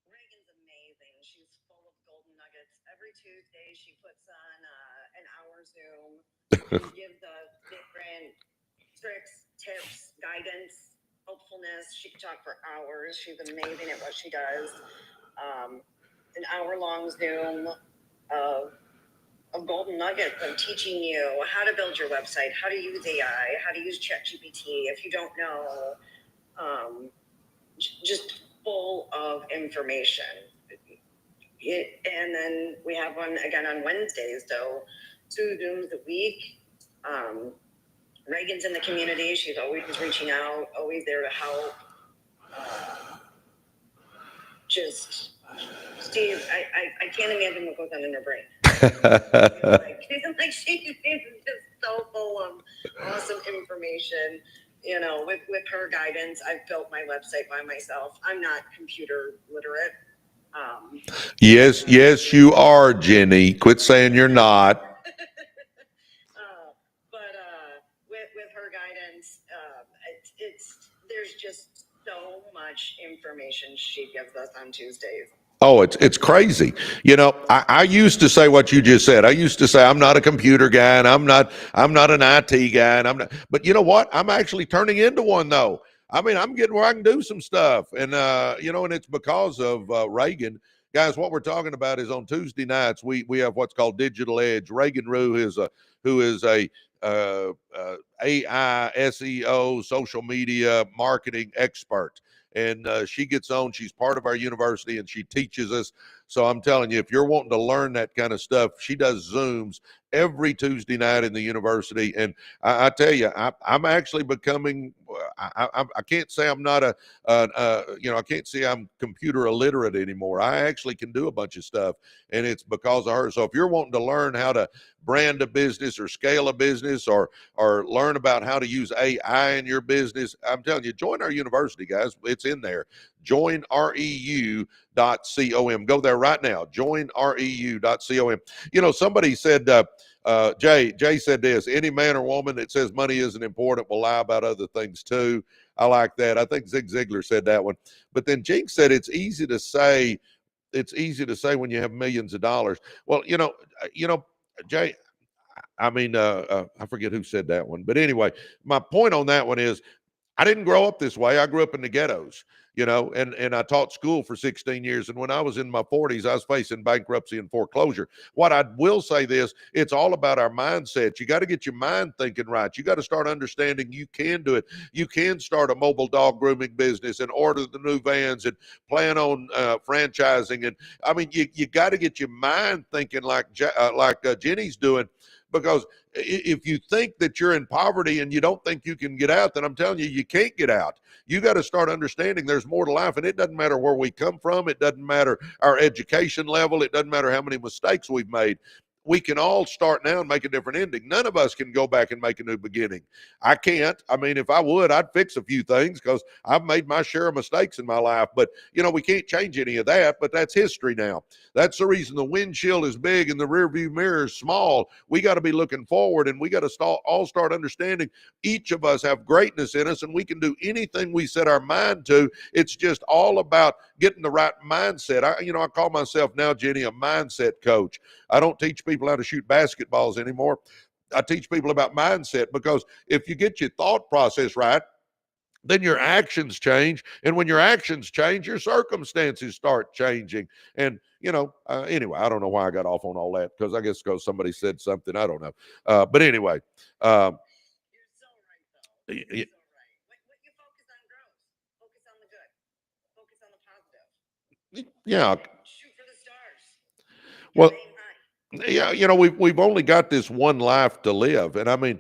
Reagan's amazing. She's full of golden nuggets. Every Tuesday, she puts on an hour Zoom and gives us different tricks, tips, guidance, helpfulness. She can talk for hours. She's amazing at what she does. An hour-long Zoom of golden nuggets of teaching you how to build your website, how to use AI, how to use ChatGPT if you don't know. Just full of information. And then we have one again on Wednesdays, so 2 Zooms a week. Reagan's in the community. She's always reaching out, always there to help. Just, Steve, I can't imagine what goes on in her brain. She's just so full of awesome information. With her guidance, I've built my website by myself. I'm not computer literate. Yes, you are, Jenny. Quit saying you're not. With her guidance, there's just so much information she gives us on Tuesdays. Oh, it's crazy. I used to say what you just said. I used to say I'm not a computer guy and I'm not an IT guy, and I'm not. But you know what? I'm actually turning into one though. I'm getting where I can do some stuff, and and it's because of Reagan. Guys, what we're talking about is on Tuesday nights we have what's called Digital Edge. Reagan Rue who is a AI, SEO, social media marketing expert. And she gets on. She's part of our university, and she teaches us. So I'm telling you, if you're wanting to learn that kind of stuff, she does Zooms every Tuesday night in the university. And I tell you, I'm actually becoming. I can't say I'm not I can't say I'm computer illiterate anymore. I actually can do a bunch of stuff, and it's because of her. So if you're wanting to learn how to brand a business or scale a business or learn about how to use AI in your business, I'm telling you, join our university, guys. It's in there. Joinreu.com. Go there right now. Joinreu.com. Somebody said, Jay said this: any man or woman that says money isn't important will lie about other things too. I like that. I think Zig Ziglar said that one. But then Jinx said it's easy to say when you have millions of dollars. Well, Jay, I forget who said that one. But anyway, my point on that one is I didn't grow up this way. I grew up in the ghettos, and I taught school for 16 years. And when I was in my 40s, I was facing bankruptcy and foreclosure. What I will say this, it's all about our mindset. You got to get your mind thinking right. You got to start understanding you can do it. You can start a mobile dog grooming business and order the new vans and plan on franchising. And you got to get your mind thinking like Jenny's doing. Because if you think that you're in poverty and you don't think you can get out, then I'm telling you, you can't get out. You got to start understanding there's more to life, and it doesn't matter where we come from. It doesn't matter our education level. It doesn't matter how many mistakes we've made. We can all start now and make a different ending. None of us can go back and make a new beginning. I can't. I mean, if I would, I'd fix a few things because I've made my share of mistakes in my life. But, we can't change any of that, but that's history now. That's the reason the windshield is big and the rearview mirror is small. We got to be looking forward, and we got to all start understanding each of us have greatness in us, and we can do anything we set our mind to. It's just all about getting the right mindset. I call myself now, Jenny, a mindset coach. I don't teach people how to shoot basketballs anymore. I teach people about mindset, because if you get your thought process right, then your actions change. And when your actions change, your circumstances start changing. And, anyway, I don't know why I got off on all that, because I guess because somebody said something. I don't know. But anyway. You're so right, though. You're so right. What you focus on grows. Focus on the good. Focus on the positive. Yeah. Shoot for the stars. Well, Aim high. yeah, we've only got this one life to live. And I mean,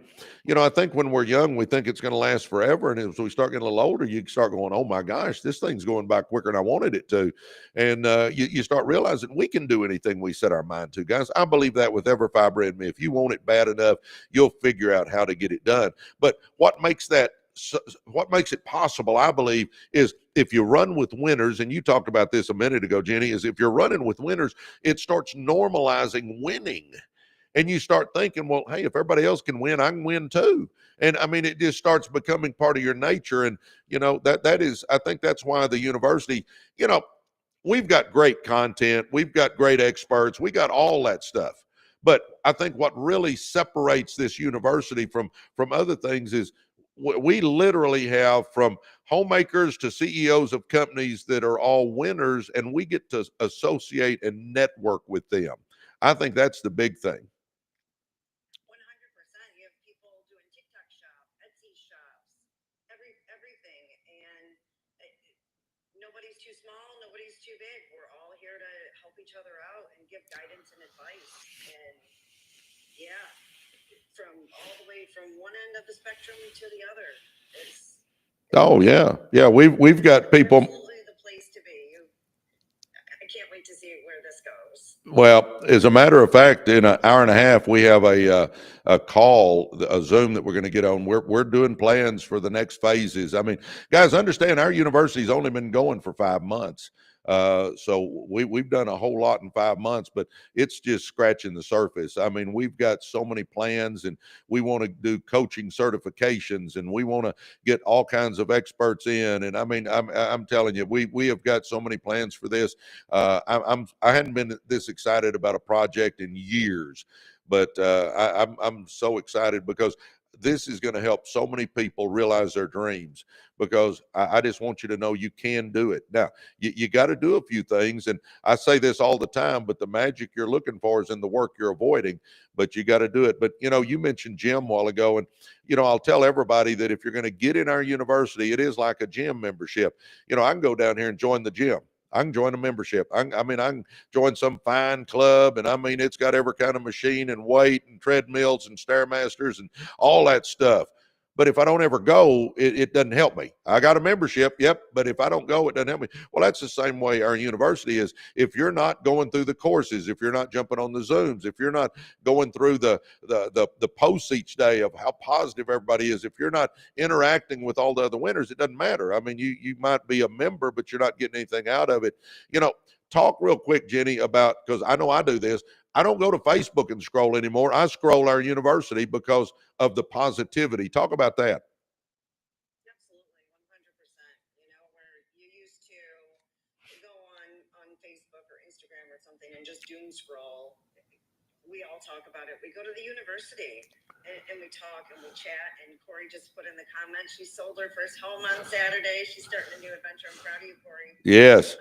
I think when we're young, we think it's going to last forever. And as we start getting a little older, you start going, oh my gosh, this thing's going by quicker than I wanted it to. And you start realizing we can do anything we set our mind to, guys. I believe that with every fiber in me. If you want it bad enough, you'll figure out how to get it done. But what makes it possible, I believe, is if you run with winners, and you talked about this a minute ago, Jenny, is if you're running with winners, it starts normalizing winning. And you start thinking, well, hey, if everybody else can win, I can win too. And I mean, it just starts becoming part of your nature. And, that is, I think that's why the university, we've got great content, we've got great experts, we got all that stuff. But I think what really separates this university from other things is we literally have, from homemakers to CEOs of companies, that are all winners, and we get to associate and network with them. I think that's the big thing. 100%. You have people doing TikTok shop, Etsy shops, everything, and nobody's too small, nobody's too big. We're all here to help each other out and give guidance and advice. And yeah, from all the way from one end of the spectrum to the other, it's Oh yeah, we've got people. Absolutely the place to be. I can't wait to see where this goes. Well, as a matter of fact, in an hour and a half, we have a call, a Zoom that we're going to get on. We're doing plans for the next phases. I mean, guys, understand our university's only been going for 5 months. So we've done a whole lot in 5 months, but it's just scratching the surface. I mean, we've got so many plans, and we want to do coaching certifications, and we want to get all kinds of experts in. And I mean, I'm telling you, we have got so many plans for this. I hadn't been this excited about a project in years, but I'm so excited because this is going to help so many people realize their dreams, because I just want you to know you can do it. Now, you got to do a few things. And I say this all the time, but the magic you're looking for is in the work you're avoiding, but you got to do it. But, you mentioned gym a while ago, and, I'll tell everybody that if you're going to get in our university, it is like a gym membership. I can go down here and join the gym. I can join a membership. I can join some fine club, and I mean, it's got every kind of machine and weight and treadmills and stairmasters and all that stuff. But if I don't ever go, it doesn't help me. I got a membership, yep, but if I don't go, it doesn't help me. Well, that's the same way our university is. If you're not going through the courses, if you're not jumping on the Zooms, if you're not going through the posts each day of how positive everybody is, if you're not interacting with all the other winners, it doesn't matter. I mean, you might be a member, but you're not getting anything out of it. Talk real quick, Jenny, about, because I know I do this. I don't go to Facebook and scroll anymore. I scroll our university because of the positivity. Talk about that. Absolutely, 100%. Where you used to go on Facebook or Instagram or something and just doom scroll. We all talk about it. We go to the university and we talk and we chat. And Corey just put in the comments, she sold her first home on Saturday. She's starting a new adventure. I'm proud of you, Corey. Yes.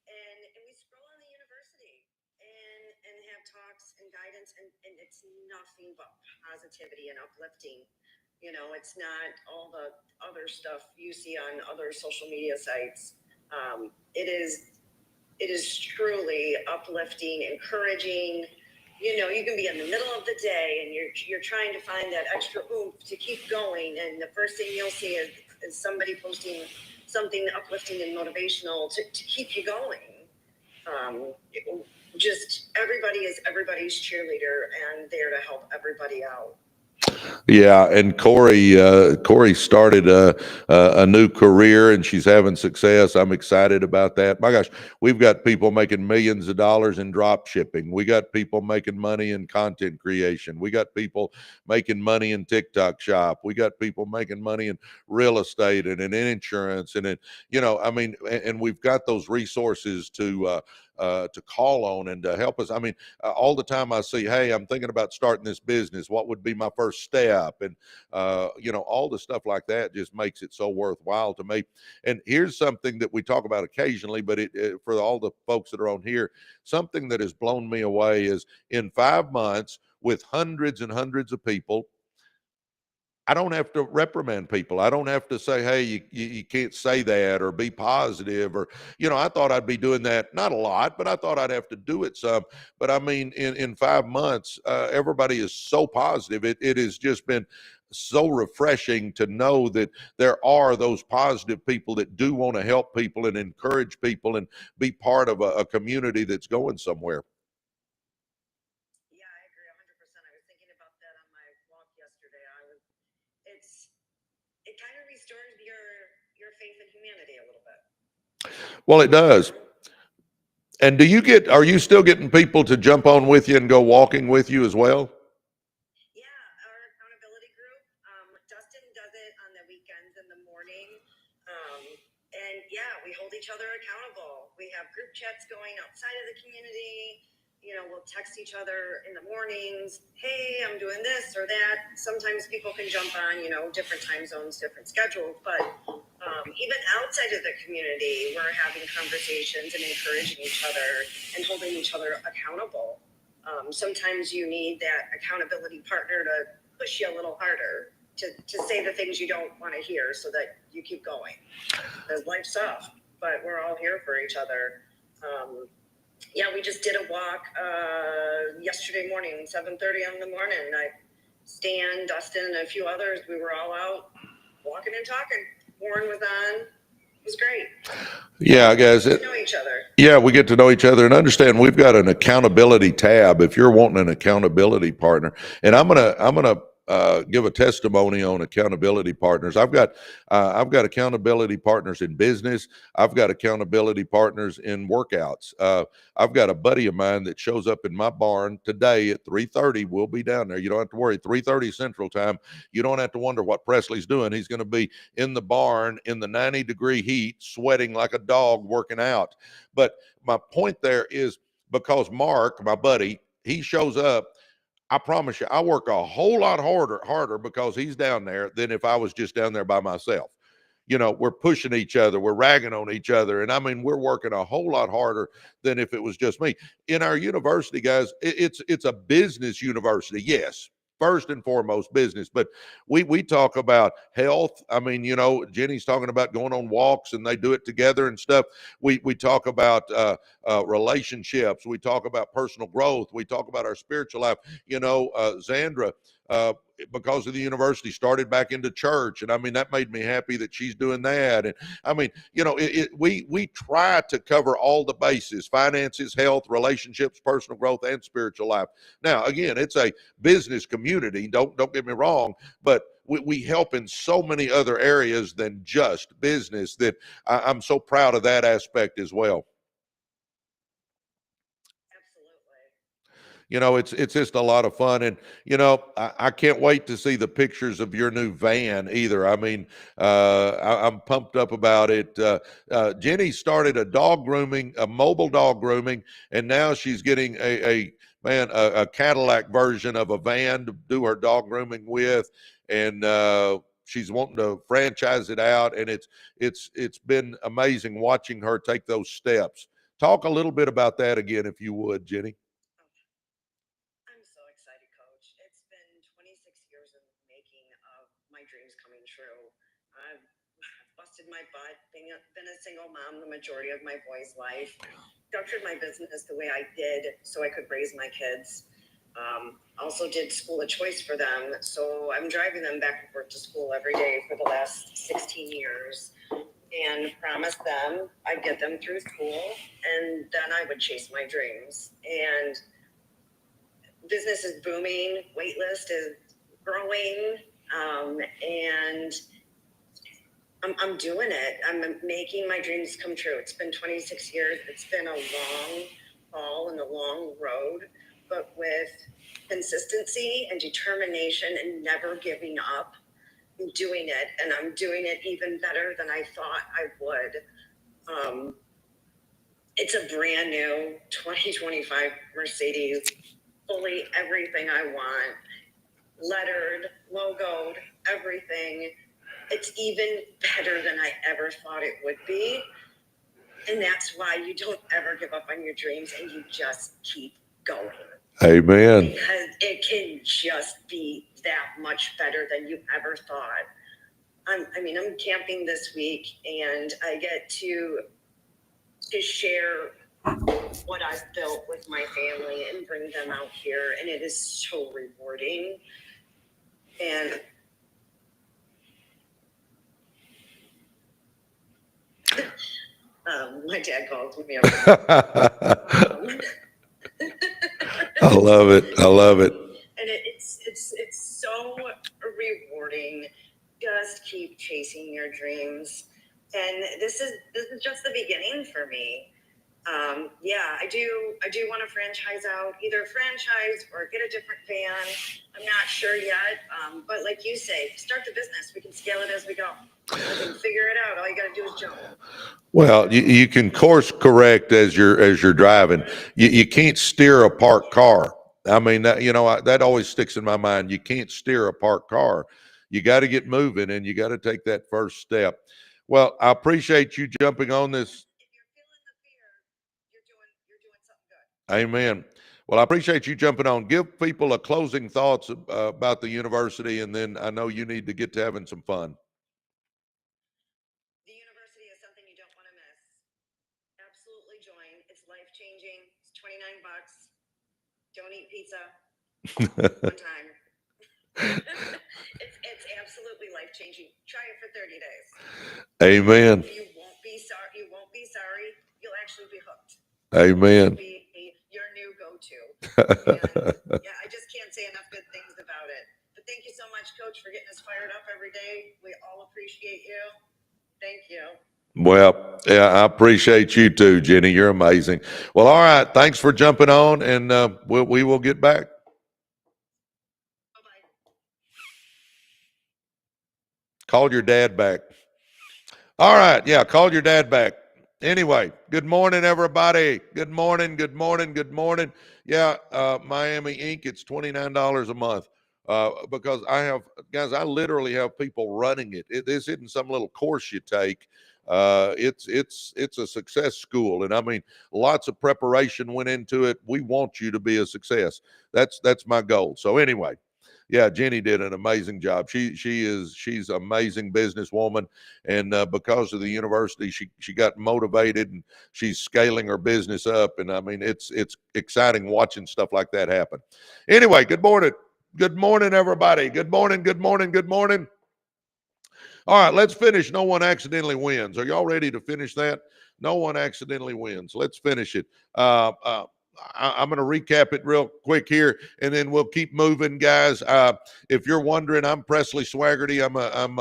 And we scroll on the university and have talks and guidance, and it's nothing but positivity and uplifting. It's not all the other stuff you see on other social media sites. It is truly uplifting, encouraging, you can be in the middle of the day and you're trying to find that extra oomph to keep going, and the first thing you'll see is somebody posting something uplifting and motivational to keep you going. Um, just everybody is everybody's cheerleader and there to help everybody out. Yeah, and Corey started a new career, and she's having success. I'm excited about that. My gosh, we've got people making millions of dollars in drop shipping. We got people making money in content creation. We got people making money in TikTok shop. We got people making money in real estate and in insurance, and I mean, and we've got those resources to call on and to help us. I mean, all the time I see, hey, I'm thinking about starting this business. What would be my first step? And, all the stuff like that just makes it so worthwhile to me. And here's something that we talk about occasionally, but for all the folks that are on here, something that has blown me away is in 5 months with hundreds and hundreds of people, I don't have to reprimand people. I don't have to say, hey, you can't say that or be positive or, I thought I'd be doing that. Not a lot, but I thought I'd have to do it some. But I mean, in 5 months, everybody is so positive. It has just been so refreshing to know that there are those positive people that do want to help people and encourage people and be part of a community that's going somewhere. Yeah, I agree 100%. I was thinking about that on my walk yesterday. It kind of restores your faith in humanity a little bit. Well, it does. And are you still getting people to jump on with you and go walking with you as well? Yeah, our accountability group. Dustin does it on the weekends in the morning. Um, and yeah, we hold each other accountable. We have group chats going outside of the community. We'll text each other in the mornings. Hey, I'm doing this or that. Sometimes people can jump on, different time zones, different schedules. But even outside of the community, we're having conversations and encouraging each other and holding each other accountable. Sometimes you need that accountability partner to push you a little harder to say the things you don't want to hear so that you keep going. Because life's tough, but we're all here for each other. Yeah, we just did a walk yesterday morning, 7:30 in the morning. Stan, Dustin, and a few others, we were all out walking and talking. Warren was on. It was great. Yeah, guys. We know each other. Yeah, we get to know each other and understand we've got an accountability tab if you're wanting an accountability partner. And I'm gonna give a testimony on accountability partners. I've got accountability partners in business. I've got accountability partners in workouts. I've got a buddy of mine that shows up in my barn today at 3:30. We'll be down there. You don't have to worry. 3:30 Central Time. You don't have to wonder what Presley's doing. He's going to be in the barn in the 90-degree heat, sweating like a dog, working out. But my point there is because Mark, my buddy, he shows up. I promise you, I work a whole lot harder because he's down there than if I was just down there by myself. We're pushing each other, we're ragging on each other. And I mean, we're working a whole lot harder than if it was just me. In our university, guys, it's a business university. Yes, first and foremost business, but we talk about health. I mean, Jenny's talking about going on walks and they do it together and stuff. We talk about relationships. We talk about personal growth. We talk about our spiritual life. Zandra, uh, because of the university, started back into church, and I mean that made me happy that she's doing that. And I mean, we try to cover all the bases: finances, health, relationships, personal growth, and spiritual life. Now, again, it's a business community. Don't get me wrong, but we help in so many other areas than just business that I'm so proud of that aspect as well. It's just a lot of fun. And I can't wait to see the pictures of your new van either. I mean, I'm pumped up about it. Jenny started a mobile dog grooming, and now she's getting a Cadillac version of a van to do her dog grooming with. And she's wanting to franchise it out, and it's been amazing watching her take those steps. Talk a little bit about that again, if you would, Jenny. I'm so excited, Coach. It's been 26 years in the making of my dreams coming true. I've busted my butt, been a single mom the majority of my boy's life, structured my business the way I did so I could raise my kids. Also did school of choice for them. So I'm driving them back and forth to school every day for the last 16 years, and promised them I'd get them through school and then I would chase my dreams. And business is booming, wait list is growing, and I'm doing it. I'm making my dreams come true. It's been 26 years. It's been a long haul and a long road, but with consistency and determination and never giving up, I'm doing it, and I'm doing it even better than I thought I would. It's a brand new 2025 Mercedes, fully everything I want, lettered, logoed, everything. It's even better than I ever thought it would be. And that's why you don't ever give up on your dreams and you just keep going. Amen. Because it can just be that much better than you ever thought. I'm camping this week, and I get to share what I've built with my family and bring them out here, and it is so rewarding. And my dad calls me up. I love it. I love it. And it's so rewarding. Just keep chasing your dreams. And this is just the beginning for me. I do want to franchise out, either franchise or get a different van. I'm not sure yet, but like you say, start the business. We can scale it as we go. We can figure it out. All you got to do is jump. Well, you can course correct as you're driving. You can't steer a parked car. I mean, that always sticks in my mind. You can't steer a parked car. You got to get moving, and you got to take that first step. Well, I appreciate you jumping on this. If you're feeling the fear, you're doing something good. Amen. Well, I appreciate you jumping on. Give people a closing thoughts about the university, and then I know you need to get to having some fun. The university is something you don't want to miss. Absolutely join. It's life-changing. It's $29. Don't eat pizza one time. It's absolutely life-changing. Try it for 30 days. Amen. You won't be sorry. You won't be sorry. You'll actually be hooked. Amen. It'll be your new go-to. And I just can't say enough good things about it. But thank you so much, Coach, for getting us fired up every day. We all appreciate you. Thank you. Well, yeah, I appreciate you too, Jenny. You're amazing. Well, all right. Thanks for jumping on, and we will get back. Bye-bye. Call your dad back. All right. Yeah, call your dad back. Anyway, good morning, everybody. Good morning. Good morning. Good morning. Yeah, Miami Inc. It's $29 a month. Because I literally have people running it. This isn't some little course you take. It's a success school, and I mean, lots of preparation went into it. We want you to be a success. That's my goal. So anyway, yeah, Jenny did an amazing job. She's an amazing businesswoman, and because of the university, she got motivated, and she's scaling her business up. And I mean, it's exciting watching stuff like that happen. Anyway, good morning. Good morning, everybody. Good morning, good morning, good morning. All right, let's finish. No one accidentally wins. Are y'all ready to finish that? No one accidentally wins. Let's finish it. I'm going to recap it real quick here, and then we'll keep moving, guys. If you're wondering, I'm Presley Swagerty. I'm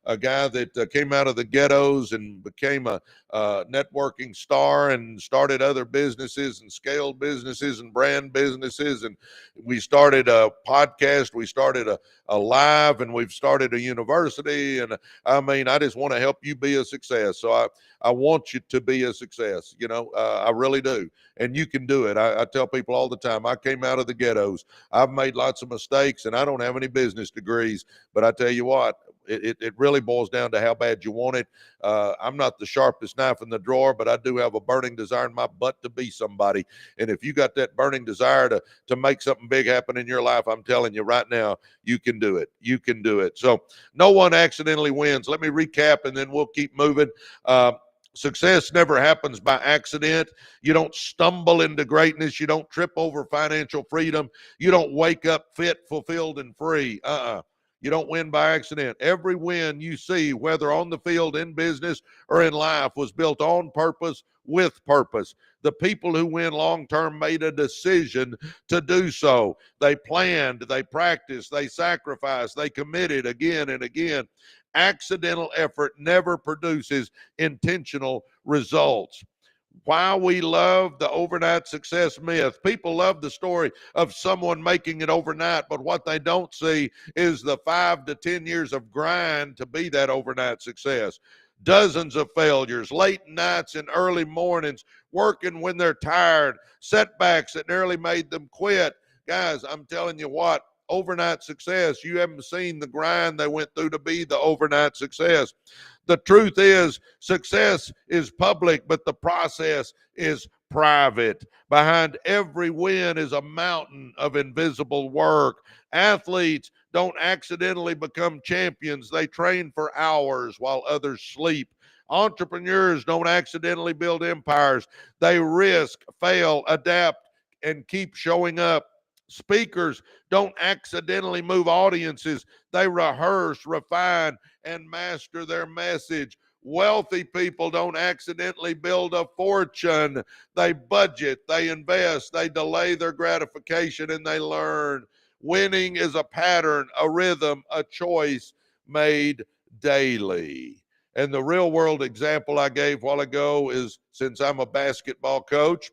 a guy that came out of the ghettos and became a networking star and started other businesses and scaled businesses and brand businesses. And we started a podcast. We started a live, and we've started a university. And I mean, I just want to help you be a success. So I want you to be a success. I really do. And you can do it. I tell people all the time, I came out of the ghettos. I've made lots of mistakes, and I don't have any business degrees. But I tell you what, it really boils down to how bad you want it. I'm not the sharpest knife in the drawer, but I do have a burning desire in my butt to be somebody. And if you got that burning desire to make something big happen in your life, I'm telling you right now, you can do it. You can do it. So no one accidentally wins. Let me recap, and then we'll keep moving. Success never happens by accident. You don't stumble into greatness. You don't trip over financial freedom. You don't wake up fit, fulfilled, and free. You don't win by accident. Every win you see, whether on the field, in business, or in life, was built on purpose, with purpose. The people who win long term made a decision to do so. They planned, they practiced, they sacrificed, they committed again and again. Accidental effort never produces intentional results. Why we love the overnight success myth. People love the story of someone making it overnight, but what they don't see is the 5 to 10 years of grind to be that overnight success. Dozens of failures, late nights and early mornings, working when they're tired, setbacks that nearly made them quit. Guys, I'm telling you what, overnight success, you haven't seen the grind they went through to be the overnight success. The truth is, success is public, but the process is private. Behind every win is a mountain of invisible work. Athletes don't accidentally become champions. They train for hours while others sleep. Entrepreneurs don't accidentally build empires. They risk, fail, adapt, and keep showing up. Speakers don't accidentally move audiences. They rehearse, refine, and master their message. Wealthy people don't accidentally build a fortune. They budget, they invest, they delay their gratification, and they learn. Winning is a pattern, a rhythm, a choice made daily. And the real world example I gave a while ago is, since I'm a basketball coach,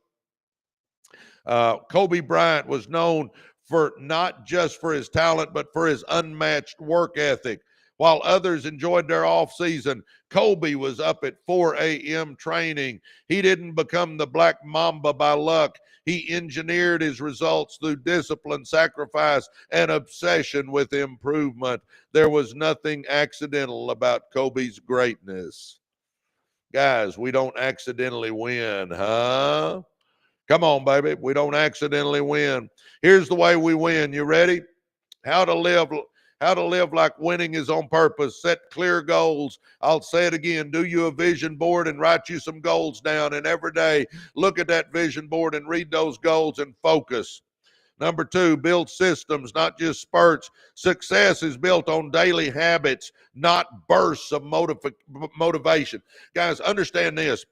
Kobe Bryant was known for not just for his talent, but for his unmatched work ethic. While others enjoyed their off season, Kobe was up at 4 a.m. training. He didn't become the Black Mamba by luck. He engineered his results through discipline, sacrifice, and obsession with improvement. There was nothing accidental about Kobe's greatness. Guys, we don't accidentally win, huh? Come on, baby. We don't accidentally win. Here's the way we win. You ready? How to live like winning is on purpose. Set clear goals. I'll say it again. Do you a vision board and write you some goals down, and every day look at that vision board and read those goals and focus. Number 2, build systems, not just spurts. Success is built on daily habits, not bursts of motivation. Guys, understand this.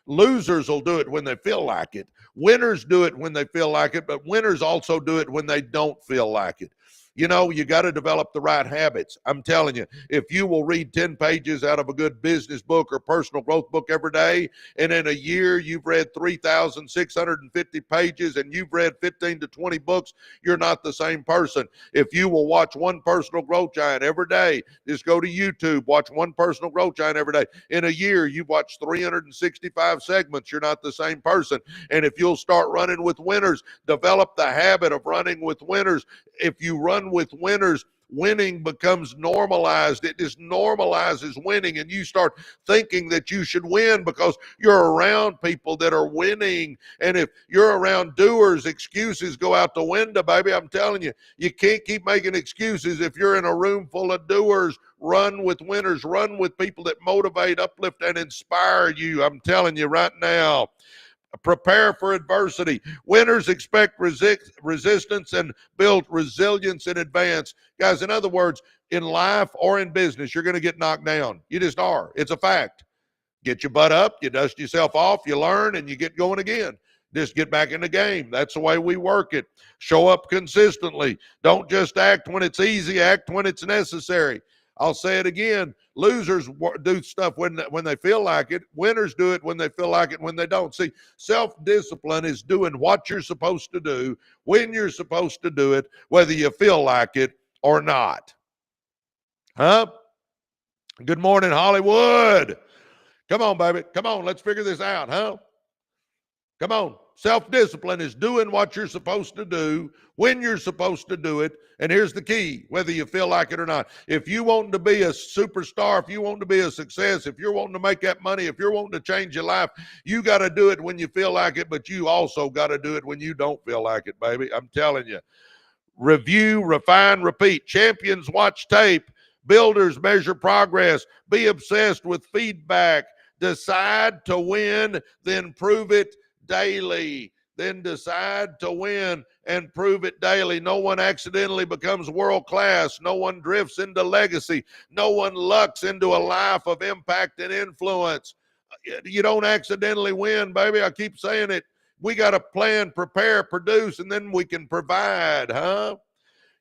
Losers will do it when they feel like it. Winners do it when they feel like it, but winners also do it when they don't feel like it. You know, you got to develop the right habits. I'm telling you, if you will read 10 pages out of a good business book or personal growth book every day, and in a year you've read 3,650 pages and you've read 15 to 20 books, you're not the same person. If you will watch one personal growth giant every day, just go to YouTube, watch one personal growth giant every day. In a year, you've watched 365 segments, you're not the same person. And if you'll start running with winners, develop the habit of running with winners. If you run with winners, winning becomes normalized. It just normalizes winning, and you start thinking that you should win because you're around people that are winning. And if you're around doers, excuses go out the window, baby. I'm telling you, you can't keep making excuses if you're in a room full of doers. Run with winners. Run with people that motivate, uplift, and inspire you. I'm telling you right now. Prepare for adversity. Winners expect resistance and build resilience in advance. Guys, in other words, in life or in business, you're going to get knocked down. You just are. It's a fact. Get your butt up, you dust yourself off, you learn, and you get going again. Just get back in the game. That's the way we work it. Show up consistently. Don't just act when it's easy, act when it's necessary. I'll say it again. Losers do stuff when they feel like it. Winners do it when they feel like it, when they don't. See, self-discipline is doing what you're supposed to do, when you're supposed to do it, whether you feel like it or not. Huh? Good morning, Hollywood. Come on, baby. Come on. Let's figure this out, huh? Come on. Self-discipline is doing what you're supposed to do, when you're supposed to do it. And here's the key, whether you feel like it or not. If you want to be a superstar, if you want to be a success, if you're wanting to make that money, if you're wanting to change your life, you got to do it when you feel like it, but you also got to do it when you don't feel like it, baby. I'm telling you. Review, refine, repeat. Champions watch tape. Builders measure progress. Be obsessed with feedback. decide to win, then prove it daily. Then decide to win and prove it daily. No one accidentally becomes world class. No one drifts into legacy. No one lucks into a life of impact and influence. You don't accidentally win, baby. I keep saying it. We got to plan, prepare, produce, and then we can provide, huh?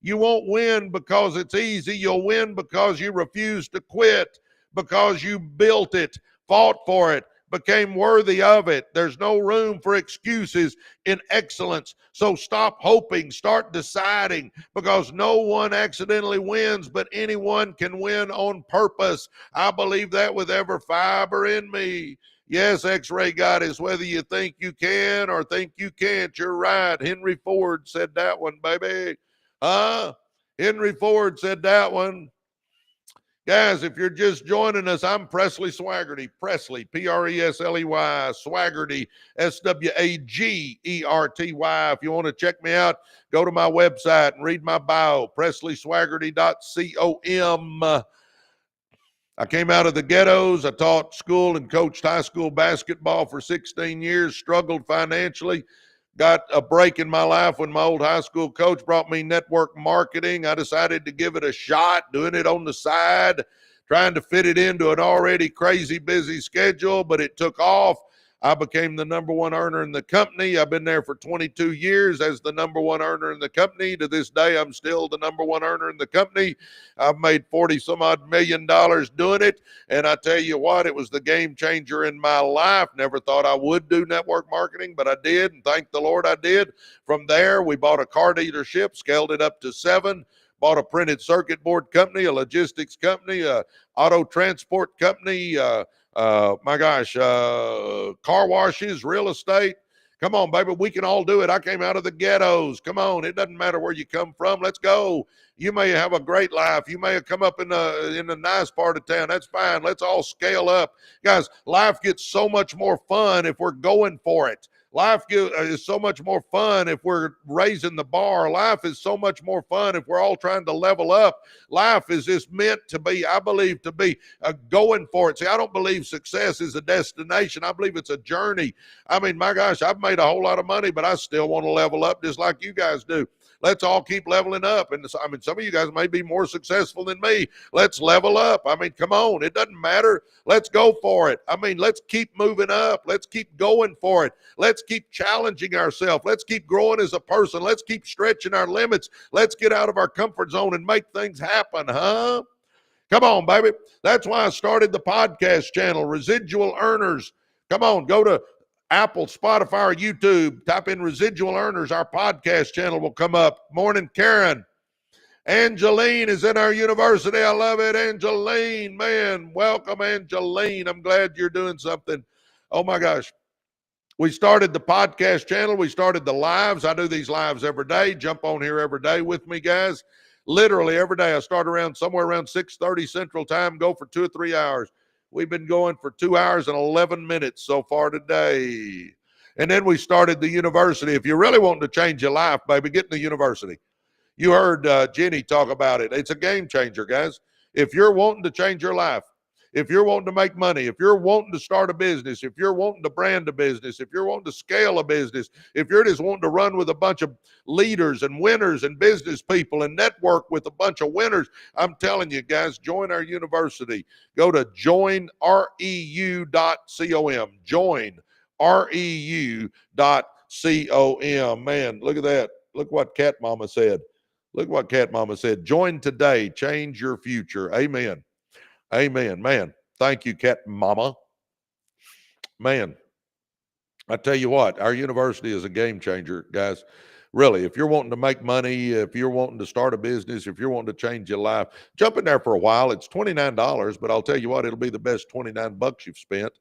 You won't win because it's easy. You'll win because you refuse to quit, because you built it, fought for it, became worthy of it. There's no room for excuses in excellence. So stop hoping, start deciding, because no one accidentally wins, but anyone can win on purpose. I believe that with every fiber in me. Yes, X-Ray Goddess, whether you think you can or think you can't, you're right. Henry Ford said that one, baby. Henry Ford said that one. Guys, if you're just joining us, I'm Presley Swagerty. Presley, Presley, Swagerty, Swagerty. If you want to check me out, go to my website and read my bio, PresleySwagerty.com. I came out of the ghettos. I taught school and coached high school basketball for 16 years, struggled financially. Got a break in my life when my old high school coach brought me network marketing. I decided to give it a shot, doing it on the side, trying to fit it into an already crazy busy schedule, but it took off. I became the number one earner in the company. I've been there for 22 years as the number one earner in the company. To this day, I'm still the number one earner in the company. I've made 40 some odd $million doing it. And I tell you what, it was the game changer in my life. Never thought I would do network marketing, but I did. And thank the Lord I did. From there, we bought a car dealership, scaled it up to 7. Bought a printed circuit board company, a logistics company, a auto transport company, car washes, real estate. Come on, baby, we can all do it. I came out of the ghettos. Come on, it doesn't matter where you come from. Let's go. You may have a great life. You may have come up in a nice part of town. That's fine. Let's all scale up. Guys, life gets so much more fun if we're going for it. Life is so much more fun if we're raising the bar. Life is so much more fun if we're all trying to level up. Life is just meant to be, I believe, to be going for it. See, I don't believe success is a destination. I believe it's a journey. I mean, my gosh, I've made a whole lot of money, but I still want to level up just like you guys do. Let's all keep leveling up. And I mean, some of you guys may be more successful than me. Let's level up. I mean, come on. It doesn't matter. Let's go for it. I mean, let's keep moving up. Let's keep going for it. Let's keep challenging ourselves. Let's keep growing as a person. Let's keep stretching our limits. Let's get out of our comfort zone and make things happen, huh? Come on, baby. That's why I started the podcast channel, Residual Earners. Come on, go to Apple, Spotify, or YouTube. Type in Residual Earners. Our podcast channel will come up. Morning, Karen. Angeline is in our university. I love it, Angeline. Man, welcome, Angeline. I'm glad you're doing something. Oh, my gosh. We started the podcast channel. We started the lives. I do these lives every day. Jump on here every day with me, guys. Literally every day. I start somewhere around 6:30 Central Time, go for 2 or 3 hours. We've been going for 2 hours and 11 minutes so far today. And then we started the university. If you're really wanting to change your life, baby, get in the university. You heard Jenny talk about it. It's a game changer, guys. If you're wanting to change your life, if you're wanting to make money, if you're wanting to start a business, if you're wanting to brand a business, if you're wanting to scale a business, if you're just wanting to run with a bunch of leaders and winners and business people and network with a bunch of winners, I'm telling you guys, join our university. Go to joinreu.com. Join reu.com. Man, look at that. Look what Cat Mama said. Look what Cat Mama said. Join today. Change your future. Amen. Amen. Man, thank you, Cat Mama. Man, I tell you what, our university is a game changer, guys. Really, if you're wanting to make money, if you're wanting to start a business, if you're wanting to change your life, jump in there for a while. It's $29, but I'll tell you what, it'll be the best $29 you've spent.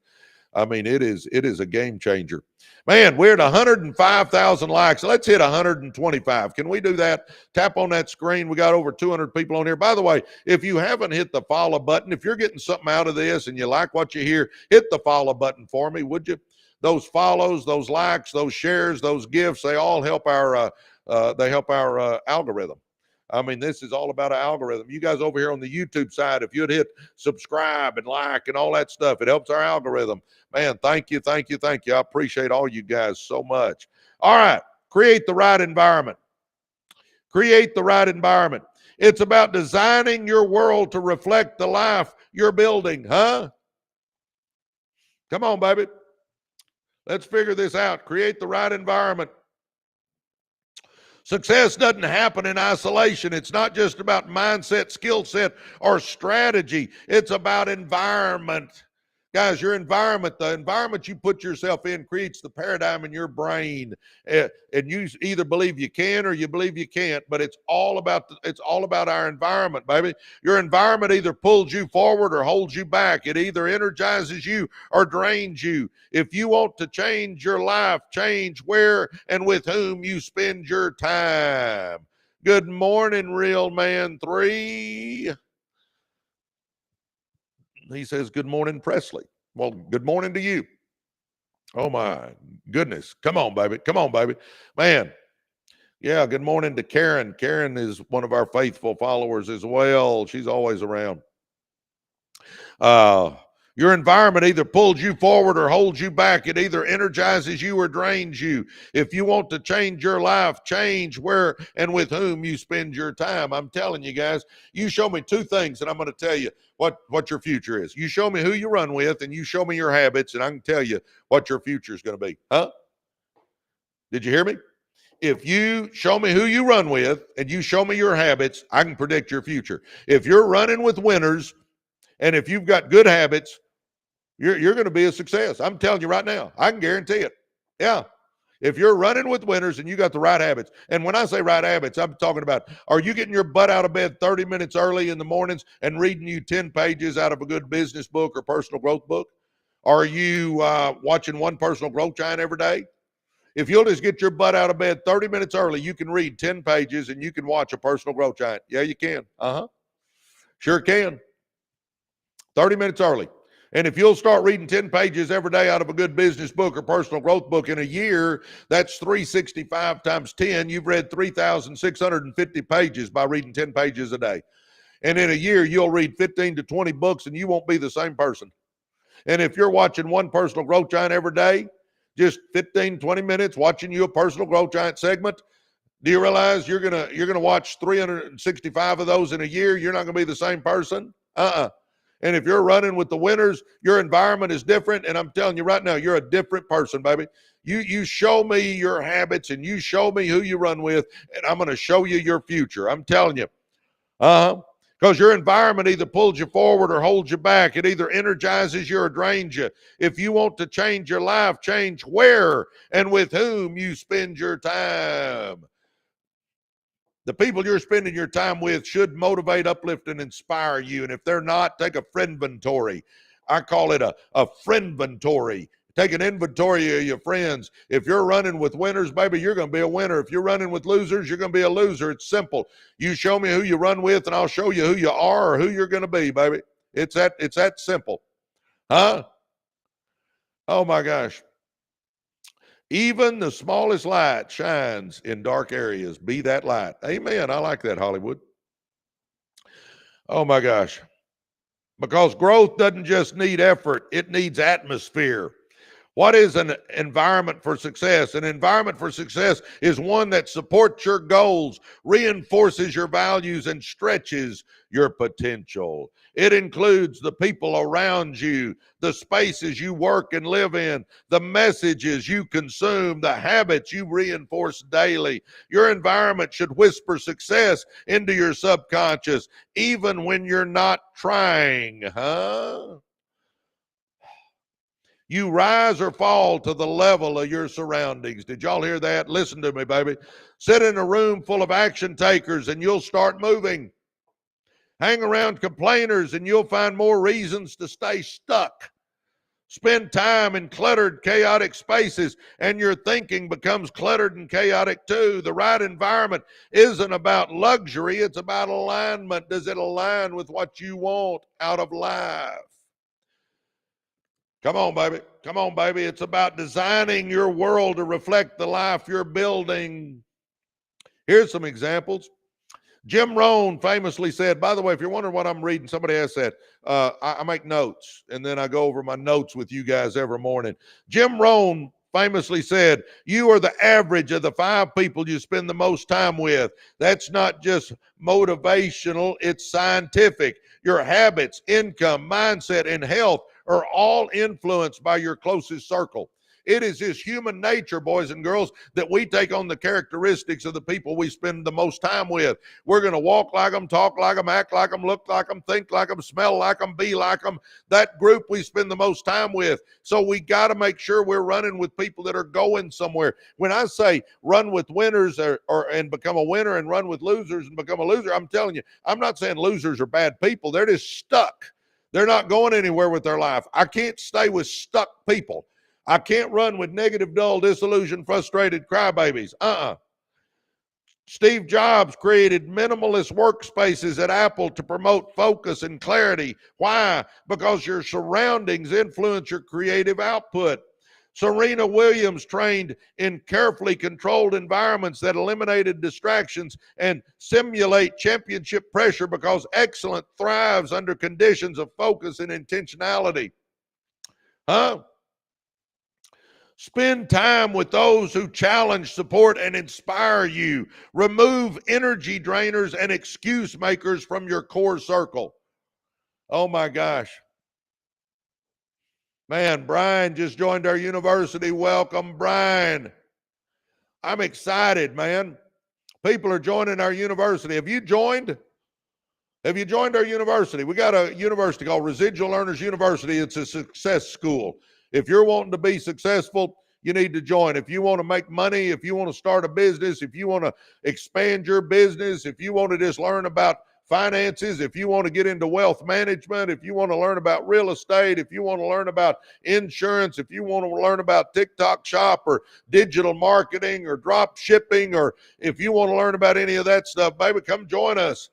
I mean, it is a game changer. Man, we're at 105,000 likes. Let's hit 125. Can we do that? Tap on that screen. We got over 200 people on here. By the way, if you haven't hit the follow button, if you're getting something out of this and you like what you hear, hit the follow button for me, would you? Those follows, those likes, those shares, those gifts, they all help our algorithm. I mean, this is all about an algorithm. You guys over here on the YouTube side, if you'd hit subscribe and like and all that stuff, it helps our algorithm. Man, thank you, thank you, thank you. I appreciate all you guys so much. All right, create the right environment. Create the right environment. It's about designing your world to reflect the life you're building, huh? Come on, baby. Let's figure this out. Create the right environment. Success doesn't happen in isolation. It's not just about mindset, skill set, or strategy. It's about environment. Guys, your environment, the environment you put yourself in creates the paradigm in your brain. And you either believe you can or you believe you can't, but it's all about our environment, baby. Your environment either pulls you forward or holds you back. It either energizes you or drains you. If you want to change your life, change where and with whom you spend your time. Good morning, Real Man 3. He says, good morning, Presley. Well, good morning to you. Oh, my goodness. Come on, baby. Come on, baby. Man. Yeah, good morning to Karen. Karen is one of our faithful followers as well. She's always around. Your environment either pulls you forward or holds you back. It either energizes you or drains you. If you want to change your life, change where and with whom you spend your time. I'm telling you guys, you show me two things and I'm going to tell you what your future is. You show me who you run with and you show me your habits and I can tell you what your future is going to be. Huh? Did you hear me? If you show me who you run with and you show me your habits, I can predict your future. If you're running with winners and if you've got good habits, you're going to be a success. I'm telling you right now. I can guarantee it. Yeah. If you're running with winners and you got the right habits, and when I say right habits, I'm talking about, are you getting your butt out of bed 30 minutes early in the mornings and reading you 10 pages out of a good business book or personal growth book? Are you watching one personal growth giant every day? If you'll just get your butt out of bed 30 minutes early, you can read 10 pages and you can watch a personal growth giant. Yeah, you can. Sure can. 30 minutes early. And if you'll start reading 10 pages every day out of a good business book or personal growth book in a year, that's 365 times 10. You've read 3,650 pages by reading 10 pages a day. And in a year, you'll read 15 to 20 books and you won't be the same person. And if you're watching one personal growth giant every day, just 15, 20 minutes watching you a personal growth giant segment, do you realize you're gonna watch 365 of those in a year? You're not gonna be the same person. And if you're running with the winners, your environment is different. And I'm telling you right now, you're a different person, baby. You show me your habits and you show me who you run with, and I'm going to show you your future. I'm telling you. Because your environment either pulls you forward or holds you back. It either energizes you or drains you. If you want to change your life, change where and with whom you spend your time. The people you're spending your time with should motivate, uplift, and inspire you. And if they're not, take a friendventory. I call it a friendventory. Take an inventory of your friends. If you're running with winners, baby, you're going to be a winner. If you're running with losers, you're going to be a loser. It's simple. You show me who you run with, and I'll show you who you are or who you're going to be, baby. It's that simple. Huh? Oh, my gosh. Even the smallest light shines in dark areas. Be that light. Amen. I like that, Hollywood. Oh, my gosh. Because growth doesn't just need effort, it needs atmosphere. What is an environment for success? An environment for success is one that supports your goals, reinforces your values, and stretches your potential. It includes the people around you, the spaces you work and live in, the messages you consume, the habits you reinforce daily. Your environment should whisper success into your subconscious, even when you're not trying, huh? You rise or fall to the level of your surroundings. Did y'all hear that? Listen to me, baby. Sit in a room full of action takers and you'll start moving. Hang around complainers and you'll find more reasons to stay stuck. Spend time in cluttered, chaotic spaces and your thinking becomes cluttered and chaotic too. The right environment isn't about luxury. It's about alignment. Does it align with what you want out of life? Come on, baby. Come on, baby. It's about designing your world to reflect the life you're building. Here's some examples. Jim Rohn famously said, by the way, if you're wondering what I'm reading, somebody else said, I make notes, and then I go over my notes with you guys every morning. Jim Rohn famously said, you are the average of the 5 people you spend the most time with. That's not just motivational, it's scientific. Your habits, income, mindset, and health are all influenced by your closest circle. It is just human nature, boys and girls, that we take on the characteristics of the people we spend the most time with. We're going to walk like them, talk like them, act like them, look like them, think like them, smell like them, be like them. That group we spend the most time with. So we got to make sure we're running with people that are going somewhere. When I say run with winners and become a winner and run with losers and become a loser, I'm telling you, I'm not saying losers are bad people. They're just stuck. They're not going anywhere with their life. I can't stay with stuck people. I can't run with negative, dull, disillusioned, frustrated crybabies. Steve Jobs created minimalist workspaces at Apple to promote focus and clarity. Why? Because your surroundings influence your creative output. Serena Williams trained in carefully controlled environments that eliminated distractions and simulate championship pressure because excellence thrives under conditions of focus and intentionality. Spend time with those who challenge, support, and inspire you. Remove energy drainers and excuse makers from your core circle. Oh my gosh. Man, Brian just joined our university. Welcome, Brian. I'm excited, man. People are joining our university. Have you joined? Have you joined our university? We got a university called Residual Earners University. It's a success school. If you're wanting to be successful, you need to join. If you want to make money, if you want to start a business, if you want to expand your business, if you want to just learn about finances, if you want to get into wealth management, if you want to learn about real estate, if you want to learn about insurance, if you want to learn about TikTok shop or digital marketing or drop shipping, or if you want to learn about any of that stuff, baby, come join us.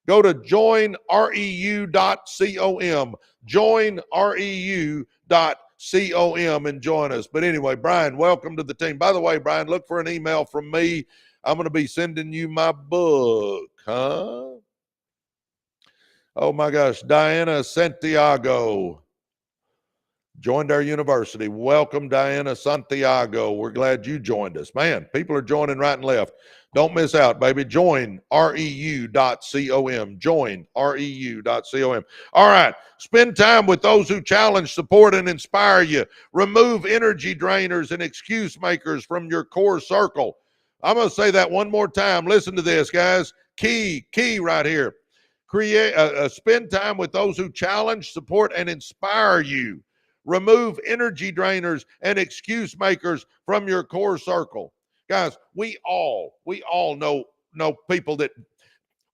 Go to joinreu.com, joinreu.com, and join us. But anyway, Brian, welcome to the team. By the way, Brian, look for an email from me. I'm going to be sending you my book, huh? Oh my gosh, Diana Santiago joined our university. Welcome, Diana Santiago. We're glad you joined us. Man, people are joining right and left. Don't miss out, baby. Join reu.com. Join reu.com. All right. Spend time with those who challenge, support, and inspire you. Remove energy drainers and excuse makers from your core circle. I'm going to say that one more time. Listen to this, guys. Key right here. Spend time with those who challenge, support, and inspire you. Remove energy drainers and excuse makers from your core circle. Guys, we all know people that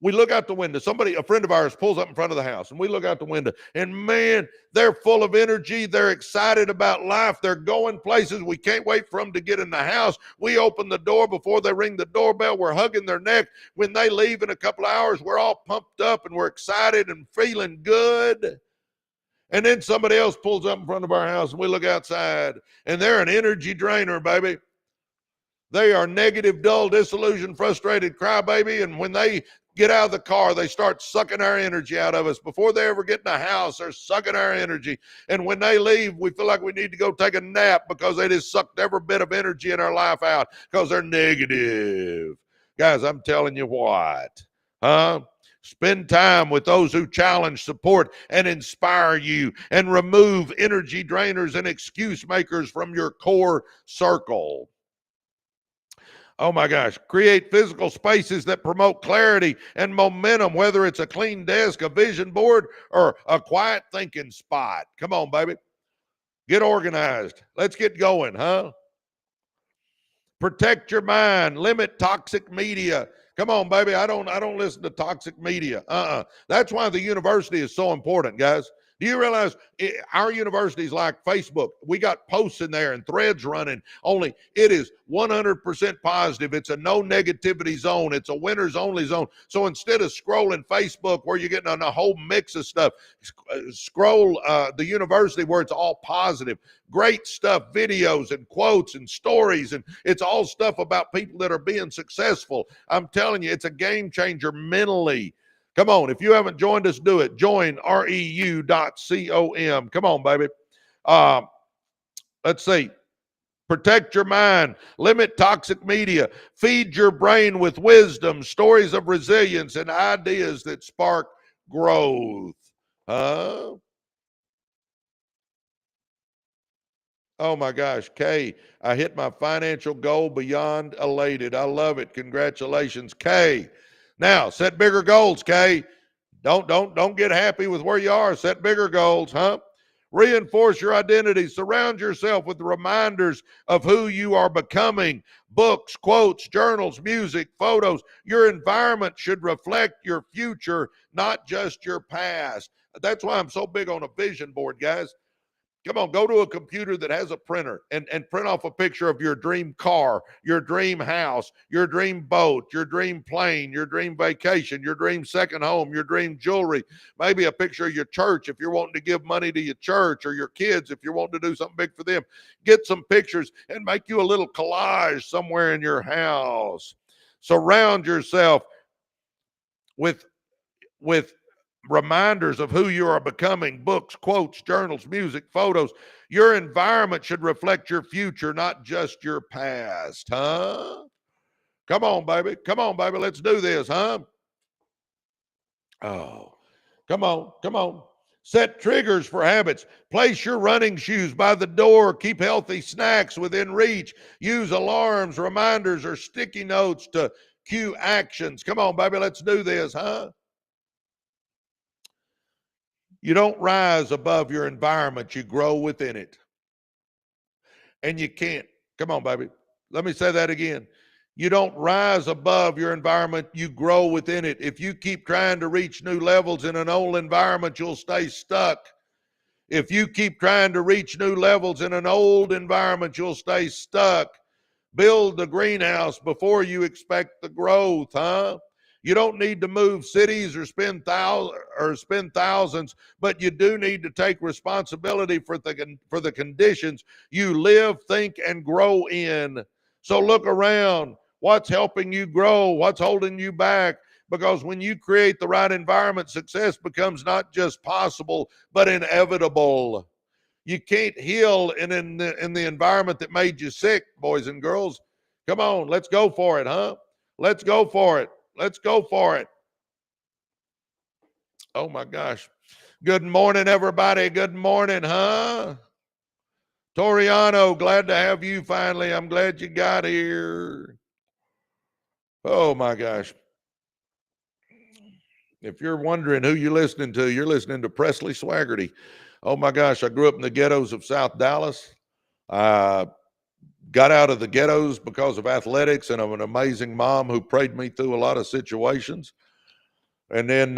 we look out the window. A friend of ours pulls up in front of the house, and we look out the window, and man, they're full of energy. They're excited about life. They're going places. We can't wait for them to get in the house. We open the door before they ring the doorbell. We're hugging their neck. When they leave in a couple of hours, we're all pumped up and we're excited and feeling good. And then somebody else pulls up in front of our house, and we look outside, and they're an energy drainer, baby. They are negative, dull, disillusioned, frustrated crybaby, and when they get out of the car, they start sucking our energy out of us. Before they ever get in the house, they're sucking our energy. And when they leave, we feel like we need to go take a nap because they just sucked every bit of energy in our life out because they're negative. Guys, I'm telling you what, spend time with those who challenge, support, and inspire you, and remove energy drainers and excuse makers from your core circle. Oh my gosh. Create physical spaces that promote clarity and momentum, whether it's a clean desk, a vision board, or a quiet thinking spot. Come on, baby. Get organized. Let's get going, huh? Protect your mind. Limit toxic media. Come on, baby. I don't listen to toxic media. That's why the university is so important, guys. Do you realize our university's like Facebook? We got posts in there and threads running, only it is 100% positive. It's a no negativity zone. It's a winners only zone. So instead of scrolling Facebook where you're getting on a whole mix of stuff, scroll the university where it's all positive. Great stuff, videos and quotes and stories, and it's all stuff about people that are being successful. I'm telling you, it's a game changer mentally. Come on, if you haven't joined us, do it. Join reu.com. Come on, baby. Let's see. Protect your mind. Limit toxic media. Feed your brain with wisdom, stories of resilience, and ideas that spark growth. Huh? Oh my gosh, Kay, I hit my financial goal beyond elated. I love it. Congratulations, Kay. Now, set bigger goals, Kay. Don't get happy with where you are. Set bigger goals, huh? Reinforce your identity. Surround yourself with reminders of who you are becoming. Books, quotes, journals, music, photos. Your environment should reflect your future, not just your past. That's why I'm so big on a vision board, guys. Come on, go to a computer that has a printer and print off a picture of your dream car, your dream house, your dream boat, your dream plane, your dream vacation, your dream second home, your dream jewelry, maybe a picture of your church if you're wanting to give money to your church, or your kids if you're wanting to do something big for them. Get some pictures and make you a little collage somewhere in your house. Surround yourself with reminders of who you are becoming. Books, quotes, journals, music, photos. Your environment should reflect your future, not just your past, huh? Come on, baby. Come on, baby. Let's do this, huh? Oh, come on. Come on. Set triggers for habits. Place your running shoes by the door. Keep healthy snacks within reach. Use alarms, reminders, or sticky notes to cue actions. Come on, baby. Let's do this, huh? You don't rise above your environment, you grow within it. And you can't. Come on, baby. Let me say that again. You don't rise above your environment, you grow within it. If you keep trying to reach new levels in an old environment, you'll stay stuck. If you keep trying to reach new levels in an old environment, you'll stay stuck. Build the greenhouse before you expect the growth, huh? You don't need to move cities or spend thousands, but you do need to take responsibility for the conditions you live, think, and grow in. So look around. What's helping you grow? What's holding you back? Because when you create the right environment, success becomes not just possible, but inevitable. You can't heal in the environment that made you sick, boys and girls. Come on, let's go for it, huh? Let's go for it. Let's go for it. Oh my gosh. Good morning, everybody. Good morning, huh? Toriano, glad to have you finally. I'm glad you got here. Oh my gosh. If you're wondering who you're listening to Presley Swagerty. Oh my gosh, I grew up in the ghettos of South Dallas. I got out of the ghettos because of athletics and of an amazing mom who prayed me through a lot of situations. And then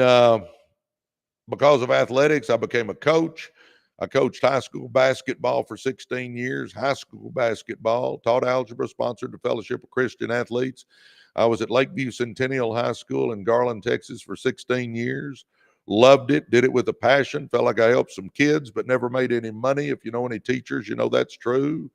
because of athletics, I became a coach. I coached high school basketball for 16 years, high school basketball, taught algebra, sponsored the Fellowship of Christian Athletes. I was at Lakeview Centennial High School in Garland, Texas for 16 years. Loved it, did it with a passion, felt like I helped some kids, but never made any money. If you know any teachers, you know that's true.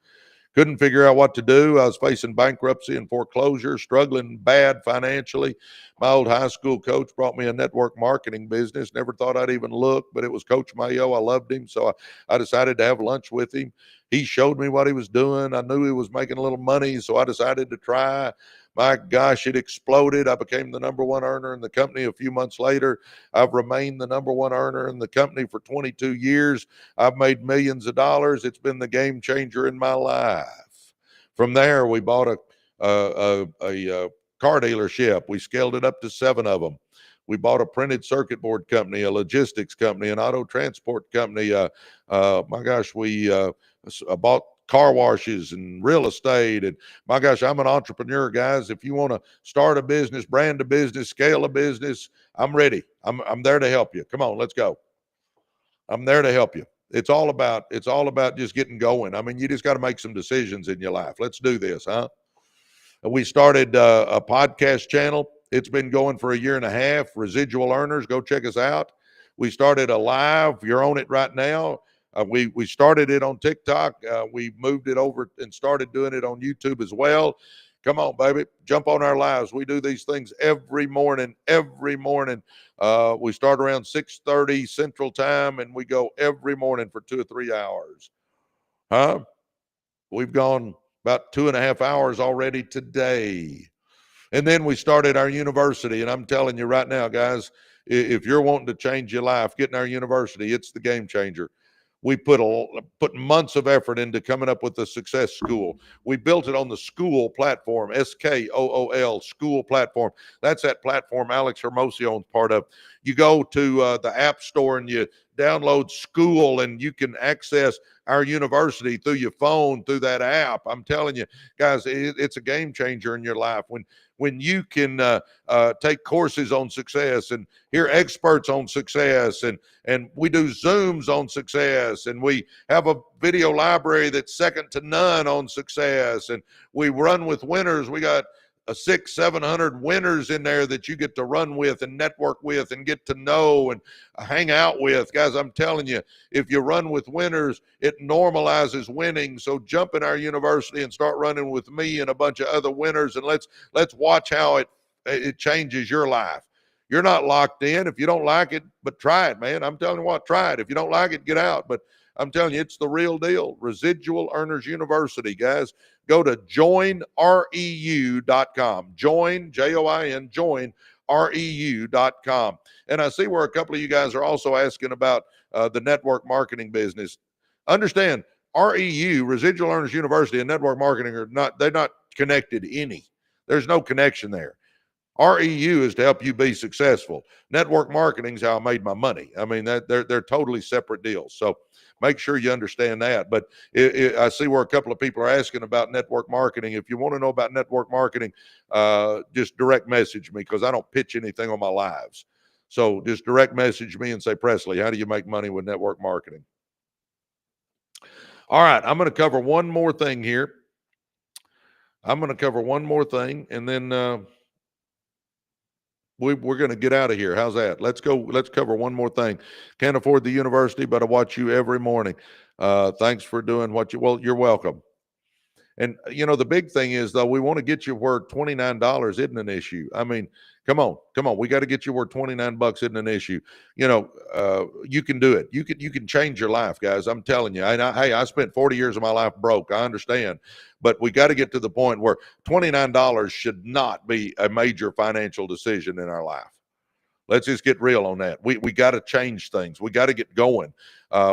Couldn't figure out what to do. I was facing bankruptcy and foreclosure, struggling bad financially. My old high school coach brought me a network marketing business. Never thought I'd even look, but it was Coach Mayo. I loved him, so I decided to have lunch with him. He showed me what he was doing. I knew he was making a little money, so I decided to try. My gosh, it exploded. I became the number one earner in the company a few months later. I've remained the number one earner in the company for 22 years. I've made millions of dollars. It's been the game changer in my life. From there, we bought a car dealership. We scaled it up to 7 of them. We bought a printed circuit board company, a logistics company, an auto transport company. My gosh, we bought car washes and real estate. And my gosh, I'm an entrepreneur, guys. If you want to start a business, brand a business, scale a business, I'm ready. I'm there to help you. Come on, let's go. I'm there to help you. It's all about just getting going. I mean, you just got to make some decisions in your life. Let's do this, huh? We started a podcast channel. It's been going for a year and a half. Residual Earners, go check us out. We started a live. You're on it right now. We started it on TikTok. We moved it over and started doing it on YouTube as well. Come on, baby, jump on our lives. We do these things every morning. Every morning, we start around 6:30 Central Time, and we go every morning for 2 or 3 hours. Huh? We've gone about 2.5 hours already today. And then we started our university. And I'm telling you right now, guys, if you're wanting to change your life, get in our university. It's the game changer. We put months of effort into coming up with the Success School. We built it on the School platform, SKOOL, School platform. That's that platform Alex Hermosillo is part of. You go to the App Store and you download School, and you can access our university through your phone, through that app. I'm telling you, guys, it's a game changer in your life when you can take courses on success and hear experts on success, and we do Zooms on success, and we have a video library that's second to none on success, and we run with winners. We got 600-700 winners in there that you get to run with and network with and get to know and hang out with. Guys, I'm telling you, if you run with winners, it normalizes winning. So jump in our university and start running with me and a bunch of other winners, and let's watch how it changes your life. You're not locked in. If you don't like it, but try it, man. I'm telling you what, try it. If you don't like it, get out. But I'm telling you, it's the real deal. Residual Earners University, guys. Go to joinreu.com. Join, Join, joinreu.com. And I see where a couple of you guys are also asking about the network marketing business. Understand, REU, Residual Earners University, and network marketing they're not connected any. There's no connection there. REU is to help you be successful. Network marketing is how I made my money. I mean, they're totally separate deals. So make sure you understand that. But I see where a couple of people are asking about network marketing. If you want to know about network marketing, just direct message me, because I don't pitch anything on my lives. So just direct message me and say, Presley, how do you make money with network marketing? All right, I'm going to cover one more thing here. And then we're going to get out of here. How's that? Let's go. Let's cover one more thing. Can't afford the university, but I watch you every morning. Thanks for doing you're welcome. And, the big thing is, though, we want to get you where $29 isn't an issue. I mean, come on. We got to get you where $29 isn't an issue. You can do it. You can change your life, guys. I'm telling you. I spent 40 years of my life broke. I understand. But we got to get to the point where $29 should not be a major financial decision in our life. Let's just get real on that. We got to change things. We got to get going.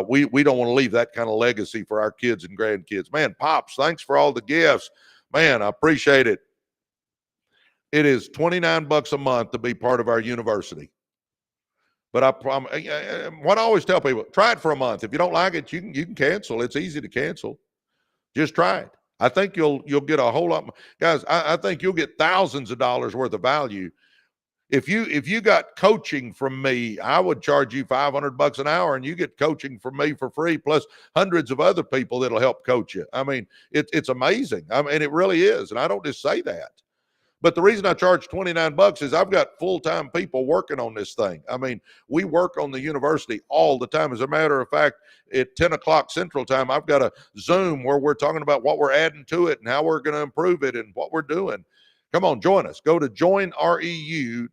We don't want to leave that kind of legacy for our kids and grandkids. Man, Pops, thanks for all the gifts. Man, I appreciate it. It is $29 a month to be part of our university. But what I always tell people, try it for a month. If you don't like it, you can cancel. It's easy to cancel. Just try it. I think you'll get a whole lot, guys. I think you'll get thousands of dollars worth of value. If you got coaching from me, I would charge you $500 an hour, and you get coaching from me for free, plus hundreds of other people that'll help coach you. I mean, it's amazing. I mean, it really is. And I don't just say that. But the reason I charge $29 is I've got full-time people working on this thing. I mean, we work on the university all the time. As a matter of fact, at 10 o'clock Central Time, I've got a Zoom where we're talking about what we're adding to it and how we're going to improve it and what we're doing. Come on, join us. Go to joinreu.com.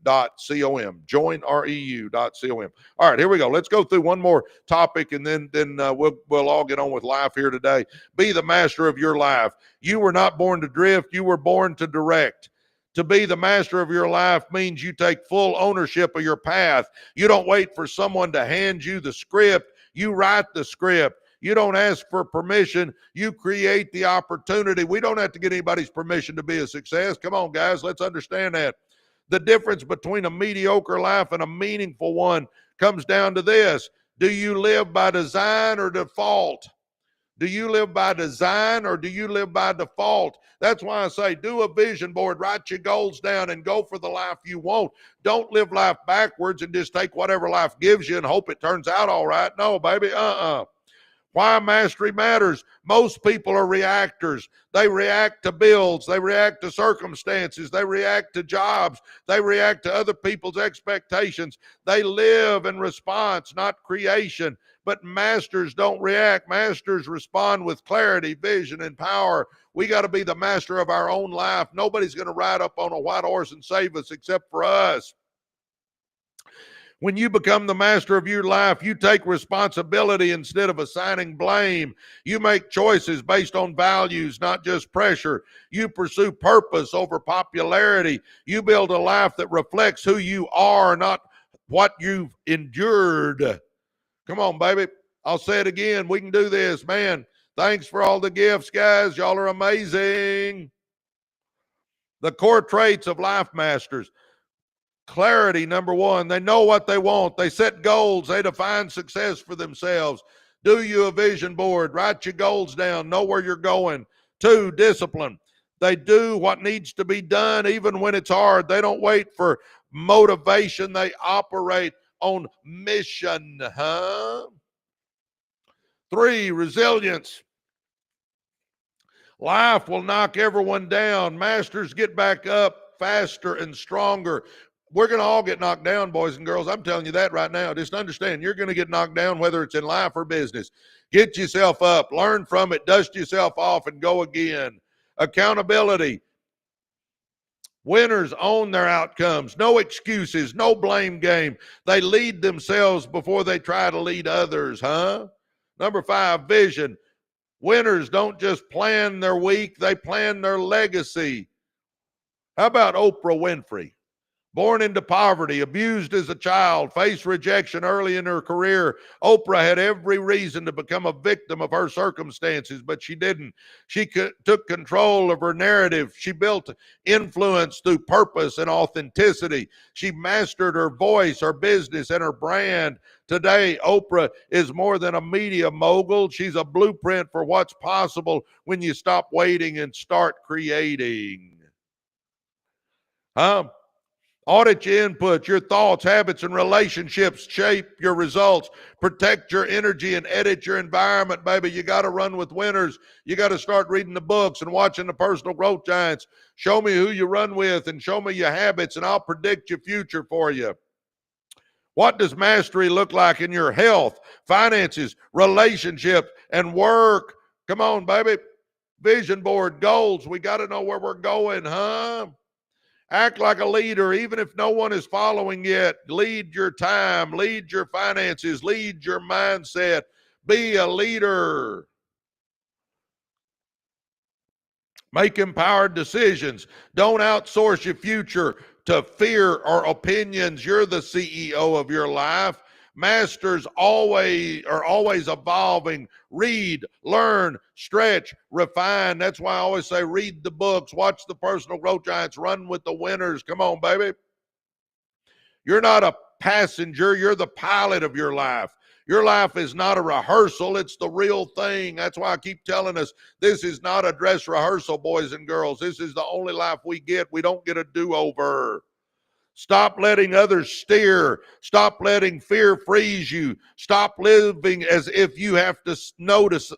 Joinreu.com. All right, here we go. Let's go through one more topic, and then we'll all get on with life here today. Be the master of your life. You were not born to drift. You were born to direct. To be the master of your life means you take full ownership of your path. You don't wait for someone to hand you the script. You write the script. You don't ask for permission. You create the opportunity. We don't have to get anybody's permission to be a success. Come on, guys. Let's understand that. The difference between a mediocre life and a meaningful one comes down to this. Do you live by design or default? Do you live by design or do you live by default? That's why I say do a vision board, write your goals down, and go for the life you want. Don't live life backwards and just take whatever life gives you and hope it turns out all right. No, baby, Why mastery matters. Most people are reactors. They react to bills. They react to circumstances. They react to jobs. They react to other people's expectations. They live in response, not creation. But masters don't react. Masters respond with clarity, vision, and power. We got to be the master of our own life. Nobody's going to ride up on a white horse and save us except for us. When you become the master of your life, you take responsibility instead of assigning blame. You make choices based on values, not just pressure. You pursue purpose over popularity. You build a life that reflects who you are, not what you've endured. Come on, baby. I'll say it again. We can do this, man. Thanks for all the gifts, guys. Y'all are amazing. The core traits of life masters. Clarity, number one. They know what they want. They set goals. They define success for themselves. Do you a vision board. Write your goals down. Know where you're going. 2, discipline. They do what needs to be done even when it's hard. They don't wait for motivation. They operate on mission. 3, resilience. Life will knock everyone down. Masters get back up faster and stronger. We're going to all get knocked down, boys and girls. I'm telling you that right now. Just understand, you're going to get knocked down whether it's in life or business. Get yourself up, learn from it, dust yourself off, and go again. Accountability. Winners own their outcomes. No excuses, no blame game. They lead themselves before they try to lead others, Number 5, vision. Winners don't just plan their week, they plan their legacy. How about Oprah Winfrey? Born into poverty, abused as a child, faced rejection early in her career. Oprah had every reason to become a victim of her circumstances, but she didn't. She took control of her narrative. She built influence through purpose and authenticity. She mastered her voice, her business, and her brand. Today, Oprah is more than a media mogul. She's a blueprint for what's possible when you stop waiting and start creating. Audit your input, your thoughts, habits, and relationships shape your results. Protect your energy and edit your environment, baby. You got to run with winners. You got to start reading the books and watching the personal growth giants. Show me who you run with and show me your habits, and I'll predict your future for you. What does mastery look like in your health, finances, relationships, and work? Come on, baby. Vision board, goals. We got to know where we're going, Act like a leader, even if no one is following yet. Lead your time, lead your finances, lead your mindset. Be a leader. Make empowered decisions. Don't outsource your future to fear or opinions. You're the CEO of your life. Masters are always evolving. Read, learn, stretch, refine. That's why I always say read the books, watch the personal growth giants, run with the winners. Come on, baby. You're not a passenger. You're the pilot of your life. Your life is not a rehearsal. It's the real thing. That's why I keep telling us this is not a dress rehearsal, boys and girls. This is the only life we get. We don't get a do-over. Stop letting others steer. Stop letting fear freeze you. Stop living as if you have to notice.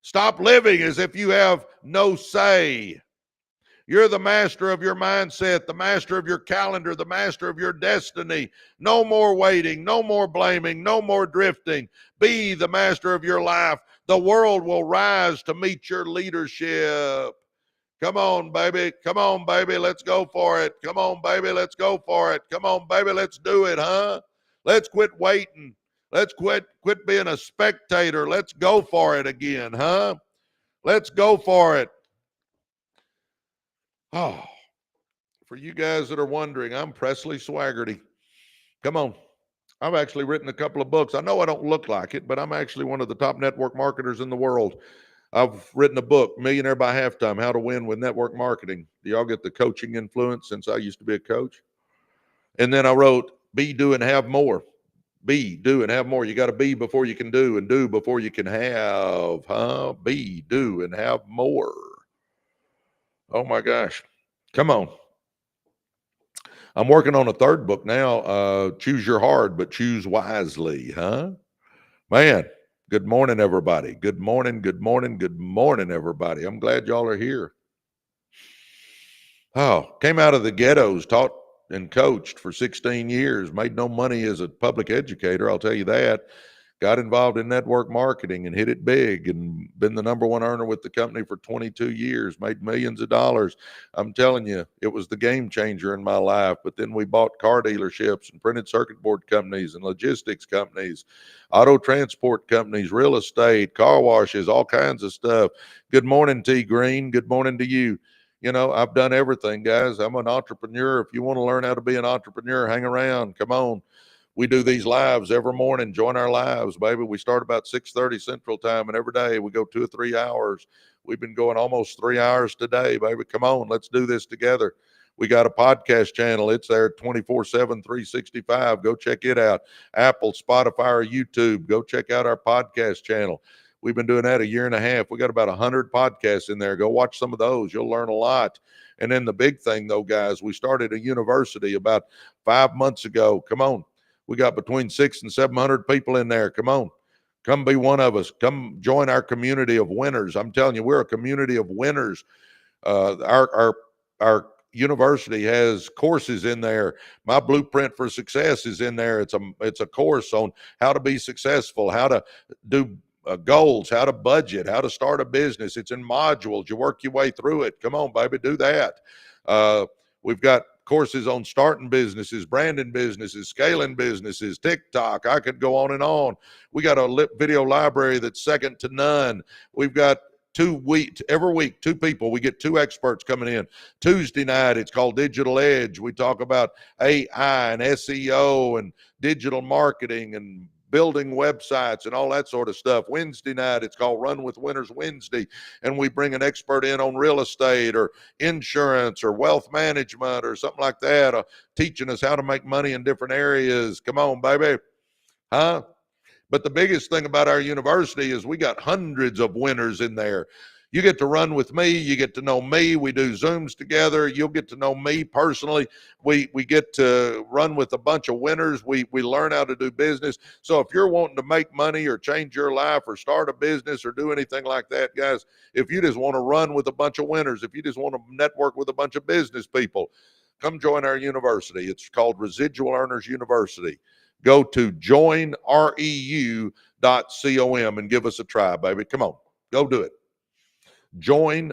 Stop living as if you have no say. You're the master of your mindset, the master of your calendar, the master of your destiny. No more waiting, no more blaming, no more drifting. Be the master of your life. The world will rise to meet your leadership. Come on, baby. Come on, baby. Let's go for it. Come on, baby. Let's go for it. Come on, baby. Let's do it, Let's quit waiting. Let's quit being a spectator. Let's go for it again, Let's go for it. Oh, for you guys that are wondering, I'm Presley Swagerty. Come on. I've actually written a couple of books. I know I don't look like it, but I'm actually one of the top network marketers in the world. I've written a book, Millionaire by Halftime, How to Win with Network Marketing. Do y'all get the coaching influence since I used to be a coach? And then I wrote Be, Do, and Have More. Be, do, and have more. You got to be before you can do, and do before you can have, huh? Be, do, and have more. Oh my gosh. Come on. I'm working on a third book now. Choose your hard, but choose wisely, huh? Man, good morning, everybody. Good morning, good morning, good morning, everybody. I'm glad y'all are here. Oh, came out of the ghettos, taught and coached for 16 years, made no money as a public educator, I'll tell you that. Got involved in network marketing and hit it big and been the number one earner with the company for 22 years, made millions of dollars. I'm telling you, it was the game changer in my life. But then we bought car dealerships and printed circuit board companies and logistics companies, auto transport companies, real estate, car washes, all kinds of stuff. Good morning, T Green. Good morning to you. You know, I've done everything, guys. I'm an entrepreneur. If you want to learn how to be an entrepreneur, hang around. Come on. We do these lives every morning. Join our lives, baby. We start about 6:30 Central Time, and every day we go 2 or 3 hours. We've been going almost 3 hours today, baby. Come on, let's do this together. We got a podcast channel. It's there 24/7, 365. Go check it out. Apple, Spotify, or YouTube. Go check out our podcast channel. We've been doing that a year and a half. We got about 100 podcasts in there. Go watch some of those. You'll learn a lot. And then the big thing, though, guys, we started a university about 5 months ago. Come on. We got between 600 and 700 people in there. Come on. Come be one of us. Come join our community of winners. I'm telling you, we're a community of winners. Our university has courses in there. My blueprint for success is in there. It's a course on how to be successful, how to do goals, how to budget, how to start a business. It's in modules. You work your way through it. Come on, baby, do that. We've got courses on starting businesses, branding businesses, scaling businesses, TikTok. I could go on and on. We got a video library that's second to none. We've got every week, 2 people. We get 2 experts coming in. Tuesday night, it's called Digital Edge. We talk about AI and SEO and digital marketing and building websites and all that sort of stuff. Wednesday night, it's called Run with Winners Wednesday, and we bring an expert in on real estate or insurance or wealth management or something like that, teaching us how to make money in different areas. Come on, baby. Huh? But the biggest thing about our university is we got hundreds of winners in there. You get to run with me. You get to know me. We do Zooms together. You'll get to know me personally. We get to run with a bunch of winners. We learn how to do business. So if you're wanting to make money or change your life or start a business or do anything like that, guys, if you just want to run with a bunch of winners, if you just want to network with a bunch of business people, come join our university. It's called Residual Earners University. Go to joinreu.com and give us a try, baby. Come on, go do it. joinreu.com.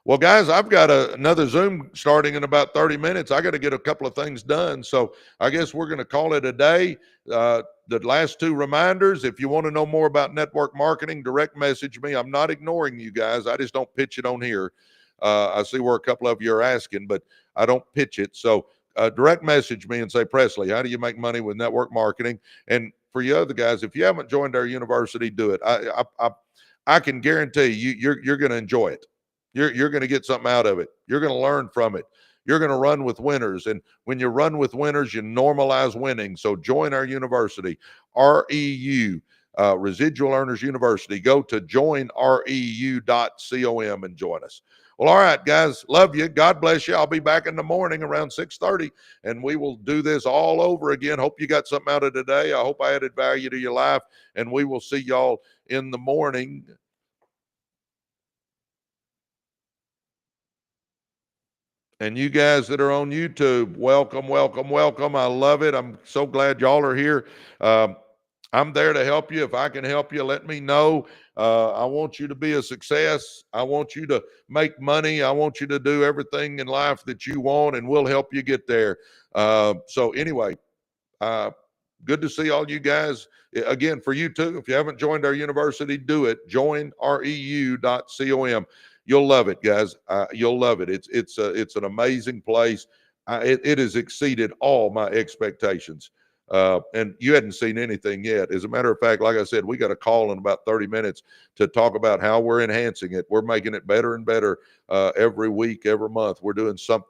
Well, guys, I've got another Zoom starting in about 30 minutes. I got to get a couple of things done. So I guess we're going to call it a day. The last 2 reminders, if you want to know more about network marketing, direct message me. I'm not ignoring you guys. I just don't pitch it on here. I see where a couple of you are asking, but I don't pitch it. So direct message me and say, Presley, how do you make money with network marketing? And for you other guys, if you haven't joined our university, do it. I can guarantee you're going to enjoy it. You're going to get something out of it. You're going to learn from it. You're going to run with winners. And when you run with winners, you normalize winning. So join our university, REU, Residual Earners University. Go to joinreu.com and join us. Well, all right, guys, love you. God bless you. I'll be back in the morning around 6:30, and we will do this all over again. Hope you got something out of today. I hope I added value to your life, and we will see y'all in the morning. And you guys that are on YouTube, welcome, welcome, welcome. I love it. I'm so glad y'all are here. I'm there to help you. If I can help you, let me know. I want you to be a success. I want you to make money. I want you to do everything in life that you want, and we'll help you get there. So anyway, good to see all you guys. Again, for you too, if you haven't joined our university, do it. joinreu.com. You'll love it, guys. You'll love it. It's an amazing place. It has exceeded all my expectations. And you hadn't seen anything yet. As a matter of fact, like I said, we got a call in about 30 minutes to talk about how we're enhancing it. We're making it better and better every week, every month. We're doing something